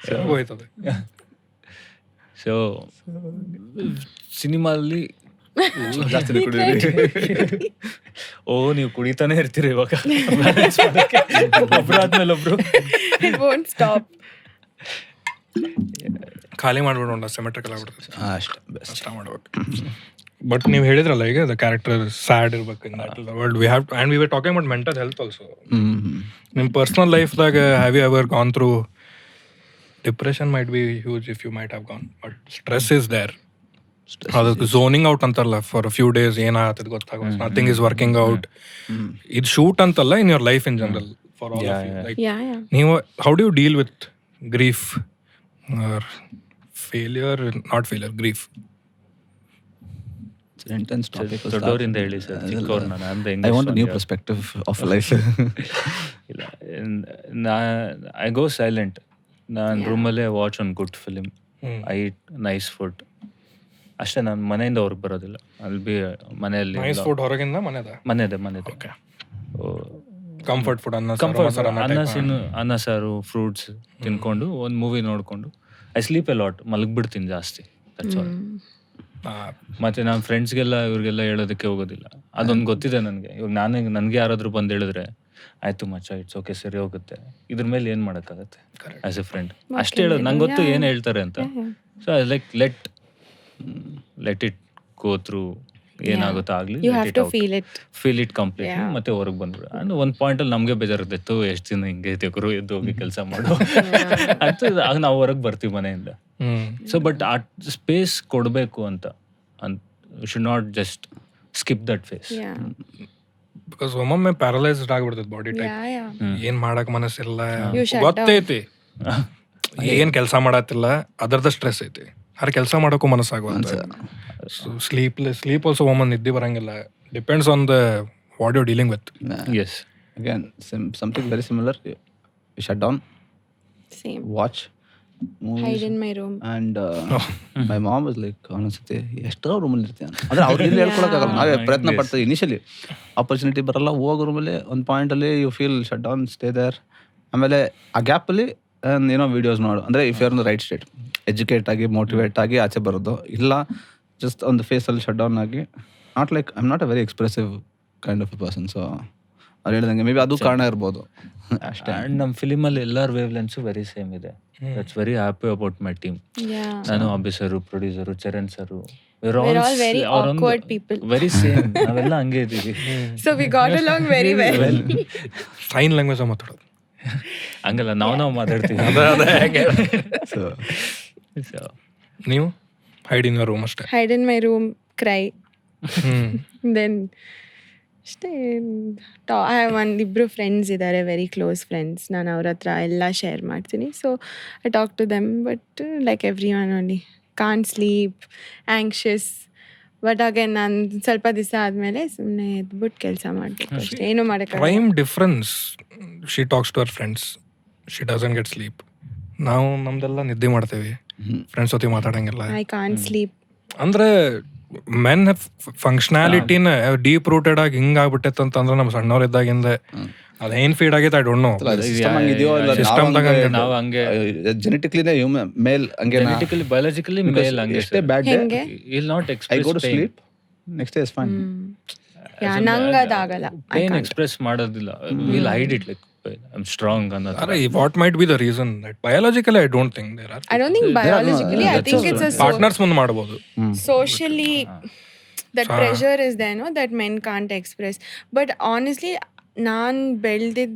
ಸೊ ಸಿನಿಮಾದಲ್ಲಿ ಜಾಸ್ತಿ ಕುಡಿಯೋದು. ನೀವು ಕುಡಿತಾನೆ ಇರ್ತೀರಿ ಇವಾಗ, ಒಬ್ರಾದ್ಮೇಲೆ ಒಬ್ರು. It won't stop. ಖಾಲಿ ಮಾಡ್ಬಿಡೋಣ, ಸಿಮೆಟ್ರಿಕಲ್ ಆಗ್ಬಿಡ್ತದೆ ಅಷ್ಟೇ ಬೆಸ್ಟ್. ಅಷ್ಟ ಮಾಡ್ಬೇಕು. ಬಟ್ ನೀವು ಹೇಳಿದ್ರಲ್ಲ ಈಗ ದ ಕ್ಯಾರೆಕ್ಟರ್ ಸ್ಯಾಡ್ ಇರ್ಬೇಕು in that world. We have and we were talking about mental health also. ನಿಮ್ಮ ಪರ್ಸನಲ್ ಲೈಫ್ದಾಗ have you ever gone through depression? Might be huge if you might have gone, but stress is there. ಅದಕ್ಕೆ zoning out ಅಂತಾರಲ್ಲ, for a few days ಏನಾಗ್ತದೆ ಗೊತ್ತಾಗ, nothing is working out. ಇದು shoot ಅಂತಲ್ಲ, in your life in general for all of you. Like ನೀವು how do you deal with grief or failure, not failure, grief? It's an intense topic. ದೊಡ್ಡವರಿಂದ ಹೇಳಿ sir, ಚಿಕ್ಕವ್ರು ನಾನು. I want a new perspective of life. I go silent. ನಾನು ರೂಮಲ್ಲೇ watch one good film, I eat nice food ಅಷ್ಟೇ. ನಾನು ಮನೆಯಿಂದ ಹೊರಗೆ ಬರೋದಿಲ್ಲ. ಅಲ್ಲಿ ಬಿ ಮನೆಯಲ್ಲಿ ನೈಸ್ ಫುಡ್ ಹೊರಗಿಂದ ಮನೆದೆ. ಕಂಫರ್ಟ್ ಫುಡ್, ಅನ್ನ ಸಾರು, ಫ್ರೂಟ್ಸ್ ತಿನ್ಕೊಂಡು ಒಂದು ಮೂವಿ ನೋಡ್ಕೊಂಡು ಐ ಸ್ಲೀಪ್ ಎ ಲಾಟ್. ಮಲಗ್ಬಿಡ್ತೀನಿ ಜಾಸ್ತಿ. ಮತ್ತೆ ನಾನು ಫ್ರೆಂಡ್ಸ್ಗೆಲ್ಲ ಇವ್ರಿಗೆಲ್ಲ ಹೇಳೋದಕ್ಕೆ ಹೋಗೋದಿಲ್ಲ. ಅದೊಂದು ಗೊತ್ತಿದೆ ನನಗೆ. ಇವಾಗ ನನಗೆ ಯಾರಾದ್ರೂ ಬಂದು ಹೇಳಿದ್ರೆ ಆಯ್ತು ಮಚ್ಚ, ಇಟ್ಸ್ ಓಕೆ, ಸರಿ ಹೋಗುತ್ತೆ, ಇದ್ರ ಮೇಲೆ ಏನು ಮಾಡೋಕ್ಕಾಗತ್ತೆ ಆಸ್ ಎ ಫ್ರೆಂಡ್. ಅಷ್ಟೇ ಹೇಳೋದು. ನಂಗೆ ಗೊತ್ತು ಏನು ಹೇಳ್ತಾರೆ ಅಂತ. So I like let it go through. ಏನಾಗುತ್ತೋ ಆಗ್ಲಿ, ಫೀಲ್ ಇಟ್ ಕಂಪ್ಲೀಟ್. ಮತ್ತೆ ಹೊರಗೆ ಬಂದ್ಬಿಡು. ಅಂಡ್ ಒಂದು ಪಾಯಿಂಟಲ್ಲಿ ನಮಗೆ ಬೇಜಾರಿತ್ತು, ಎಷ್ಟು ದಿನ ಹಿಂಗೆ ತೆಗರು ಎದ್ದು ಹೋಗಿ ಕೆಲಸ ಮಾಡು ಅಂತ. ಆಗ ನಾವು ಹೊರಗೆ ಬರ್ತೀವಿ ಮನೆಯಿಂದ. ಸೊ ಬಟ್ ಆ ಸ್ಪೇಸ್ ಕೊಡಬೇಕು ಅಂತ should not just skip that face. Because ಒಮ್ಮೊಮ್ಮೆ ಪ್ಯಾರಲೈಸ್ಡ್ ಆಗ್ಬಿಡ್ತದೆ ಬಾಡಿ ಟೈಪ್. ಏನ್ ಮಾಡಕ್ ಮನಸ್ಸಿಲ್ಲ, ಗೊತ್ತೈತಿ ಏನ್ ಕೆಲಸ ಮಾಡತ್ತಿಲ್ಲ, ಅದರದ ಸ್ಟ್ರೆಸ್ ಐತಿ. ಹರ್ ಕೆಲಸ ಮಾಡೋಕ್ಕೂ ಮನಸ್ಸಾಗುವಂತ. ಸ್ಲೀಪ್ ಆಲ್ಸೋ ಒಮ್ಮೊಂದು ನಿದ್ದೆ ಬರಂಗಿಲ್ಲ. Depends on the what you dealing with. Yes. Again, something very similar. You shut down, Same. watch movies. Hide in my room. And my mom was like, ಅನಿಸುತ್ತೆ ಎಷ್ಟೋ ರೂಮಲ್ಲಿ ಇರ್ತೀಯ ಅಂದರೆ ಅವ್ರಿಗೆ ಹೇಳ್ಕೊಳಕ್ಕಾಗಲ್ಲ. ನಾವೇ ಪ್ರಯತ್ನ ಪಡ್ತೀವಿ. ಇನಿಷಿಯಲಿ ಆಪರ್ಚುನಿಟಿ ಬರಲ್ಲ, ಹೋಗೋ ರೂಮಲ್ಲಿ ಒಂದು ಪಾಯಿಂಟಲ್ಲಿ you feel shut down, stay there. ಆಮೇಲೆ ಆ ಗ್ಯಾಪಲ್ಲಿ ಏನೋ ವೀಡಿಯೋಸ್ ನೋಡು. ಅಂದರೆ if you are in the right state, educate ಆಗಿ ಮೋಟಿವೇಟ್ ಆಗಿ ಆಚೆ ಬರೋದು. ಇಲ್ಲ ಜಸ್ಟ್ ಒಂದು ಫೇಸಲ್ಲಿ ಶಟ್ ಡೌನ್ ಆಗಿ, not like I am not a very expressive kind of a person. So ಅವ್ರು ಹೇಳ್ದಂಗೆ ಮೇ ಬಿ ಅದು ಕಾರಣ ಇರ್ಬೋದು ಅಷ್ಟೇ. ಆ್ಯಂಡ್ ನಮ್ಮ ಫಿಲಿಮಲ್ಲಿ ಎಲ್ಲರ ವೇವ್ ಲೆನ್ಸು ವೆರಿ ಸೇಮ್ ಇದೆ. That's very happy about my team. ನಾನು Abhi sir, producer Charan sir, We're all very awkward people. Very same ನಾವೆಲ್ಲ ಹಂಗೆ ಇದ್ದೀವಿ. So we got along very well. Sign language ಮಾತಾಡೋದು. ಹಂಗಲ್ಲ ನಾವು ಮಾತಾಡ್ತೀವಿ. ಸೊ So, ನೀವು ಹೈಡ್ ಇನ್ ಯುವರ್ ರೂಮ್ ಅಷ್ಟೇ. Hide in my room, cry. Hmm Then ಅಷ್ಟೇ. I have ಇಬ್ಬರು ಫ್ರೆಂಡ್ಸ್ ಇದ್ದಾರೆ, ವೆರಿ ಕ್ಲೋಸ್ ಫ್ರೆಂಡ್ಸ್. ನಾನು ಅವ್ರ ಹತ್ರ ಎಲ್ಲ ಶೇರ್ ಮಾಡ್ತೀನಿ. So I talk to them, but like every one only can't sleep, anxious. But again ನಾನು ಸ್ವಲ್ಪ ದಿವಸ ಆದಮೇಲೆ ಸುಮ್ಮನೆ ಎದ್ಬಿಟ್ಟು ಕೆಲಸ ಮಾಡಬೇಕು ಅಷ್ಟೇ, ಏನು ಮಾಡೋಕ್ಕಾಗಲ್ಲ. Prime difference, she talks to ಅವರ್ friends, she doesn't get sleep. ನಾವು ನಮ್ದೆಲ್ಲ ನಿದ್ದೆ ಮಾಡ್ತೇವೆ, ಫ್ರೆಂಡ್ಸ್ ಜೊತೆ ಮಾತಾಡಂಗಿಲ್ಲ. I can't sleep. ಅಂದ್ರೆ ಮೆನ್ ಫಂಕ್ಷನಾಲಿಟಿನ ಡೀಪ್ ರೂಟೆಡ್ ಆಗಿ ಹಿಂಗ್ ಆಗ್ಬಿಟ್ಟೈತೆ ಅಂತಂದ್ರೆ ನಮ್ಮ ಸಣ್ಣವ್ರಿದ್ದಾಗಿಂದ ಅದೇನ್ ಫೀಡ್ ಆಗೈತೆ ಐ ಡೋಂಟ್ ನೋ. ಸಿಸ್ಟಮ್ ಹಂಗಿದೆಯೋ ಇಲ್ಲ System ದಾಗ ನಾವು ಹಂಗೆ ಜೆನೆಟಿಕ್ಲಿನೇ ಮೇಲ್ ಹಂಗೆ ಜೆನೆಟಿಕಲಿ ಬಯಾಲಜಿಕಲಿ ಮೇಲ್ ಹಂಗೆ. ಎಷ್ಟೇ ಬ್ಯಾಡ್ ಡೇ ಹೆಂಗೆ? Will not I express go to sleep, next day is fine. ನಂಗೆ ಅದಾಗಲ್ಲ. ಪೇನ್ ಎಕ್ಸ್ಪ್ರೆಸ್ ಮಾಡೋದಿಲ್ಲ, will hide it like I am strong ಅನ್ನೋದು. ಅರೆ what might be the reason that biologically I don't think there are I don't think biologically, I think it's a partners ಮುಂದೆ ಮಾಡ್ಬೋದು. socially that pressure is there, no, that men can't express. But honestly, naan beldid,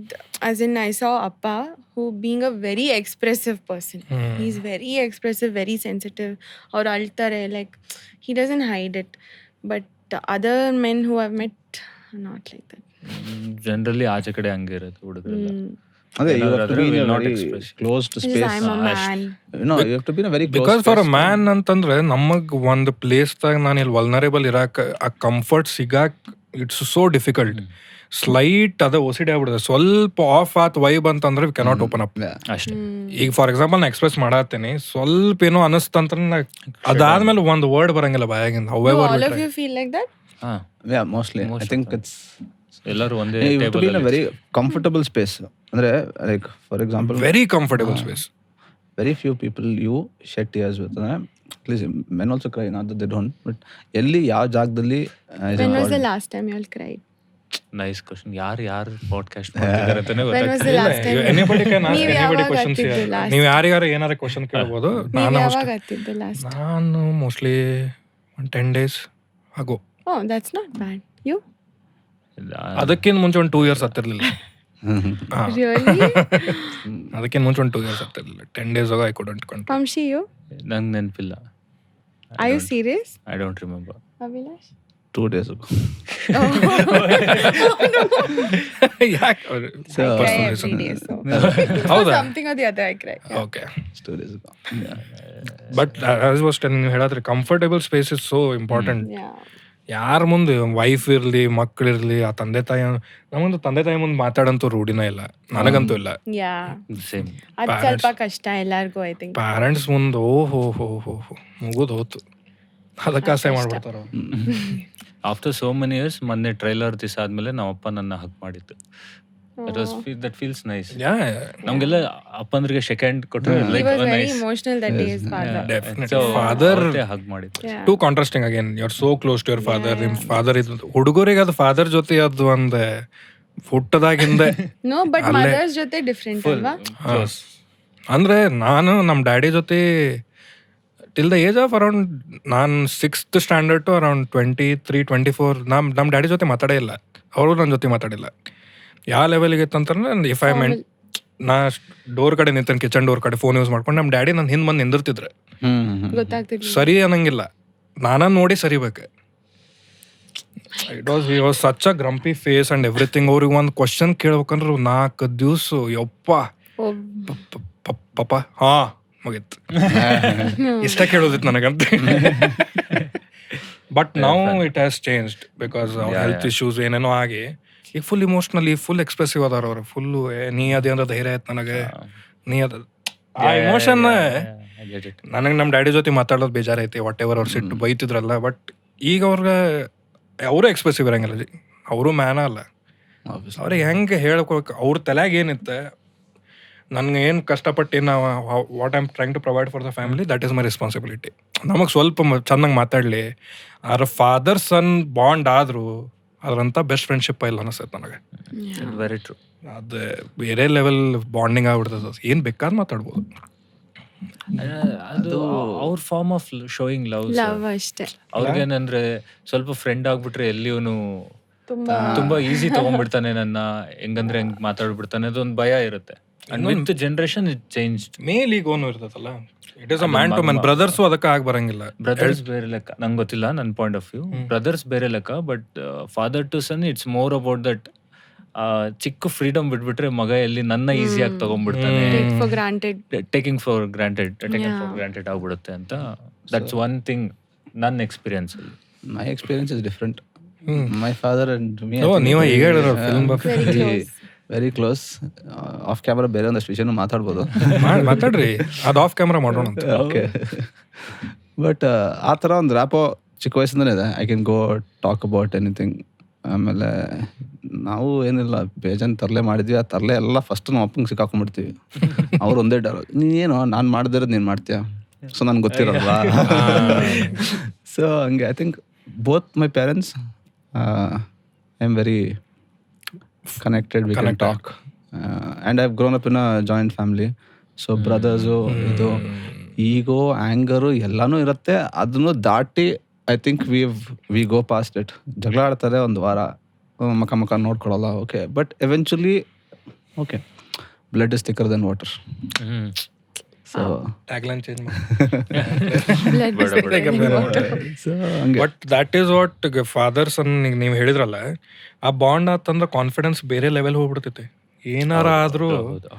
as in I saw Appa, who being a very expressive person. He's very expressive, very sensitive, or altare, like he doesn't hide it. But the other men who I've met are not like that. Generally ಆಚೆ ಕಡೆ ಹಂಗೆ ಇರುತ್ತೆ ಹುಡುಗರೆಲ್ಲ. ಅದೇ you have to be in a will not very express. closed Because space. I'm a man. No, you have to be in a very closed because for a space. Man ಅಂತಂದ್ರೆ ನಮಗ್ ಒಂದು ಪ್ಲೇಸ್ದಾಗ ನಾನು ಇಲ್ಲಿ ವಲ್ನರೇಬಲ್ ಇರಾಕ ಆ comfort ಸಿಗಾಕ್ it's so difficult. Slight ಅದ ಓಸಿಡಿ ಆಗ್ಬಿಡುತ್ತೆ, ಸ್ವಲ್ಪ ಆಫ್ ಆತ್ ವೈಬ್ ಅಂತಂದ್ರೆ ವಿ ಕೆನಾಟ್ ಓಪನ್ ಅಪ್. ಅಷ್ಟೇ. ಈಗ ಫಾರ್ ಎಕ್ಸಾಂಪಲ್ ನಾ ಎಕ್ಸ್ಪ್ರೆಸ್ ಮಾಡತ್ತೀನಿ, ಸ್ವಲ್ಪ ಏನೋ ಅನಿಸ್ತಂತ್ರ ಅದಾದ್ಮೇಲೆ ಒಂದು ವರ್ಡ್ ಬರಂಗಿಲ್ಲ ಬಾಯಾಗಿಂದ. Do all of you feel like that? ಹಾ, Yeah, mostly. I think it's ಎಲ್ಲರೂ ಒಂದೇ you have to be in a table. very comfortable space. ಅಂದ್ರೆ like for example, very comfortable space. very few people you shed tears with. At least men also cry, not that they don't, but ಎಲ್ಲಿ ಯಾವ ಜಾಗದಲ್ಲಿ is When was important. the last time you all cried? Nice question. ಯಾರು podcast ಮಾಡ್ತಿದ್ದಾರೆ ಅಂತಾನೆ When was the ಗೊತ್ತಾಗ್ತಿಲ್ಲ. last time? Anybody can ask ನೀವ್ anybody ಯಾವಾಗ questions. ಹತ್ತಿದ್ದು last? ನೀವು ಯಾರಿಗಾರ ಏನಾರ ಕ್ವಶನ್ ಕೇಳ್ಬೋದು. ನೀವು ಯಾವಾಗ ಹತ್ತಿದ್ದು ಲಾಸ್ಟ್? ನಾನು ಮೋಸ್ಟ್ಲಿ ಒಂದು 10 days ಆಗೋ. Oh, that's not bad. You? ಅದಕ್ಕಿಂತ ಮುಂಚೆ ಒಂದು 2 years ಹತ್ತಿರ್ಲಿಲ್ಲ. Really? ಅದಕ್ಕಿಂತ ಮುಂಚೆ ಒಂದು 2 years ಹತ್ತಿರ್ಲಿಲ್ಲ. 10 days ago I couldn't control. Vamshi, you? ನಂಗೆ ನೆನಪಿಲ್ಲ. Are you serious? I don't remember. Abhilash? 2 days ago. ಯಾಕೆ I cry every day, so. ಹೌದಾ? Something or the other I cry. Okay. 2 days ago. But as was telling, ನೀವು ಹೇಳತ್ರಿ comfortable space is so important. Yeah. ಯಾರ ಮುಂದೆ wife ಇರ್ಲಿ ಮಕ್ಕಳಿರ್ಲಿ, ಆ ತಂದೆ ತಾಯಿ ನಮ್ಮೊಂದು ತಂದೆ ತಾಯಿ ಮುಂದೆ ಮಾತಾಡಂತೂ ರೂಢಿನ ಇಲ್ಲ, ನನಗಂತೂ ಇಲ್ಲ. Yeah. ಸೇಮ್. ಅದು ಸ್ವಲ್ಪ ಕಷ್ಟ ಎಲ್ಲರಿಗೂ, ಐ ಥಿಂಕ್. ಪ್ಯಾರೆಂಟ್ಸ್ ಮುಂದೆ ಓಹೋ ಹೋ ಹೋ ಹೋ ಮುಗಿದು ಹೋತು, ಅದಕ್ಕೆ ಆಸೆ ಮಾಡ್ಬಿಡ್ತಾರ. ಆಫ್ಟರ್ ಸೋ ಮೆನಿ ಇಯರ್ಸ್ ಮೊನ್ನೆ ಟ್ರೈಲರ್ ದಿವಸ ಆದ್ಮೇಲೆ ನಮ್ಮ ಅಪ್ಪ ನನ್ನ ಹಕ್ ಮಾಡಿತ್ತು. That feels nice. ನಮ್ಗೆಲ್ಲ ಅಪ್ಪಂದ್ರಿಗೆ ಸೆಕೆಂಡ್ ಕೊಟ್ಟರೆ He was very emotional that day, his father. Father hug ಮಾಡಿತ್ತು. Yeah. Too contrasting again. You are so close to your father. ನಿಮ್ ಫಾದರ್ ಇದು ಹುಡುಗರಿಗೆ ಅದು ಫಾದರ್ ಜೊತೆ ಅದು ಒಂದು ಹುಟ್ಟದಾಗಿಂದ No, but mothers ಜೊತೆ different ಅಲ್ವಾ? ಅಂದ್ರೆ ನಾನು ನಮ್ಮ ಡ್ಯಾಡಿ ಜೊತೆ till the age of around ನಾನು 6th ಸ್ಟ್ಯಾಂಡರ್ಡ್ ಟು ಅರೌಂಡ್ 23-24 ನಮ್ಮ ಡ್ಯಾಡಿ ಜೊತೆ ಮಾತಾಡೇ ಇಲ್ಲ, ಅವರು ನನ್ನ ಜೊತೆ ಮಾತಾಡಿಲ್ಲ. ಯಾವ ಲೆವೆಲ್ಗೆ ಇತ್ತಂತಂದ್ರೆ ಇಫ್ ಐ ಮೆಂಟ್ ನಾ ಡೋರ್ ಕಡೆ ನಿಂತೇನೆ, ಕಿಚನ್ ಡೋರ್ ಕಡೆ ಫೋನ್ ಯೂಸ್ ಮಾಡ್ಕೊಂಡು ನಮ್ಮ ಡ್ಯಾಡಿ ನನ್ನ ಹಿಂದೆ ಬಂದು ನಿಂದಿರ್ತಿದ್ರೆ ಗೊತ್ತಾಗ್ತಿರ್ಲಿಲ್ಲ. ಸರಿ ಅನ್ನಂಗಿಲ್ಲ, ನಾನ ನೋಡಿ ಸರಿಬೇಕು. He was such a grumpy face and everything. ಅವ್ರಿಗೆ ಒಂದು ಕ್ವಶನ್ ಕೇಳ್ಬೇಕಂದ್ರೆ 4 ದಿವಸ ಯಪ್ಪ Oh, ಪಪ್ಪ ಹಾ ಮುಗಿತ್ತು ಇಷ್ಟ ಕೇಳೋದಿತ್ತು ನನಗಂತ. But now it has changed because health issues ಏನೇನೋ ಆಗಿ ಈಗ ಫುಲ್ ಇಮೋಷ್ನಲಿ ಫುಲ್ ಎಕ್ಸ್ಪ್ರೆಸಿವ್ ಅದಾರ ಅವ್ರು. ಫುಲ್ಲು ನೀ ಅದೇ ಅಂದ್ರೆ ಧೈರ್ಯ ಆಯ್ತು ನನಗೆ, ನೀ ಅದ ಆ ಇಮೋಷನ್ ನನಗೆ ನಮ್ಮ ಡ್ಯಾಡಿ ಜೊತೆ ಮಾತಾಡೋದು ಬೇಜಾರೈತಿ. ವಾಟ್ ಎವರ್ ಅವ್ರು ಸಿಟ್ಟು ಬೈತಿದ್ರಲ್ಲ, ಬಟ್ ಈಗ ಅವ್ರಿಗೆ ಅವರು ಎಕ್ಸ್ಪ್ರೆಸಿವ್ ಇರಂಗಿಲ್ಲ. ಅವರು ಮ್ಯಾನ ಅಲ್ಲ, ಅವ್ರಿಗೆ ಹೆಂಗೆ ಹೇಳ್ಕೊಬೇಕು, ಅವ್ರ ತಲೆಯಾಗ ಏನಿತ್ತು, ನನಗೆ ಏನು ಕಷ್ಟಪಟ್ಟು ನಾವು what I am trying to provide for the family, that is my responsibility. ನಮಗೆ ಸ್ವಲ್ಪ ಚೆನ್ನಾಗಿ ಮಾತಾಡಲಿ. ಆದ್ರೆ ಫಾದರ್ ಸನ್ ಬಾಂಡ್ ಆದರೂ ಅದ್ರಂಥ ಬೆಸ್ಟ್ ಫ್ರೆಂಡ್ಶಿಪ್ ಇಲ್ಲ ಅನಿಸ್ತೈತೆ ನನಗೆ. Very true. ಅದು ಬೇರೆ ಲೆವೆಲ್ ಬಾಂಡಿಂಗ್ ಆಗ್ಬಿಡ್ತದೆ. ಏನು ಬೇಕಾದ್ರೆ ಮಾತಾಡ್ಬೋದು. ಅದು ಅವ್ರ form of showing love. Love ಅಷ್ಟೇ. ಅವ್ರಿಗೇನಂದ್ರೆ ಸ್ವಲ್ಪ ಫ್ರೆಂಡ್ ಆಗ್ಬಿಟ್ರೆ ಎಲ್ಲಿಯವನು ತುಂಬಾ ತುಂಬಾ ಈಸಿ ತಗೊಂಡ್ಬಿಡ್ತಾನೆ, ನನ್ನ ಹೆಂಗಂದ್ರೆ ಹೆಂಗ್ ಮಾತಾಡ್ಬಿಡ್ತಾನೆ, ಅದೊಂದು ಭಯ ಇರುತ್ತೆ. And with generation it change. Male ಈಗೋನು ಇರ್ತದಲ್ಲ, it is a man to man. Brothers ಅದಕ್ಕೆ ಆಗಿ ಬರಂಗಿಲ್ಲ. ಬ್ರದರ್ಸ್ ಬೇರೆ ಲೆಕ್ಕ, ನಂಗೆ ಗೊತ್ತಿಲ್ಲ ನನ್ನ ಪಾಯಿಂಟ್ ಆಫ್ ವ್ಯೂ. ಬ್ರದರ್ಸ್ ಬೇರೆ ಲೆಕ್ಕ, but father to son it's more about that. ಚಿಕ್ಕ ಫ್ರೀಡಮ್ ಬಿಟ್ಬಿಟ್ರೆ ಮಗ ಎಲ್ಲಿ ನನ್ನ ಈಸಿಯಾಗಿ ತಗೊಂಡ್ಬಿಡ್ತಾನೆ, for granted, taking for granted ಆಗ್ಬಿಡುತ್ತೆ ಅಂತ. ದಟ್ಸ್ ಒನ್ ಥಿಂಗ್ ನನ್ನ ಎಕ್ಸ್ಪೀರಿಯನ್ಸ್ ಅಲ್ಲಿ. My experience is different. My father and me, ನೀವ ಈಗ ಹೇಳಿರೋ film very close. Of camera ಬೇರೆ ಒಂದಷ್ಟು ವಿಷಯನೂ ಮಾತಾಡ್ಬೋದು. ಮಾತಾಡ್ರಿ, ಅದು ಆಫ್ ಕ್ಯಾಮ್ರಾ ಮಾಡೋಣ ಅಂತ. ಓಕೆ, ಬಟ್ ಆ ಥರ ಒಂದು ರ್ಯಾಪೋ ಚಿಕ್ಕ ವಯಸ್ಸಿಂದನೇ ಇದೆ. I can go talk about anything. ಆಮೇಲೆ ನಾವು ಏನಿಲ್ಲ, ಬೇಜಾನ್ ತರಲೆ ಮಾಡಿದ್ವಿ. ಆ ತರಲೆ ಎಲ್ಲ ಫಸ್ಟ್ ನಾವು ಅಪ್ಪಂಗೆ ಸಿಕ್ಕಾಕೊಂಡ್ಬಿಡ್ತೀವಿ. ಅವ್ರು ಒಂದೇ ಡೈಲಾಗ್, ನೀನೇನೋ ನಾನು ಮಾಡ್ದಿರೋದು ನೀನು ಮಾಡ್ತೀಯ, ಸೊ ನನ್ಗೆ ಗೊತ್ತಿರಲ್ವಾ. ಸೊ ಹಂಗೆ I think both my parents I am very connected, we can talk, and I've grown up in a joint family, so brothers ಇದು ಈಗೋ ಆ್ಯಂಗರು ಎಲ್ಲನೂ ಇರುತ್ತೆ. ಅದನ್ನು ದಾಟಿ I think we go past it. ಜಗಳ ಆಡ್ತಾರೆ ಒಂದು ವಾರ, ಮಕ್ಕ ನೋಡ್ಕೊಳ್ಳಲ್ಲ, okay, but eventually okay, blood is thicker than water. So tagline change ಮಾಡಿ. ಸೊ ಹಂಗೆ. But that is what fathers ನೀವು ಹೇಳಿದ್ರಲ್ಲ, ಆ ಬಾಂಡ್ ಆತಂದ್ರೆ ಕಾನ್ಫಿಡೆನ್ಸ್ ಬೇರೆ ಲೆವೆಲ್ ಹೋಗ್ಬಿಡ್ತೈತಿ. ಏನಾರ ಆದ್ರೂ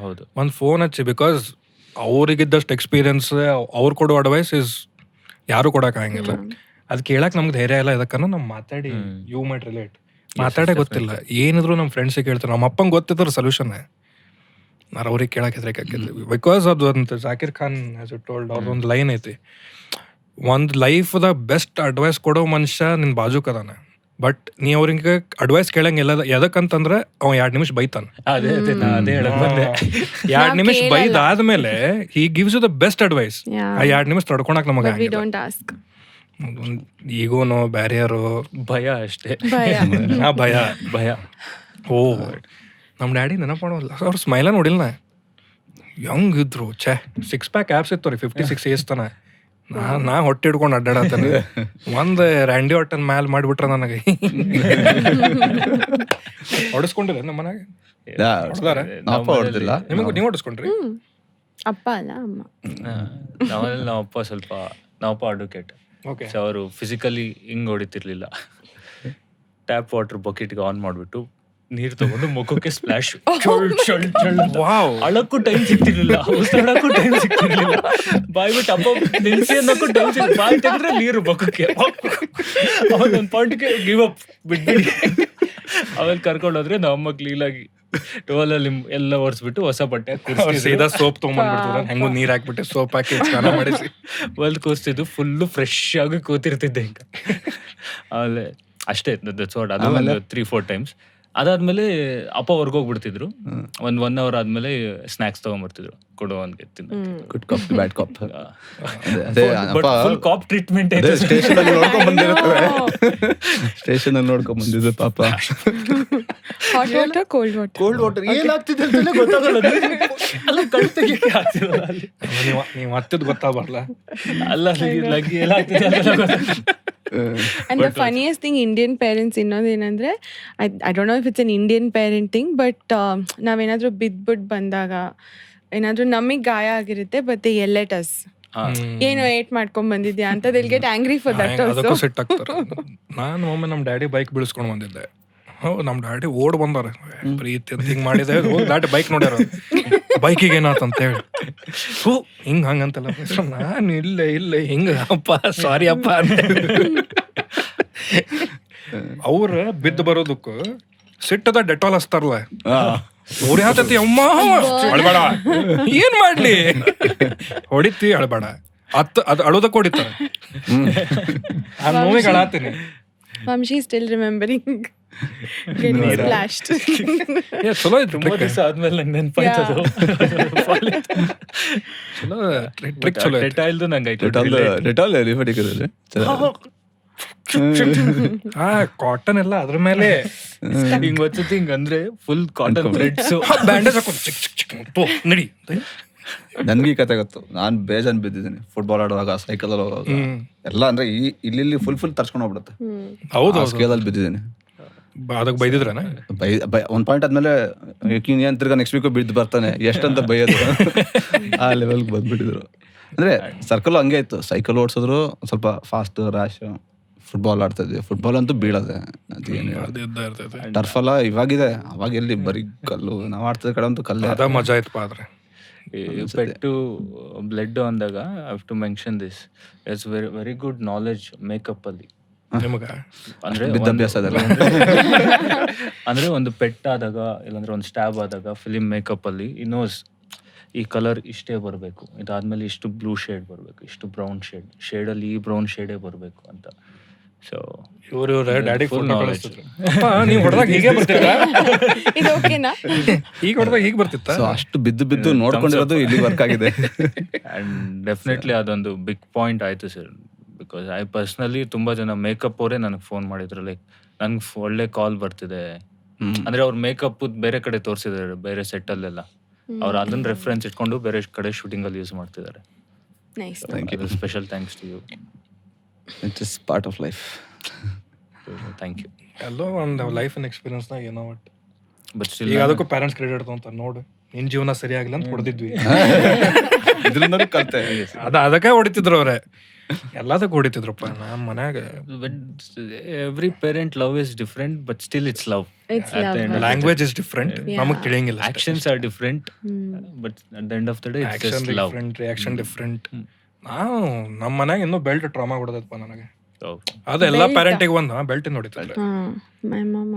ಹೌದು, ಒಂದು ಫೋನ್ ಹಚ್ಚಿ, ಬಿಕಾಸ್ ಅವ್ರಿಗಿದ್ದಷ್ಟು ಎಕ್ಸ್ಪೀರಿಯನ್ಸ್ ಅವ್ರು ಕೊಡೋ ಅಡ್ವೈಸ್ ಇಸ್ ಯಾರು ಕೊಡೋಕ್ಕಾಗಂಗಿಲ್ಲ. ಅದು ಕೇಳಕ್ಕೆ ನಮ್ಗೆ ಧೈರ್ಯ ಇಲ್ಲ. ಇದಕ್ಕನ್ನು ನಾವು ಮಾತಾಡಿ ಯು ಮೈಟ್ ರಿಲೇಟ್ ಮಾತಾಡೇ ಗೊತ್ತಿಲ್ಲ ಏನಿದ್ರು ನಮ್ಮ ಫ್ರೆಂಡ್ಸಿಗೆ ಹೇಳ್ತಾರೆ. ನಮ್ಮ ಅಪ್ಪಂಗೆ ಗೊತ್ತಿದ್ರು ಸೊಲ್ಯೂಷನ್, ನಾನು ಅವ್ರಿಗೆ ಕೇಳಕ್ಕೆ ಹೆದರಿಕಾಕಿದ್ವಿ. ಬಿಕಾಸ್ ಅದು ಒಂದು Zakir Khan as you told ಅವ್ರದ್ದೊಂದು ಲೈನ್ ಐತಿ, ಒಂದು ಲೈಫ್ದ ಬೆಸ್ಟ್ ಅಡ್ವೈಸ್ ಕೊಡೋ ಮನುಷ್ಯ ನಿನ್ನ ಬಾಜುಕ್ ಅದಾನ, ಬಟ್ ನೀ ಅವ್ರಿಗೆ ಅಡ್ವೈಸ್ ಕೇಳಂಗಿಲ್ಲ. ಎದಕ್ಕಂತಂದ್ರೆ ಅವ 2 ನಿಮಿಷ ಬೈತಾನ. ಅದೇ ಹೇಳಕ್ ಬಂದೆ. 2 ನಿಮಿಷ ಬೈದಾದ್ಮೇಲೆ he gives you the best advice. ಆ 2 ನಿಮಿಷ ತಡ್ಕೊಳಕ್ ನಮಗೆ we don't ask. ಈಗೋನೋ ಬ್ಯಾರಿಯರು ಭಯ ಅಷ್ಟೇ. ಆ ಭಯ. ಓ ನಮ್ಮ ಡ್ಯಾಡಿ ನೆನಪು ಮಾಡೋಲ್ಲ, ಅವ್ರ ಸ್ಮೈಲ ನೋಡಿಲ್ಲ. ಯಂಗ್ ಇದ್ರು, ಛೇ 6 ಪ್ಯಾಕ್ ಆ್ಯಪ್ಸ್ ಇತ್ತು ರೀ, 56 ಏಜ್ ತನ. ನಾ ಹೊಟ್ಟೆ ಹಿಡ್ಕೊಂಡು ಅಡ್ಡಾಡತ್ತೇನೆ. ಒಂದು ರ್ಯಾಂಡಿ ಹೊಟ್ಟನ್ ಮ್ಯಾಲ್ ಮಾಡಿಬಿಟ್ರ ನನಗೆ. ಹೊಡಿಸ್ಕೊಂಡಿಲ್ಲ ನಮ್ಮ ಮನೆಗೆ. ಅಪ್ಪ ಹೊಡೆದಿಲ್ಲ, ನಿಮಗೆ ನೀವು ಹೊಡಿಸ್ಕೊಂಡ್ರಿ? ಅಪ್ಪ ಅಲ್ಲ ಅಮ್ಮ. ನಮ್ಮಪ್ಪ ಅಡ್ವೊಕೇಟ್. ಓಕೆ. ಸೊ ಅವರು ಫಿಸಿಕಲಿ ಹಿಂಗ್ ಹೊಡಿತಿರ್ಲಿಲ್ಲ. ಟ್ಯಾಪ್ ವಾಟರ್ ಬಕೆಟ್ಗೆ ಆನ್ ಮಾಡ್ಬಿಟ್ಟು ನೀರ್ ತಗೊಂಡು ಮುಖಕ್ಕೆ ಸ್ಪ್ಲಾಶ್. ಅಳಕ್ಕೂ ಟೈಮ್ ಸಿಗ್ತಿರ್ಲಿಲ್ಲ, ಉಸಿರಾಡಕ್ಕೂ ಟೈಮ್ ಸಿಗ್ತಿರ್ಲಿಲ್ಲ. ಬಾಯ್ಬಿಟ್ಟು ಅಪ್ಪ ನಿಲ್ಸಿ ಅನ್ನೋಕ್ಕೂ ಟೈಮ್ ಸಿಗ್, ಬಾಯ್ ತೆಗೆದ್ರೆ ನೀರು ಮುಖಕ್ಕೆ. ಅವಾಗ ಒಂದು ಪಾಯಿಂಟ್ಗೆ ಗಿವ್ ಅಪ್ ಬಿಟ್ಬಿಡಿ. ಆಮೇಲೆ ಕರ್ಕೊಂಡೋದ್ರೆ ನಮ್ಮಮ್ಮ ಕ್ಲೀನಾಗಿ ಟೋಲಲ್ಲಿ ಎಲ್ಲ ಒರೆಸ್ಬಿಟ್ಟು ಹೊಸ ಬಟ್ಟೆ ಸೀದಾ ಸೋಪ್ ತೊಗೊಂಡ್ಬಿಡ್ತಿದ್ರು, ಹೆಂಗು ನೀರ್ ಹಾಕ್ಬಿಟ್ಟು ಸೋಪ್ ಹಾಕಿ ಸ್ನಾನ ಮಾಡಿಸಿ ಹೊಲ್ದು ಕೂಸ್ತಿದ್ದು. ಫುಲ್ಲು ಫ್ರೆಶ್ ಆಗಿ ಕೂತಿರ್ತಿದ್ದೆ ಹಿಂಗ. ಆಮೇಲೆ ಅಷ್ಟೇ, ಅದು 3-4 ಟೈಮ್ಸ್. ಅದಾದ್ಮೇಲೆ ಅಪ್ಪ ಹೊರ್ಗೋಗ್ಬಿಡ್ತಿದ್ರು. ಒಂದ್ 1 hour ಆದ್ಮೇಲೆ ಸ್ನಾಕ್ಸ್ ತಗೊಂಡ್ಬರ್ತಿದ್ರು, ಕೊಡೋ ಒಂದ್ಗೆ ತಿನ್ನ. Good cop bad cop. But full cop treatment station ಅಲ್ಲಿ ನೋಡ್ಕೊಂಡ್ ಬಂದಿರ್ತಾರೆ, ಸ್ಟೇಷನ್ ಅಲ್ಲಿ ನೋಡ್ಕೊಂಡ್ ಬಂದಿದ್ದು ಪಾಪ. ಹಾಟ್ ವಾಟರ್, ಕೋಲ್ಡ್ ವಾಟರ್ ಏನಾಗ್ತಿದೆ ಅಂತಾನೆ ಗೊತ್ತಾಗಲ್ಲ. ಅಲ್ಲ ಕಣ್ ತೆಗಿಯಕ್ಕೆ ಆಗ್ತಿರಲ್ಲ ಅಲ್ಲಿ. ನೀವು ಹತ್ತಿದ್ ಗೊತ್ತಾಗಬಾರ್ಲ. ಅಲ್ಲ ಲಗಿ ಎಲ್ಲ ಆಗ್ತಿದೆ ಅಂತ. And the funniest thing, Indian parents ಇನ್ನೊಂದೇನಂದ್ರೆ, I don't know if it's an Indian parenting, but ನಾವೇನಾದ್ರೂ ಬಿದ್ಬಿಟ್ಟು ಬಂದಾಗ ಏನಾದ್ರೂ ನಮಗೆ ಗಾಯ ಆಗಿರುತ್ತೆ, but they yell at us. ಏನೋ ಏಟ್ ಮಾಡ್ಕೊಂಡ್ ಬಂದಿದ್ಯಾ ಅಂತ. they'll get angry for that ಅದಕ್ಕೂ also. ಸೆಟ್ ಆಗ್ತಾರೆ. ನಾನು ಒಮ್ಮೆ ನಮ್ಮ ಡ್ಯಾಡಿ ಬೈಕ್ ಬೀಳಿಸ್ಕೊಂಡು ಬಂದಿದ್ದೆ. ನಮ್ಮ ಡ್ಯಾಡಿ ಓಡ್ ಬಂದಾರೆ, ಪ್ರೀತಿ ಅಂತ ಹಿಂಗ್ ಮಾಡಿದೆ. ಹೋಗಿ ಡ್ಯಾಡಿ ಬೈಕ್ ನೋಡ್ಯಾರ, ಬೈಕಿಗೆ ಏನಾತಂತ ಹೇಳಿ ಹಿಂಗ್ ಹಂಗಂತಲ್ಲ. ನಾನು ಇಲ್ಲ ಹಿಂಗ ಅಪ್ಪ ಸಾರಿ ಅಪ್ಪ ಅಂತ. ಅವ್ರ ಬಿದ್ದು ಬರೋದಕ್ಕೂ ಸಿಟ್ಟದ ಡೆಟಾಲ್ ಹಚ್ತಾರಲ್ಲ, ಅವ್ರ ಯಾತತಿ ಅಮ್ಮ ಅಳ್ಬೇಡ, ಏನ್ ಮಾಡ್ಲಿ, ಹೊಡಿತಿ ಅಳ್ಬೇಡ, ಅದು ಅಳೋದಕ್ಕೆ ಹೊಡಿತಾರ. ಆ ನೋವಿಗೆ ಅಳಾತೀನಿ. Vamshi still remembering getting splashed. ಚಲೋ ಇತ್ತು, ತುಂಬಾ ದಿವಸ ಆದ್ಮೇಲೆ ನಂಗೆ ನೆನ್ಪಾಯ್ತದು. ಚಲೋ ಟ್ರಿಕ್, ಚಲೋ ಇತ್ತು. ಡೆಟಾಲ್ದು ನಂಗೆ ಡೆಟಾಲ್ ಎಲಿಫೆಂಟ್ ಕಾಟನ್ ಎಲ್ಲ ಅದ್ರ ಮೇಲೆ ಹಿಂಗ್ ಒಚ್ಚತಿ ಹಿಂಗ್ ಅಂದ್ರೆ ಫುಲ್ ಕಾಟನ್ ಥ್ರೆಡ್ಸ್. ಬ್ಯಾಂಡೇಜ್ ಹಾಕೊಂಡು ಚಿಕ್ ಚಿಕ್ ಚಿಕ್ ನಡಿ ನನಗೆ ಈ ಕತೆ ಗೊತ್ತು. ನಾನು ಬೇಜಾನ್ ಬಿದ್ದಿದ್ದೀನಿ ಫುಟ್ಬಾಲ್ ಆಡುವಾಗ, ಸೈಕಲಲ್ಲಿ ಹೋಗುವಾಗ ಎಲ್ಲ. ಅಂದರೆ ಇಲ್ಲಿ ಫುಲ್ ತರ್ಸ್ಕೊಂಡು ಹೋಗ್ಬಿಡುತ್ತೆ. ಹೌದು ಸ್ಕೇಲಲ್ಲಿ ಬಿದ್ದಿದ್ದೀನಿ. ಅದಕ್ಕೆ ಬೈದಿದ್ರನ? ಒಂದು ಪಾಯಿಂಟ್ ಆದ್ಮೇಲೆ ಏನ್ ತಿರ್ಗಾ ನೆಕ್ಸ್ಟ್ ವೀಕು ಬಿದ್ದು ಬರ್ತಾನೆ ಎಷ್ಟಂತ ಬೈಯೋದು ಆ ಲೆವೆಲ್ಗೆ ಬಂದ್ಬಿಟ್ಟಿದ್ರು. ಅಂದರೆ ಸರ್ಕಲ್ ಹಂಗೆ ಇತ್ತು. ಸೈಕಲ್ ಓಡಿಸಿದ್ರು ಸ್ವಲ್ಪ ಫಾಸ್ಟ್ ರ್ಯಾಶ್. ಫುಟ್ಬಾಲ್ ಆಡ್ತಾ ಇದ್ವಿ. ಫುಟ್ಬಾಲ್ ಅಂತೂ ಬೀಳೋದೆ. ಟರ್ಫ್ ಎಲ್ಲ ಇವಾಗಿದೆ, ಅವಾಗ ಎಲ್ಲಿ ಬರೀ ಕಲ್ಲು. ನಾವು ಆಡ್ತಿದ್ದ ಕಡೆ ಅಂತೂ ಕಲ್ಲೇ. ಅದ ಮಜಾ ಇತ್ತಪ್ಪ. ಆದ್ರೆ ಪೆಟ್ಟು ಬ್ಲಡ್ ಅಂದಾಗ I have to mention this. It's very good knowledge makeup ಅಲ್ಲಿ ನಿಮಗ. ಅಂದ್ರೆ ವಿದ್ಯಾಭ್ಯಾಸ ಅದೆಲ್ಲ. ಅಂದ್ರೆ ಒಂದು ಪೆಟ್ ಆದಾಗ ಇಲ್ಲಾಂದ್ರೆ ಒಂದು ಸ್ಟ್ಯಾಬ್ ಆದಾಗ ಫಿಲಿಮ್ ಮೇಕಪ್ ಅಲ್ಲಿ ಇನ್ನೋಸ್ ಈ ಕಲರ್ ಇಷ್ಟೇ ಬರಬೇಕು, ಇದಾದ್ಮೇಲೆ ಇಷ್ಟು ಬ್ಲೂ ಶೇಡ್ ಬರಬೇಕು, ಇಷ್ಟು ಬ್ರೌನ್ ಶೇಡಲ್ಲಿ ಈ ಬ್ರೌನ್ ಶೇಡೇ ಬರಬೇಕು ಅಂತ. ಸೊ ಇವ್ರ ಡ್ಯಾಡಿ ಫೋಟೋ ಕಳಿಸ್ತಿದ್ರು. ನೀವು ಹೊಡೆದಾಗ ಹೀಗೆ ಬರ್ತಿತ್ತ, ಇದು ಓಕೆನಾ? ಈಗ ಹೊಡೆದಾಗ ಹೀಗೆ ಬರ್ತಿತ್ತ. ಸೊ ಅಷ್ಟು ಬಿದ್ದು ನೋಡ್ಕೊಂಡಿರೋದು ಇಲ್ಲಿ ವರ್ಕ್ ಆಗಿದೆ. ಆ್ಯಂಡ್ ಡೆಫಿನೆಟ್ಲಿ ಅದೊಂದು ಬಿಗ್ ಪಾಯಿಂಟ್ ಆಯಿತು ಸರ್. ಬಿಕಾಸ್ ಐ ಪರ್ಸ್ನಲಿ ತುಂಬ ಜನ ಮೇಕಪ್ ಅವರೇ ನನಗೆ ಫೋನ್ ಮಾಡಿದ್ರು. ಲೈಕ್ ನಂಗೆ ಒಳ್ಳೆ ಕಾಲ್ ಬರ್ತಿದೆ ಅಂದರೆ ಅವ್ರು ಮೇಕಪ್ ಬೇರೆ ಕಡೆ ತೋರಿಸಿದ್ದಾರೆ, ಬೇರೆ ಸೆಟ್ಟಲ್ಲೆಲ್ಲ. ಅವ್ರು ಅದನ್ನ ರೆಫರೆನ್ಸ್ ಇಟ್ಕೊಂಡು ಬೇರೆ ಕಡೆ ಶೂಟಿಂಗಲ್ಲಿ ಯೂಸ್ ಮಾಡ್ತಿದ್ದಾರೆ. Nice. Special thanks to you. It's is part of life. Thank you. ಎಲ್ಲೋ ಒಂದು ಲೈಫಿನ ಎಕ್ಸ್ಪೀರಿಯನ್ಸ್ನಾಗ ಏನೋ ಒಟ್ಟು. ಬಟ್ ಸ್ಟಿಲ್ ಈಗ ಅದಕ್ಕೂ ಪೇರೆಂಟ್ಸ್ ಕ್ರೆಡಿಟ್ ಅಂತ ನೋಡು. ನಿನ್ ಜೀವನ ಸರಿಯಾಗಿಲ್ಲ ಅಂತ ಹೊಡೆದಿದ್ವಿ. ಇದ್ರಿಂದ ಕಲ್ತೆ. ಅದಕ್ಕೆ ಹೊಡಿತಿದ್ರು ಅವ್ರೆ, ಎಲ್ಲದಕ್ಕೂ ಹೊಡಿತಿದ್ರಪ್ಪ. ನಮ್ಮ ಮನ್ಯಾಗ every parent love is different, but still it's love. Language is different, ನಮಗ್ ತಿಳಿಯಂಗಿಲ್ಲ. Actions are different, but at the end of the day it's action just love. Different, reaction different. ನಾವು ನಮ್ಮ ಮನ್ಯಾಗ ಇನ್ನೂ ಬೆಲ್ಟ್ ಟ್ರಾಮಾ ಹೊಡೆದಪ್ಪ ನನಗೆ. ಅದೆಲ್ಲ ಪೇರೆಂಟಿಗೆ ಒಂದು belt ನೋಡಿದ್ರೆ ಮೈ ಮಾಮ್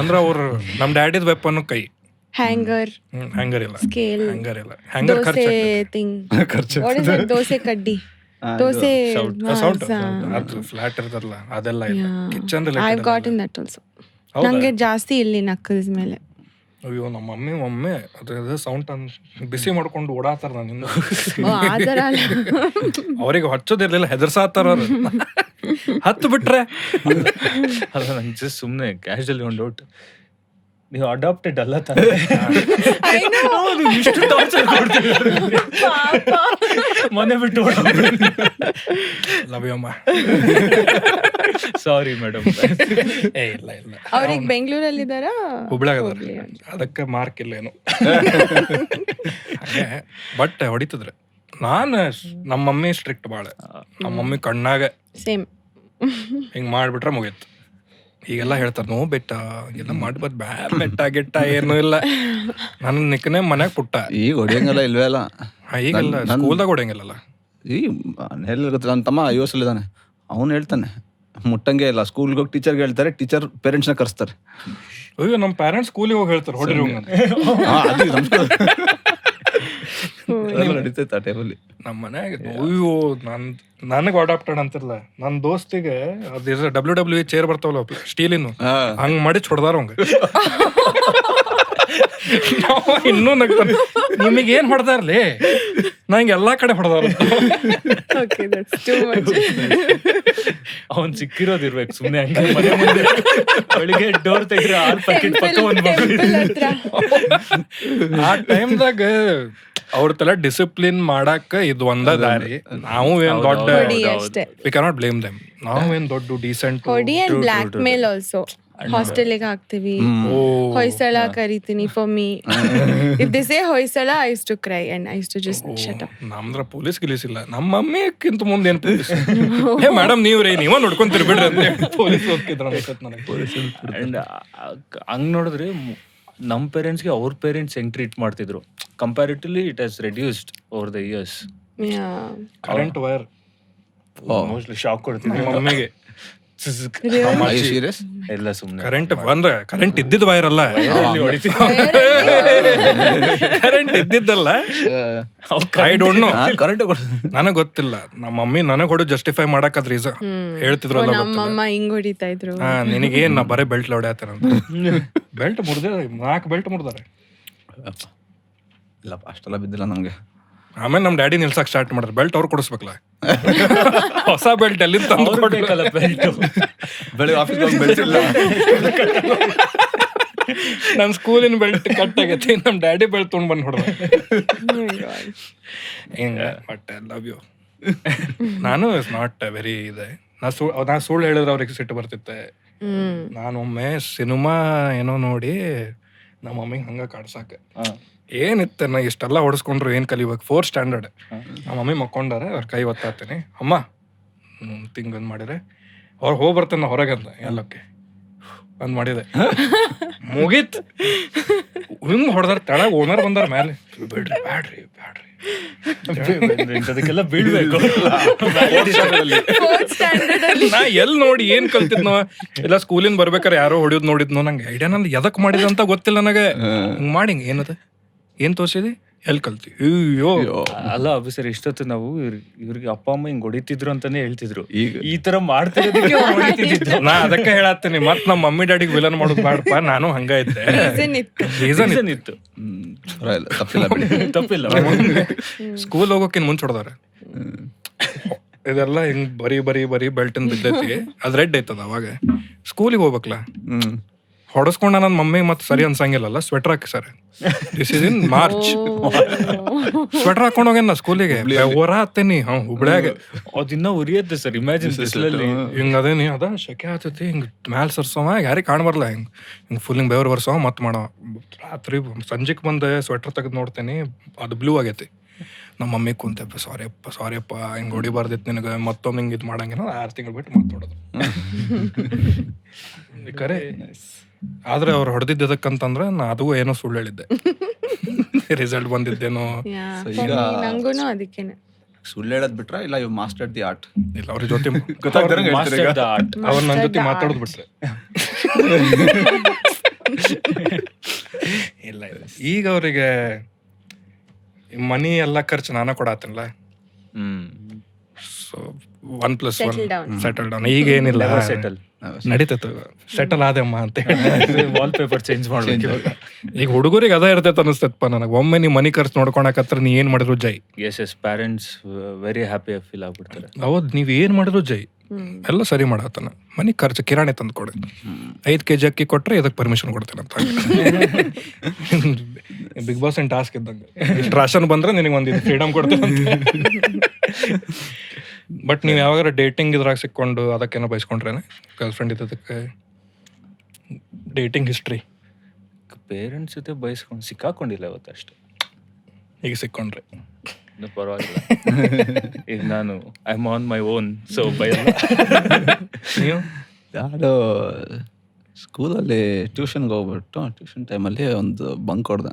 ಅಂದ್ರ ಅವ್ರು ನಮ್ಮ ಡ್ಯಾಡಿದ್ ವೆಪನ್ ಕೈ. ಹ್ಯಾಂಗರ್, ಹ್ಯಾಂಗರ್ ಇಲ್ಲ, ಸ್ಕೇಲ್, ಹ್ಯಾಂಗರ್ ಇಲ್ಲ. Hanger dosa thing. What is that? Dosa ಕಡ್ಡಿ, ದೋಸೆ ಸೌಂಡ್ ಅದು ಫ್ಲಾಟ್ ಇರ್ತದಲ್ಲ ಅದೆಲ್ಲ ಇಲ್ಲ. Kitchen I've gotten that also. ನಂಗೆ ಜಾಸ್ತಿ ಇಲ್ಲಿ ನಕ್ಕಲ್ಸ್ ಮೇಲೆ. ಅಯ್ಯೋ ನಮ್ಮ ಮಮ್ಮಿ ಒಮ್ಮೆ ಅದ್ರ ಸೌಂಡ್ ಬಿಸಿ ಮಾಡ್ಕೊಂಡು ಓಡಾತಾರ. ನಾನು ಆ ಥರ ಅಲ್ಲ. ಅವ್ರಿಗೆ ಹಚ್ಚೋದಿರ್ಲಿಲ್ಲ, ಹೆದರ್ಸಾತಾರ ಅವ್ರು. ಹತ್ತು ಬಿಟ್ರೆ ಅಲ್ಲ, ನಂಗೆ ಜಸ್ಟ್ ಸುಮ್ಮನೆ ಕ್ಯಾಶುವಲಿ ಒಂದು ಡೌಟ್. ನೀವು ಅಡಾಪ್ಟೆಡ್ ಅಲ್ಲ ತಾನೆ? ಇಷ್ಟು ಟಾರ್ಚರ್ ಕೊಡ್ತೀವಿ, ಮನೆ ಬಿಟ್ಟು ಲವ್ ಯು ಅಮ್ಮ. Sorry madam. ಏ ಇಲ್ಲ ಇಲ್ಲ, ಅವ್ರಿಗೆ ಬೆಂಗಳೂರಲ್ಲಿ ಇದಾರ, ಹುಬ್ಳ್ಯಾಗ ಅದಾರ. ಅದಕ್ಕೆ ಮಾರ್ಕ್ ಇಲ್ಲ ಏನು. ಬಟ್ ಹೊಡಿತಿದ್ರೆ ನಾನು ನಮ್ಮ ಮಮ್ಮಿ ಸ್ಟ್ರಿಕ್ಟ್ ಭಾಳ. ನಮ್ಮ ಮಮ್ಮಿ ಕಣ್ಣಾಗ ಸೇಮ್ ಹಿಂಗ್ ಮಾಡ್ಬಿಟ್ರೆ ಮುಗೀತು. ಈಗೆಲ್ಲ ಹೇಳ್ತಾರ ನೋ ಬೆಟ್ಟ ಎಲ್ಲ ಮಾಡ್ಬೋದು, ಬ್ಯಾಡ್ ಬೆಟ್ಟ ಗಿಟ್ಟ ಏನೂ ಇಲ್ಲ. ನನ್ನ ನಿಕ್ಕನೆ ಮನ್ಯಾಗ ಪುಟ್ಟ. ಈಗ ಹೊಡಿಯಂಗಲ್ಲ ಇಲ್ವೇ ಅಲ್ಲ. ಈಗೆಲ್ಲ ಸ್ಕೂಲ್ದಾಗ ಹೊಡೆಯಂಗಿಲ್ಲಲ್ಲ. ಈ ಗೊತ್ತಿಲ್ಲ, ನನ್ನ ತಮ್ಮ US ಅಲ್ಲಿದ್ದಾನೆ. ಅವನು ಹೇಳ್ತಾನೆ ಮುಟ್ಟಂಗೆ ಇಲ್ಲ. ಸ್ಕೂಲ್ಗೆ ಹೋಗಿ ಟೀಚರ್ಗೆ ಹೇಳ್ತಾರೆ, ಟೀಚರ್ ಪೇರೆಂಟ್ಸ್ನ ಕರೆಸ್ತಾರೆ. ಅಯ್ಯೋ ನಮ್ಮ ಪೇರೆಂಟ್ಸ್ ಸ್ಕೂಲಿಗೆ ಹೋಗಿ ಹೇಳ್ತಾರೆ ಹೊಡಿರಿ ನಡೀತೈತೆ ಆ ಟೈಮಲ್ಲಿ ನಮ್ಮ ಮನ್ಯಾಗ. ಅಯ್ಯೋ ನನಗೆ ಅಡಾಪ್ಟೆಡ್ ಅಂತಿರಲ್ಲ, ನನ್ನ ದೋಸ್ತಿಗೆ ಅದ WWE ಚೇರ್ ಬರ್ತಾವಲ್ಲ ಸ್ಟೀಲಿನ, ಹಂಗ್ ಮಾಡಿ ಹೊಡೆದಾರ ಅವಂಗ. ಇನ್ನೂ ನಗ್ತಾನೆ, ನಿಮಗೇನ್ ಹೊಡೆದಾರ್ಲಿ? ನಂಗೆ ಎಲ್ಲಾ ಕಡೆ ಹೊಡೆದಾರ. ಅವ್ನ್ ಸಿಕ್ಕಿರೋದಿರ್ಬೇಕು ಸುಮ್ನೆ ಹಂಗೆ ಮನೆ ಮುಂದೆ ಬೆಳಿಗ್ಗೆ ಡೋರ್ ತೆಗ್ರೆ 6 ಪ್ಯಾಕೆಟ್ ಪಕ್ಕ ಒಂದು ಆ ಟೈಮ್ದಾಗ ಅವ್ರ ತಲೆ ಡಿಸಿಪ್ಲಿನ್ ಮಾಡಾಕ ಇದು ಒಂದ ದಾರಿ. ನಾವು ಏನ್ ದೊಡ್ಡ ವಿ ಕ್ಯಾನಾಟ್ ಬ್ಲೇಮ್ ದೆಮ್. ನಾವು ಏನ್ ದೊಡ್ಡ ಡೀಸೆಂಟ್ ಹೊಡಿ ಅಂಡ್ ಬ್ಲಾಕ್ ಮೇಲ್ ಆಲ್ಸೋ. ಹಾಸ್ಟೆಲ್ಗೆ ಹಾಕ್ತಿವಿ, ಹೊಯ್ಸಳ ಕರಿತೀನಿ for me. If they say Hoysala I use to cry and I use to just shut up. ನಮ್ದ್ರ ಪೊಲೀಸ್ ಗಿಲೀಸ್ ಇಲ್ಲ. ನಮ್ಮ ಮಮ್ಮಿಕ್ಕಿಂತ ಮುಂದೆ ಏನ್ ಪೊಲೀಸ್? ಹೇ ಮೇಡಮ್ ನೀವ್ರಿ ನೀವ ನೋಡ್ಕೊಂತೀರಿ ಬಿಡ್ರಿ ಅಂತ ಪೊಲೀಸ್ ಹೋಗ್ತಿದ್ರ ನನಗೆ. ಅಂಡ್ ಹಂಗ್ ನೋಡಿದ್ರೆ ನಮ್ಮ ಪೇರೆಂಟ್ಸ್ಗೆ ಅವ್ರ ಪೇರೆಂಟ್ಸ್ ಹೆಂಗ್ ಟ್ರೀಟ್ ಮಾಡ್ತಿದ್ರು comparatively it has reduced over the years. Current wire mostly shock ಕೊಡ್ತಿದ್ರು ಮಮ್ಮಿಗೆ. ಸೀರಿಯಸ್ ಎಲ್ಲ ಸುಮ್ಮನೆ ಕರೆಂಟ್ ಅಂದ್ರೆ ಕರೆಂಟ್ ಇದ್ದಿದ್ ವೈರ್ ಅಲ್ಲ, ಕರೆಂಟ್ ಇದ್ದಿದ್ದಲ್ಲ. ಐ ಡೋಂಟ್ ನೋ, ಕರೆಂಟ್ ನನಗ್ ಗೊತ್ತಿಲ್ಲ. ನಮ್ಮ ಮಮ್ಮಿ ನನಗ್ ಹೊಡು ಜಸ್ಟಿಫೈ ಮಾಡಕ್ ಅದ್ ರೀಸನ್ ಹೇಳ್ತಿದ್ರು. ನಮ್ಮಮ್ಮ ಹಿಂಗ್ ಹೊಡಿತಾ ಇದ್ರು. ನಿನಗೇನ್ ನಾ ಬರೇ ಬೆಲ್ಟ್ ಹೊಡ್ಯಾತಾರಂತ. ಬೆಲ್ಟ್ ಮುರ್ದೆ 4 ಬೆಲ್ಟ್ ಮುರ್ದಾರೆ. ಇಲ್ಲಪ್ಪ ಅಷ್ಟೆಲ್ಲ ಬಿದ್ದಿಲ್ಲ ನಮ್ಗೆ. ಆಮೇಲೆ ನಮ್ ಡ್ಯಾಡಿ ನಿಲ್ಸಕ್ ಸ್ಟಾರ್ಟ್ ಮಾಡಿದ್ರು. ಬೆಲ್ಟ್ ಅವ್ರು ಕೊಡಿಸ್ಬೇಕಲ್ಲ, ಹೊಸ ಬೆಲ್ಟ್ ಎಲ್ಲಿ ತಂದು ಕೊಡ್ಬೇಕಲ್ಲ. ಬೆಲ್ಟ್ ಬೆಳಿಗ್ಗೆ ಆಫೀಸ್ ಬೆಲ್ಟ್ ಇಲ್ಲ. ನನ್ನ ಸ್ಕೂಲಿನ ಬೆಲ್ಟ್ ಕಟ್ ಆಗೈತಿ, ನಮ್ಮ ಡ್ಯಾಡಿ ಬೆಲ್ಟ್ ತೊಗೊಂಡು ಬಂದು ಹೊಡೆದ. ಹಿಂಗೆ ಬಟ್ ಐ ಲವ್ ಯು. ನಾನು ಇಸ್ ನಾಟ್ ವೆರಿ ಇದೆ. ನಾ ಸುಳ್ಳು ಹೇಳಿದ್ರೆ ಅವ್ರಿಗೆ ಸಿಟ್ಟು ಬರ್ತಿತ್ತೆ. ನಾನು ಒಮ್ಮೆ ಸಿನಿಮಾ ಏನೋ ನೋಡಿ ನಮ್ಮ ಮಮ್ಮಿಗೆ ಹಂಗೆ ಕಾಡ್ಸಾಕೆ ಏನಿತ್ತೆ, ನಾ ಇಷ್ಟೆಲ್ಲ ಹೊಡೆಸ್ಕೊಂಡ್ರು ಏನು ಕಲಿಬೇಕು, 4th ಸ್ಟ್ಯಾಂಡರ್ಡ್. ನಮ್ಮ ಮಮ್ಮಿ ಮಕ್ಕೊಂಡಾರೆ, ಅವ್ರ ಕೈ ಒತ್ತಾತೀನಿ, ಅಮ್ಮ ತಿಂಗ್ ಮಾಡಿದ್ರೆ ಅವ್ರು ಹೋಗಿ ಬರ್ತೇನೆ ಹೊರಗೆ ಅಂತ ಎಲ್ಲಕ್ಕೆ ಬಂದ್ ಮಾಡಿದೆ. ಮುಗೀತ್. ಹಿಂಗ್ ಹೊಡೆದಾರ ತೆಳಗ ಓನರ್ ಬಂದಾರ ಮೇಲೆ, ಬಿಡ್ರಿ ಬ್ಯಾಡ್ರಿ ಬ್ಯಾಡ್ರಿ ಅದಕ್ಕೆಲ್ಲ ಬೀಳ್ಬೇಕು. ನಾ ಎಲ್ಲಿ ನೋಡಿ ಏನ್ ಕಲ್ತಿದ್ನೋ ಇಲ್ಲ ಸ್ಕೂಲಿಂದ ಬರ್ಬೇಕಾರೆ ಯಾರೋ ಹೊಡಿಯೋದ್ ನೋಡಿದ್ನೋ, ನಂಗೆ ಐಡಿಯಾ ನಂದು ಎದಕ್ ಮಾಡಿದ ಅಂತ ಗೊತ್ತಿಲ್ಲ ನನಗೆ. ಹಿಂಗ್ ಮಾಡಿ ಏನದ ಏನ್ ತೋರ್ಸಿದಿ ಎಲ್ಲಿ ಕಲ್ತಿ? ಅಯ್ಯೋ ಅಲ್ಲ ಆಫೀಸರ್, ಇಷ್ಟೊತ್ತು ನಾವು ಇವ್ರಿಗೆ ಅಪ್ಪ ಅಮ್ಮ ಹಿಂಗ್ ಹೊಡಿತಿದ್ರು ಅಂತಾನೆ ಹೇಳ್ತಿದ್ರು, ಈ ತರ ಮಾಡ್ತಿರೋದಕ್ಕೆ ಹೊಡಿತಿದ್ರು. ನಾ ಅದಕ್ಕೆ ಹೇಳತ್ತೀನಿ, ಮತ್ ನಮ್ಮ ಮಮ್ಮಿ ಡ್ಯಾಡಿಗೆ ವಿಲನ್ ಮಾಡೋದು ಬೇಡಪ್ಪ, ನಾನು ಹಂಗ ಇದ್ದೆ. ರೀಸನ್ ಇತ್ತು, ತಪ್ಪಿಲ್ಲ. ಸ್ಕೂಲ್ ಹೋಗೋಕಿನ್ ಮುಂಚೆ ಹೊಡೆದಾರ. ಇದೆಲ್ಲ ಹಿಂಗ್ ಬರೀ ಬರೀ ಬರೀ ಬೆಲ್ಟಿನ್ ಬಿದ್ದೈತಿ, ಅದ್ ರೆಡ್ ಐತದ. ಅವಾಗ ಸ್ಕೂಲಿಗೆ ಹೋಗ್ಬೇಕಲ್ಲ, ಹೊಡಸ್ಕೊಂಡ ನನ್ನ ಮಮ್ಮಿ ಮತ್ತೆ ಸರಿ ಅನ್ಸಂಗಿಲ್ಲಲ್ಲ, ಸ್ವೆಟರ್ ಹಾಕಿ sir, this is in March. Sweater ಹಾಕೊಂಡ್ ಹೋಗ್ಯಾನ ಸ್ಕೂಲಿಗೆ, ಹೊರ ಹತ್ತೇನಿ ಹುಬ್ಳ್ಯಾಗ. ಅದಿನ್ನ ಉರಿಯತ್ತೆ ಸರ್, ಇಮ್ಯಾಜಿನ್ ಬಿಸಿಲಲ್ಲಿ ಹಿಂಗ ಅದೇನಿ, ಅದ ಶೆಕೆ ಆಗ್ತೈತಿ, ಹಿಂಗ್ ಮ್ಯಾಲ್ ಸರ್ಸವ ಯಾರಿಗೆ ಕಾಣ್ಬರ್ಲ, ಹಿಂಗ್ ಫುಲ್ ಹಿಂಗ್ ಬೆವ್ರು ಬರ್ಸವ ಮತ್ ಮಾಡವ. ರಾತ್ರಿ ಸಂಜೆಕ್ ಬಂದೆ ಸ್ವೆಟರ್ ತೆಗೆದು ನೋಡ್ತೇನಿ, ಅದು ಬ್ಲೂ ಆಗೈತಿ. ನಮ್ಮ ಮಮ್ಮಿ ಕುಂತಪ್ಪ, ಸಾರಿಯಪ್ಪ ಹಿಂಗ್ ಹೊಡಿಬಾರ್ದಿತ್ತು ನಿನಗೆ, ಮತ್ತೊಮ್ಮೆ ಹಿಂಗೆ ಇದು ಮಾಡಂಗಿಲ್ಲ, 6 ತಿಂಗಳು ಬಿಟ್ಟು ಮತ್ತೆ ಹೊಡೋದು. ಕರೆ ಆದ್ರೆ ಅವ್ರು ಹೊಡೆದಿದ್ದಕ್ಕಂತಂದ್ರೆ ನಾ ಅದು ಏನೋ ಸುಳ್ಳು ಹೇಳಿದ್ದೆ, ರಿಸಲ್ಟ್ ಬಂದಿದ್ದೇನೋ. ನಂಗೂನು ಅದಕ್ಕೇನೆ ಸುಳ್ಳು ಹೇಳೋದ್ ಬಿಟ್ರ ಇಲ್ಲ ಇವ್ ಮಾಸ್ಟರ್ ದಿ ಆರ್ಟ್? ಇಲ್ಲ ಅವ್ರ ಜೊತೆ ಅವ್ರ ನನ್ನ ಜೊತೆ ಮಾತಾಡೋದು ಬಿಟ್ರೆ ಇಲ್ಲ ಇಲ್ಲ. ಈಗ ಅವರಿಗೆ ಮನಿ ಎಲ್ಲ ಖರ್ಚು ನಾನ ಕೊಡಾತನಲ್ಲ, ಸೊ 1+1 ಸೆಟಲ್ ಡೌನ್. ಈಗ ಏನಿಲ್ಲ, ನಡೀತೈತೆ, ಸೆಟಲ್ ಆದಮ್ಮ ಅಂತ ಹೇಳಿ ವಾಲ್ ಪೇಪರ್ ಚೇಂಜ್ ಮಾಡ್ಬೇಕು. ಈಗ ಹುಡುಗರಿಗೆ ಅದ ಇರ್ತೈತೆ ಅನಿಸ್ತೈತಪ್ಪ ನನಗೆ. ಒಮ್ಮೆ ನೀ ಮನಿ ಖರ್ಚು ನೋಡ್ಕೊಳಕತ್ರ ನೀ ಏನ್ ಮಾಡಿದ್ರು ಜೈ. Yes parents very happy feel ಆಗ್ಬಿಡ್ತಾರೆ. ಹೌದು, ನೀವ್ ಏನ್ ಮಾಡಿದ್ರು ಜೈ, ಎಲ್ಲ ಸರಿ ಮಾಡತ್ತಾನ. ಮನಿ ಖರ್ಚು ಕಿರಾಣಿ ತಂದು ಕೊಡಿ, 5 kg ಅಕ್ಕಿ ಕೊಟ್ರೆ ಇದಕ್ಕೆ ಪರ್ಮಿಷನ್ ಕೊಡ್ತೇನೆ ಅಂತ. ಬಿಗ್ ಬಾಸ್ ಏನ್ ಟಾಸ್ಕ್ ಇದ್ದಂಗೆ, ಇಷ್ಟು ರಾಷನ್ ಬಂದ್ರೆ ನಿನಗೆ ಒಂದು ಫ್ರೀಡಮ್ ಕೊಡ್ತೇನೆ ಅಂತ. ಬಟ್ ನೀವು ಯಾವಾಗಾರ ಡೇಟಿಂಗ್ ಇದ್ರಾಗ ಸಿಕ್ಕೊಂಡು ಅದಕ್ಕೇನೋ ಬಯಸ್ಕೊಂಡ್ರೇನೆ ಗರ್ಲ್ ಫ್ರೆಂಡ್ ಇದ್ದದಕ್ಕೆ? ಡೇಟಿಂಗ್ ಹಿಸ್ಟ್ರಿ ಪೇರೆಂಟ್ಸ್ ಜೊತೆ ಬಯಸ್ಕೊಂಡು ಸಿಕ್ಕಾಕೊಂಡಿಲ್ಲ ಇವತ್ತು ಅಷ್ಟೇ. ಈಗ ಸಿಕ್ಕೊಂಡ್ರೆ ಪರವಾಗಿಲ್ಲ, ಈಗ ನಾನು I am on my own, so ಭಯ. ನೀವು? ಯಾರು ಸ್ಕೂಲಲ್ಲಿ ಟ್ಯೂಷನ್ಗೆ ಹೋಗ್ಬಿಟ್ಟು ಟ್ಯೂಷನ್ ಟೈಮಲ್ಲಿ ಒಂದು ಬಂಕ್ ಹೊಡೆದೆ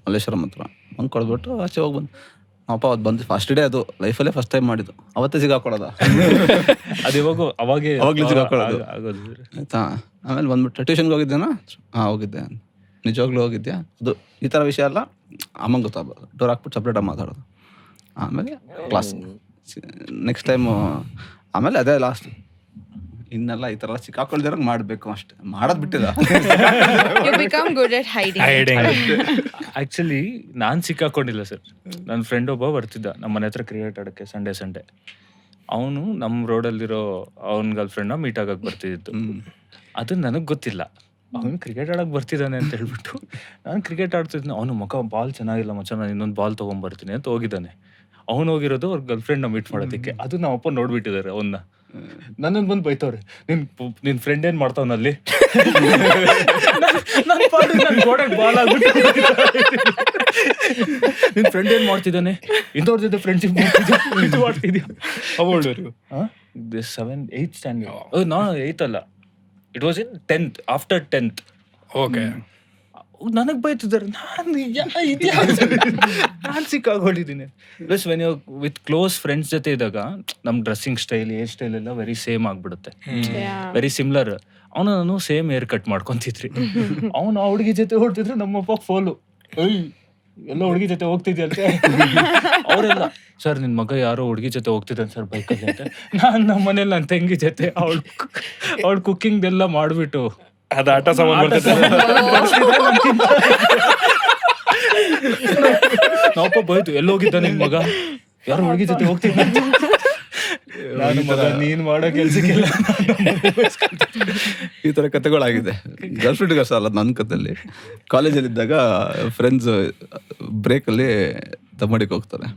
ಮಲ್ಲೇಶ್ವರಂ ಹತ್ರ. ಬಂಕ್ ಹೊಡೆದ್ಬಿಟ್ಟು ಆಚೆ ಹೋಗಿ ಬಂದು ಅಪ್ಪ ಅವತ್ತು ಬಂದು ಫಸ್ಟ್ ಡೇ, ಅದು ಲೈಫಲ್ಲೇ ಫಸ್ಟ್ ಟೈಮ್ ಮಾಡಿದ್ದು. ಅವತ್ತೇ ಸಿಗಾಕೊಳ್ಳೋದ, ಅದು ಅವಾಗಲೇ ಸಿಗಾಕೊಳ್ಳೋದು ಆಯ್ತಾ. ಆಮೇಲೆ ಬಂದ್ಬಿಟ್ಟು ಟ್ಯೂಷನ್ಗೆ ಹೋಗಿದ್ದೇನಾ? ಹೋಗಿದ್ದೆ. ನಿಜವಾಗ್ಲೂ ಹೋಗಿದ್ಯಾ? ಅದು ಈ ಥರ ವಿಷಯ ಎಲ್ಲ ಅಮ್ಮಂಗೆ ಗೊತ್ತಾಗ್ಬೋದು, ಡೋರ್ ಹಾಕ್ಬಿಟ್ಟು ಸಪ್ರೇಟಾಗಿ ಮಾತಾಡೋದು. ಆಮೇಲೆ ಕ್ಲಾಸ್ ನೆಕ್ಸ್ಟ್ ಟೈಮು, ಆಮೇಲೆ ಅದೇ ಲಾಸ್ಟ್. ಇನ್ನೆಲ್ಲ ಈ ಥರ ಎಲ್ಲ ಸಿಕ್ಕಾಕೊಳ್ದಿರಂಗೆ ಮಾಡಬೇಕು ಅಷ್ಟೇ, ಮಾಡೋದು ಬಿಟ್ಟಿಲ್ಲ. ಆಕ್ಚುಲಿ ನಾನು ಸಿಕ್ಕಾಕೊಂಡಿಲ್ಲ ಸರ್. ನನ್ನ ಫ್ರೆಂಡ್ ಒಬ್ಬ ಬರ್ತಿದ್ದ ನಮ್ಮ ಮನೆ ಹತ್ರ ಕ್ರಿಕೆಟ್ ಆಡೋಕ್ಕೆ ಸಂಡೇ. ಅವನು ನಮ್ಮ ರೋಡಲ್ಲಿರೋ ಅವನ ಗರ್ಲ್ ಫ್ರೆಂಡ್ನ ಮೀಟ್ ಆಗಕ್ಕೆ ಬರ್ತಿದ್ದು. ಅದು ನನಗೆ ಗೊತ್ತಿಲ್ಲ, ಅವನು ಕ್ರಿಕೆಟ್ ಆಡೋಕೆ ಬರ್ತಿದ್ದಾನೆ ಅಂತ ಹೇಳ್ಬಿಟ್ಟು ನಾನು ಕ್ರಿಕೆಟ್ ಆಡ್ತಿದ್ದೆ. ಅವನು ಮುಖ ಬಾಲ್ ಚೆನ್ನಾಗಿಲ್ಲ ಮಚ್ಚ, ನಾನು ಇನ್ನೊಂದು ಬಾಲ್ ತೊಗೊಂಬರ್ತೀನಿ ಅಂತ ಹೋಗಿದ್ದಾನೆ. ಅವನು ಹೋಗಿರೋದು ಅವ್ರ ಗರ್ಲ್ ಫ್ರೆಂಡ್ನ ಮೀಟ್ ಮಾಡೋದಕ್ಕೆ. ಅದು ನಮ್ಮ ಅಪ್ಪ ನೋಡ್ಬಿಟ್ಟಿದ್ದಾರೆ ಅವನ್ನ. ನನ್ನನ್ನು ಬಂದು ಬೈತವ್ರೆ, ನಿನ್ ಫ್ರೆಂಡ್ ಏನ್ ಮಾಡ್ತಾವನಲ್ಲಿ? ಬಾಲ್ ಆಗ್ಬಿಟ್ಟು ನಿನ್ ಫ್ರೆಂಡ್ ಏನ್ ಮಾಡ್ತಿದ್ದಾನೆ? ಇಂಥವ್ರ ಜೊತೆ ಫ್ರೆಂಡ್ಶಿಪ್ ಮಾಡ್ತಿದ್ಯಾ? ಅವಳು 7th 8th ಸ್ಟ್ಯಾಂಡರ್ಡ್. ನಾ 8th ಅಲ್ಲ, it was in 10th, after 10th. Okay, ನನಗೆ ಬೈತಿದ್ದಾರೆ. ನಾನು ಸಿಕ್ಕಾಕೊಂಡಿದ್ದೀನಿ. Plus when you with close friends ಜೊತೆ ಇದ್ದಾಗ ನಮ್ಮ ಡ್ರೆಸ್ಸಿಂಗ್ ಸ್ಟೈಲ್, ಹೇರ್ ಸ್ಟೈಲ್ ಎಲ್ಲ ವೆರಿ ಸೇಮ್ ಆಗ್ಬಿಡುತ್ತೆ, ವೆರಿ ಸಿಮ್ಲರ್. ಅವನು ನಾನು ಸೇಮ್ ಹೇರ್ ಕಟ್ ಮಾಡ್ಕೊಂತಿದ್ರಿ. ಅವನು ಆ ಹುಡುಗಿ ಜೊತೆ ಹೊಡ್ತಿದ್ರೆ ನಮ್ಮಪ್ಪ ಫೋಲು, ಎಲ್ಲ ಹುಡುಗಿ ಜೊತೆ ಹೋಗ್ತಿದ್ಯಂತೆ. ಅವರೆಲ್ಲ, ಸರ್ ನಿನ್ ಮಗ ಯಾರೋ ಹುಡುಗಿ ಜೊತೆ ಹೋಗ್ತಿದ್ದಾನೆ ಸರ್ ಬೈಕಲ್ಲಿ ಅಂತ. ನಾನು ನಮ್ಮ ಮನೇಲಿ ನನ್ನ ತಂಗಿ ಜೊತೆ ಅವಳು ಕುಕ್ಕಿಂಗ್ ಎಲ್ಲ ಮಾಡ್ಬಿಟ್ಟು ಅದು ಆಟ ಸಾಮಾನು ನಾವಪ್ಪ ಬೈತು, ಎಲ್ಲೋಗಿದ್ದ ನಿನ್ ಮಗ ಯಾರೋ ಹುಡುಗಿ ಜೊತೆ ಹೋಗ್ತಿದ್ದ. ನೀನ್ ಮಾಡೋ ಕೆಲ್ಸಕ್ಕೆಲ್ಲ ಈ ಥರ ಕತೆಗಳಾಗಿದೆ. ಗರ್ಲ್ ಫ್ರೆಂಡ್ ಅಷ್ಟೇ ಅಲ್ಲ, ನನ್ನ ಕತೆಯಲ್ಲಿ ಕಾಲೇಜಲ್ಲಿದ್ದಾಗ ಫ್ರೆಂಡ್ಸ್ ಬ್ರೇಕಲ್ಲಿ ದಮ್ಮಡಿಗೆ ಹೋಗ್ತಾರೆ.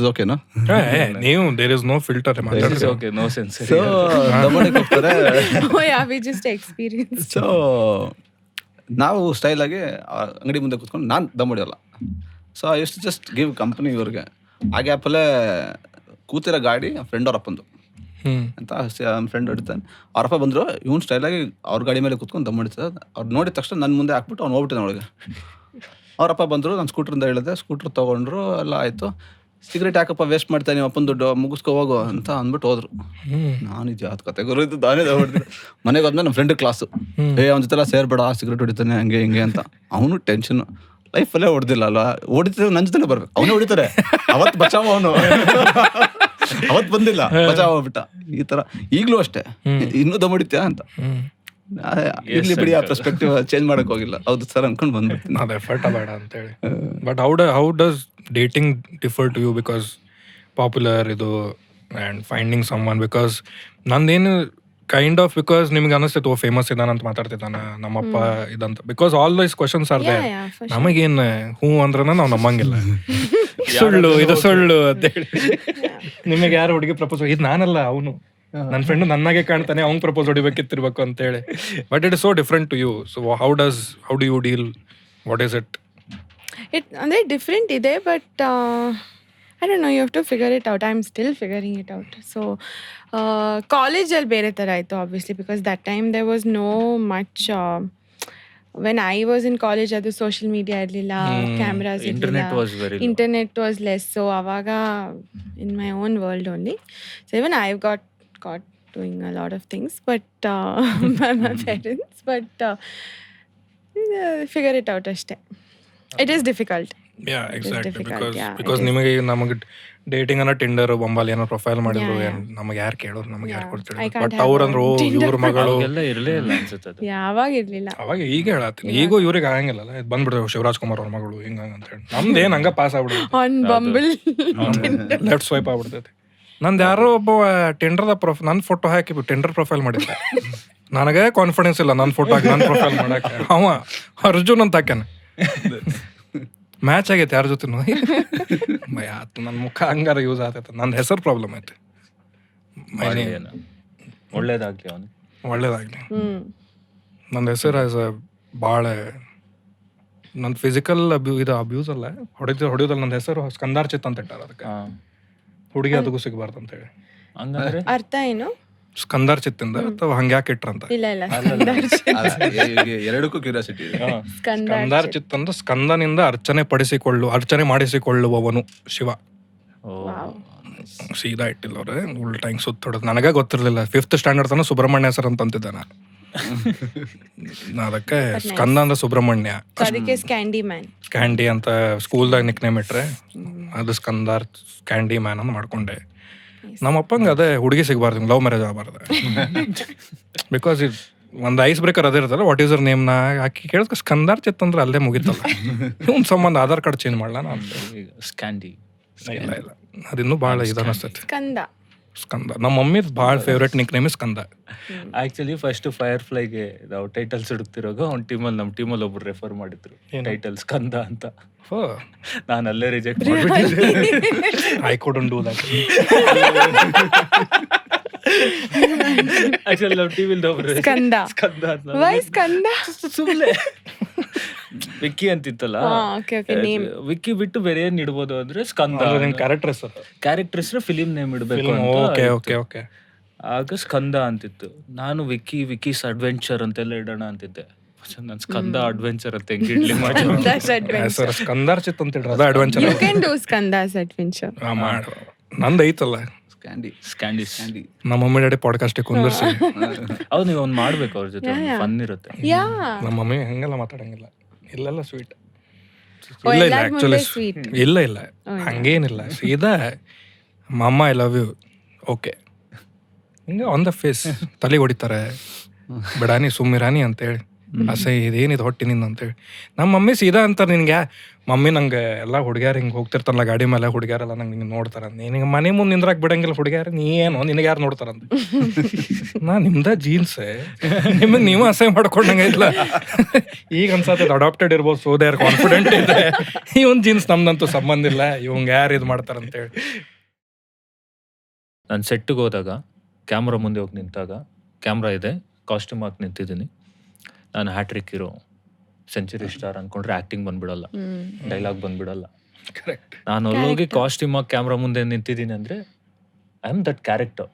ಓಕೆನಾ? ನೀವು there is no filter okay, no sense. So ದಮ್ಮಡಿಗೆ ಹೋಗ್ತಾರೆ. Oh yeah, we just experienced. So ನಾವು ಸ್ಟೈಲಾಗಿ ಅಂಗಡಿ ಮುಂದೆ ಕೂತ್ಕೊಂಡು ನಾನು ದಮ್ ಹೊಡಿಯೋಲ್ಲ. So I use to just give company ಇವ್ರಿಗೆ. ಆ ಗ್ಯಾಪಲ್ಲೇ ಕೂತಿರೋ ಗಾಡಿ ಫ್ರೆಂಡ್ ಅವ್ರ ಅಪ್ಪಂದು ಅಂತ ಫ್ರೆಂಡ್ ಹೊಡಿತಾನೆ. ಅವ್ರಪ್ಪ ಬಂದರು, ಇವ್ನು ಸ್ಟೈಲಾಗಿ ಅವ್ರ ಗಾಡಿ ಮೇಲೆ ಕೂತ್ಕೊಂಡು ದಮ್ ಹೊಡಿತಾರೆ. ಅವ್ರು ನೋಡಿದ ತಕ್ಷಣ ನನ್ನ ಮುಂದೆ ಹಾಕ್ಬಿಟ್ಟು ಅವ್ನು ಹೋಗ್ಬಿಟ್ಟಿದ್ದಾನೆ ಒಳಗೆ. ಅವ್ರಪ್ಪ ಬಂದರು, ನಾನು ಸ್ಕೂಟ್ರಿಂದ ಹೇಳಿದೆ, ಸ್ಕೂಟ್ರ್ ತೊಗೊಂಡ್ರು, ಎಲ್ಲ ಆಯಿತು. ಸಿಗರೇಟ್ ಯಾಕಪ್ಪ ವೇಸ್ಟ್ ಮಾಡ್ತಾನೆ, ನಿಮ್ಮ ಅಪ್ಪನ ದುಡ್ಡು ಮುಗಿಸ್ಕೊ ಹೋಗು ಅಂತ ಅಂದ್ಬಿಟ್ಟು ಹೋದ್ರು. ನಾನು ಇದು ಯಾವ್ದು ಕತೆ ಗುರು ಇದು, ನಾನೇ ಹೊಡ್ತಿದ್ದೆ. ಮನೆಗೆ ಹೋದ್ಮೇಲೆ ನಮ್ಮ ಫ್ರೆಂಡ್ ಕ್ಲಾಸು, ಅವನ ಜೊತೆ ಎಲ್ಲ ಸೇರ್ಬೇಡ, ಸಿಗರೇಟ್ ಹೊಡಿತಾನೆ ಹಂಗೆ ಹಿಂಗೆ ಅಂತ. ಅವನು ಟೆನ್ಷನ್, ಲೈಫಲ್ಲೇ ಹೊಡೆದಿಲ್ಲ ಅಲ್ಲ, ಹೊಡಿತಾರೆ ನನ್ನ ಜೊತೆ ಬರ್ಬೇಕು, ಅವನೇ ಹೊಡಿತಾರೆ. ಅವತ್ತು ಬಚಾವ, ಅವನು ಅವತ್ತು ಬಂದಿಲ್ಲ, ಬಚಾವ ಬಿಟ್ಟ. ಈ ಥರ ಈಗಲೂ ಅಷ್ಟೇ, ಇನ್ನೂ ದಮ್ ಹೊಡಿತ್ಯಾ ಅಂತ. ಇರ್ಲಿ ಬಿಡಿ, ಆ ಪರ್ಸ್ಪೆಕ್ಟಿವ್ ಚೇಂಜ್ ಮಾಡಕ್ ಹೋಗಿಲ್ಲ. ಹೌದು ಸರ್ ಅನ್ಕೊಂಡು ಬಂದ್ಬಿಡ್ತೀನಿ. ಅದು ಎಫರ್ಟ್ ಬೇಡ ಅಂತೇಳಿ. But how does dating differ to you? Because popular ಇದು and finding someone. Because ನಂದೇನು ಕೈಂಡ್ ಆಫ್, ಬಿಕಾಸ್ ನಿಮ್ಗೆ ಅನಿಸ್ತೈತೆ ಫೇಮಸ್ ಇದಾನಂತ ಮಾತಾಡ್ತಿದ್ದಾನ ನಮ್ಮಪ್ಪ ಇದಂತ. Because all those questions are there. ನಮಗೇನು ಹ್ಞೂ ಅಂದ್ರನ ನಾವು ನಂಬಂಗಿಲ್ಲ. ಸುಳ್ಳು, ಇದು ಸುಳ್ಳು ಅಂತೇಳಿ. ನಿಮಗೆ ಯಾರು ಹುಡುಗಿ ಪ್ರಪೋಸ್, ಇದು ನಾನಲ್ಲ ಅವನು, ನನ್ನ ಫ್ರೆಂಡ್ ನನ್ನಾಗೆ ಕಾಣ್ತಾನೆ, ಅವ್ನು ಪ್ರಪೋಸ್ ಹೊಡಿಬೇಕಿತ್ತಿರ್ಬೇಕು ಅಂತೇಳಿ. But it is so different to you. So how do you deal? What is it? ಅಂದರೆ ಡಿಫ್ರೆಂಟ್ ಇದೆ, but I don't know, you have to figure it out. I am still figuring it out. So ಕಾಲೇಜಲ್ಲಿ ಬೇರೆ ಥರ ಆಯಿತು obviously, because that time there was no much. When I was in college ಅದು social media ಇರಲಿಲ್ಲ, cameras ಇರಲಿಲ್ಲ, internet was less. So ಅವಾಗ in my own world only. So even I got doing a lot of things, but by my parents, but figure it out ashte. It is difficult. Yeah, exactly. difficult, Because ನಮಗೆ dating ಅನ್ನೋ Tinder ಬೊಂಬಾಲಿ ಏನೋ profile ಮಾಡಿದ್ರು, ನಮಗೆ ಯಾರು ಕೇಳೋರು, ನಮಗೆ ಯಾರು ಕೊಡ್ತಿದ್ರು. ಬಟ್ ಅವ್ರಂದ್ರು ಇವ್ರ ಮಗಳು ಎಲ್ಲ ಇರಲೇ ಇಲ್ಲ ಅನ್ಸುತ್ತೆ. ಯಾವಾಗ ಇರ್ಲಿಲ್ಲ, ಅವಾಗ ಈಗ ಹೇಳತ್ತೀನಿ. ಈಗೂ ಇವ್ರಿಗೆ ಆಗಂಗಿಲ್ಲ, ಇದು ಬಂದ್ಬಿಡ್ತಾರೆ ಶಿವರಾಜ್ ಕುಮಾರ್ ಅವ್ರ ಮಗಳು ಹಿಂಗ ಅಂತ ಹೇಳಿ. ನಮ್ದೇನ್ ಹಂಗ ಪಾಸ್ ಆಗ್ಬಿಡುತ್ತೆ, ಆನ್ ಬಂಬಲ್ ಲೆಫ್ಟ್ ಸ್ವೈಪ್ ಆಗ್ಬಿಡ್ತೈತಿ. ನಂದು ಯಾರೋ ಒಬ್ಬ ಟೆಂಡರ್ದ ನನ್ನ ಫೋಟೋ ಹಾಕಿ ಟೆಂಡರ್ ಪ್ರೊಫೈಲ್ ಮಾಡಿದ್ದೆ. ನನಗೆ ಕಾನ್ಫಿಡೆನ್ಸ್ ಇಲ್ಲ ನನ್ನ ಫೋಟೋ ಹಾಕಿ ನನ್ನ ಪ್ರೊಫೈಲ್ ಮಾಡಕ್ಕೆ. ಅವ ಅರ್ಜುನ್ ಅಂತ ಹಾಕ್ಯಾನ, ಮ್ಯಾಚ್ ಆಗೈತೆ ಯಾರ ಜೊತೆ ಆಯ್ತು. ನನ್ನ ಮುಖ ಹಂಗಾರ ಯೂಸ್ ಆಗ್ತೈತೆ. ನನ್ನ ಹೆಸರು ಪ್ರಾಬ್ಲಮ್ ಐತೆ. ಒಳ್ಳೇದಾಗ್ಲಿ ಅವನಿಗೆ, ಒಳ್ಳೇದಾಗ್ಲಿ. ನನ್ನ ಹೆಸರು ಭಾಳ ನನ್ನ ಫಿಸಿಕಲ್ ಅಬ್ಯೂಸ್ ಅಲ್ಲ, ಹೊಡಿಯೋದಲ್ಲ. ನನ್ನ ಹೆಸರು ಸ್ಕಂದಾರ್ಚಿತ್ ಅಂತ ಇಟ್ಟಾರ, ಅದಕ್ಕೆ ಹುಡುಗಿ ಅದಕ್ಕೂ ಸಿಗಬಾರ್ದು ಅಂತೇಳಿ. ಹಂಗಂದ್ರೆ ಅರ್ಥ ಏನು? ಸ್ಕಂದಾರ್ಚಿತ್ತಿಂದ ಅಥವಾ ಹಂಗ್ಯಾಕೆ ಇಟ್ರ ಅಂತ. ಇಲ್ಲ ಎರಡಕ್ಕೂ ಕ್ಯೂರಿಯಾಸಿಟಿ ಇದೆ. ಸ್ಕಂದಾರ್ಚಿತ್ ಅಂದ್ರೆ ಸ್ಕಂದನಿಂದ ಅರ್ಚನೆ ಮಾಡಿಸಿಕೊಳ್ಳುವವನು ಶಿವ. ಸೀದಾ ಇಟ್ಟಿಲ್ಲ ಅವ್ರೆ, ಉಲ್ಟಾ ಹಿಂಗ್ ಸುತ್ತೊಡೋದು. ನನಗೆ ಗೊತ್ತಿರಲಿಲ್ಲ. 5th ಸ್ಟ್ಯಾಂಡರ್ಡ್ ತನಕ ಸುಬ್ರಹ್ಮಣ್ಯ ಸರ್ ಅಂತ ಅಂತಿದ್ದೆ ನಾನು. ಅದಕ್ಕೆ ಸ್ಕಂದ ಅಂದ್ರೆ ಸುಬ್ರಹ್ಮಣ್ಯ, ಅದಕ್ಕೆ ಸ್ಕ್ಯಾಂಡಿ ಮ್ಯಾನ್, ಸ್ಕ್ಯಾಂಡಿ ಅಂತ ಸ್ಕೂಲ್ದಾಗ ನಿಕ್ ನೇಮ್ ಇಟ್ರೆ, ಅದು ಸ್ಕಂದಾರ್ ಸ್ಕ್ಯಾಂಡಿ ಮ್ಯಾನ್ ಅಂತ ಮಾಡ್ಕೊಂಡೆ. ನಮ್ಮಪ್ಪಂಗೆ ಅದೇ ಹುಡುಗಿ ಸಿಗಬಾರ್ದು, ಲವ್ ಮ್ಯಾರೇಜ್ ಆಗಬಾರ್ದು. ಬಿಕಾಸ್ ಒಂದು ಐಸ್ ಬ್ರೇಕರ್ ಅದೇ ಇರ್ತಲ್ಲ, ವಾಟ್ ಈಸ್ ಯರ್ ನೇಮ್ ನಾ ಹಾಕಿ ಕೇಳಿದ್ರೆ ಸ್ಕಂದಾರ್ಚಿತ್ ಅಂದ್ರೆ ಅಲ್ಲೇ ಮುಗಿತಲ್ಲ. ಇವ್ನ ಸಂಬಂಧ ಆಧಾರ್ ಕಾರ್ಡ್ ಚೇಂಜ್ ಮಾಡಲ್ಲ ನಾನು. ಸ್ಕ್ಯಾಂಡಿ ಇಲ್ಲ ಅದಿನ್ನೂ ಭಾಳ ಇದು ಅನಿಸ್ತೈತಿ. ಸ್ಕಂದ ನಮ್ಮ ಮಮ್ಮಿ ಭಾಳ ಫೇವ್ರೇಟ್ ನಿಕ್ ನೇಮ್ ಸ್ಕಂದ. ಆಕ್ಚುಲಿ ಫಸ್ಟ್ ಫೈರ್ ಫ್ಲೈಗೆ ನಾವು ಟೈಟಲ್ಸ್ ಹುಡುಕ್ತಿರೋಗ ಅವ್ನ ಟೀಮಲ್ಲಿ, ನಮ್ಮ ಟೀಮಲ್ಲಿ ಒಬ್ರು ರೆಫರ್ ಮಾಡಿದ್ರು ಟೈಟಲ್ ಸ್ಕಂದ ಅಂತ. ನಾನು ಅಲ್ಲೇ ರಿಜೆಕ್ಟ್ ಮಾಡ್ಬಿಟ್ಟಿದ್ದೆ. I couldn't do that. Actually ನಮ್ಮ ಟೀಮಲ್ಲಿ ಒಬ್ರು ಸ್ಕಂದ ಸ್ಕಂದ ಸುಮ್ಮನೆ ವಿಕ್ಕಿ ಅಂತಿತ್ತಲ್ಲ, ವಿಕ್ಕಿ ಬಿಟ್ಟು ಬೇರೆ ಏನ್ ಇಡ್ಬೋದು ಅಂದ್ರೆ ಸ್ಕಂದ ಕ್ಯಾರೆಕ್ಟರ್ ಹೆಸರು ಫಿಲಿಂ ನೇಮ್ ಇಡ್ಬೇಕು ಅಂತ. ಆಗ ಸ್ಕಂದ ಅಂತಿತ್ತು. ನಾನು ವಿಕ್ಕೀಸ್ ಅಡ್ವೆಂಚರ್ ಅಂತೆಲ್ಲ ಇಡೋಣ ಅಂತಿದ್ದೆ. ನಾನು ಸ್ಕಂದ ಅಡ್ವೆಂಚರ್ ಅಂತ ಹೆಂಗ್ ಇಡ್ಲಿ ಮಾಡಿ ಸ್ಕಂದಾರ್ಚಿತ್ ಅಂತ ಇಡ್ರ, ಅದ adventure. You can do Skanda's adventure. ಮಾಡು, ನಂದು ಐತಲ್ಲ ಸ್ಕ್ಯಾಂಡಿ. ನಮ್ಮ ಮಮ್ಮಿ ಡ್ಯಾಡಿ ಪಾಡ್ಕಾಸ್ಟ್ ಕುಂದರ್ಸಿ. ಹೌದು, ನೀವು ಅವ್ನು ಮಾಡ್ಬೇಕು, ಅವ್ರ ಜೊತೆ ಫನ್ ಇರುತ್ತೆ. ನಮ್ಮ ಮಮ್ಮಿ ಹಂಗೆಲ್ಲ ಮಾತಾಡಂಗಿಲ್ಲ. ಇಲ್ಲೆಲ್ಲ ಸ್ವೀಟ್ ಇಲ್ಲ ಆಕ್ಚುಲಿ ಇಲ್ಲ ಹಂಗೇನಿಲ್ಲ. ಸೀದಾ ಮಮ್ಮ ಐ ಲವ್ ಯು, ಓಕೆ ಹಿಂಗೆ ಆನ್ ದ ಫೇಸ್ ತಲೆಗೆ ಹೊಡಿತಾರೆ. ಬಿಡಾನಿ ಸುಮ್ಮಿರಾನಿ ಅಂತೇಳಿ ಅಸಹ್ಯ ಇದೇನಿದು ಹೊಟ್ಟಿನಿಂದ ಅಂತೇಳಿ. ನಮ್ಮ ಮಮ್ಮಿ ಸೀದಾ ಅಂತಾರೆ ನಿನ್ಗೆ, ಮಮ್ಮಿ ನಂಗೆ ಎಲ್ಲ ಹುಡುಗ್ಯಾರ ಹಿಂಗೆ ಹೋಗ್ತಿರ್ತಾರಲ್ಲ ಗಾಡಿ ಮೇಲೆ, ಹುಡುಗ್ಯಾರೆಲ್ಲ ನಂಗೆ ಹಿಂಗೆ ನೋಡ್ತಾರ, ನಿನಗೆ ಮನೆ ಮುಂದೆ ನಿಂದ್ರಾಕ್ ಬಿಡಂಗಿಲ್ಲ ಹುಡುಗ್ಯಾರ, ನೀ ಏನು ನಿನಗೆ ಯಾರು ನೋಡ್ತಾರಂತ. ನಾ ನಿಮ್ದ ಜೀನ್ಸ್ ನಿಮಗೆ ನೀವು ಅಸಹ್ಯ ಮಾಡ್ಕೊಂಡಂಗೆ ಇಲ್ಲ. ಈಗ ಅನ್ಸತ್ತೆ ಅಡಾಪ್ಟೆಡ್ ಇರ್ಬೋದು, ಸೊ ದೇ ಆರ್ ಕಾನ್ಫಿಡೆಂಟ್ ಇದೆ, ಇವನ್ ಜೀನ್ಸ್ ನಮ್ದಂತೂ ಸಂಬಂಧ ಇಲ್ಲ, ಇವಂಗೆ ಯಾರು ಇದು ಮಾಡ್ತಾರಂತೇಳಿ. ನಾನು ಸೆಟ್ಟಿಗೆ ಹೋದಾಗ ಕ್ಯಾಮ್ರಾ ಮುಂದೆ ಹೋಗಿ ನಿಂತಾಗ, ಕ್ಯಾಮ್ರಾ ಇದೆ, ಕಾಸ್ಟ್ಯೂಮ್ ಹಾಕಿ ನಿಂತಿದ್ದೀನಿ, ನಾನು ಹ್ಯಾಟ್ರಿಕ್ ಹೀರೋ, ಸೆಂಚುರಿ ಸ್ಟಾರ್ ಅನ್ಕೊಂಡ್ರೆ ಆ್ಯಕ್ಟಿಂಗ್ ಬಂದ್ಬಿಡಲ್ಲ, ಡೈಲಾಗ್ ಬಂದ್ಬಿಡಲ್ಲ. ಕರೆಕ್ಟ್. ನಾನು ಅಲ್ಲೋಗಿ ಕಾಸ್ಟ್ಯೂಮ್ ಹಾಕಿ ಕ್ಯಾಮ್ರಾ ಮುಂದೆ ನಿಂತಿದ್ದೀನಿ ಅಂದರೆ ಐ ಆಮ್ ದಟ್ ಕ್ಯಾರೆಕ್ಟರ್.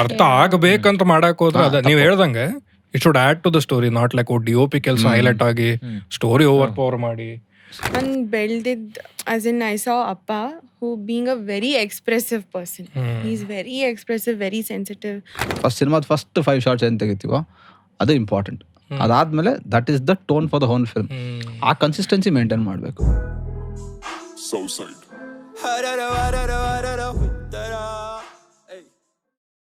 ಅರ್ಥ ಆಗಬೇಕಂತ ಮಾಡಕ್ ಹೋದ್ರೆ ಅದ ನೀವು ಹೇಳ್ದಂಗೆ it should add to the story, not like DOP ಕೆಲಸ ಹೈಲೈಟ್ ಆಗಿ ಸ್ಟೋರಿ ಓವರ್ ಪವರ್ ಮಾಡಿ. ನಾನು ಬೆಳೆದಿದ್ದು ಆಸ್ ಇನ್ ಐ ಸಾ ಅಪ್ಪ who being a very expressive person. Is very expressive, very sensitive. First ಸಿನಿಮಾದ ಫಸ್ಟ್ 5 ಶಾರ್ಟ್ಸ್ ಏನು ತೆಗಿತೀವೋ ಅದು ಇಂಪಾರ್ಟೆಂಟ್. ಅದಾದ್ಮೇಲೆ that is the tone for the whole film. ಆ ಕನ್ಸಿಸ್ಟೆನ್ಸಿ ಮೇಂಟೈನ್ ಮಾಡಬೇಕು. Southside.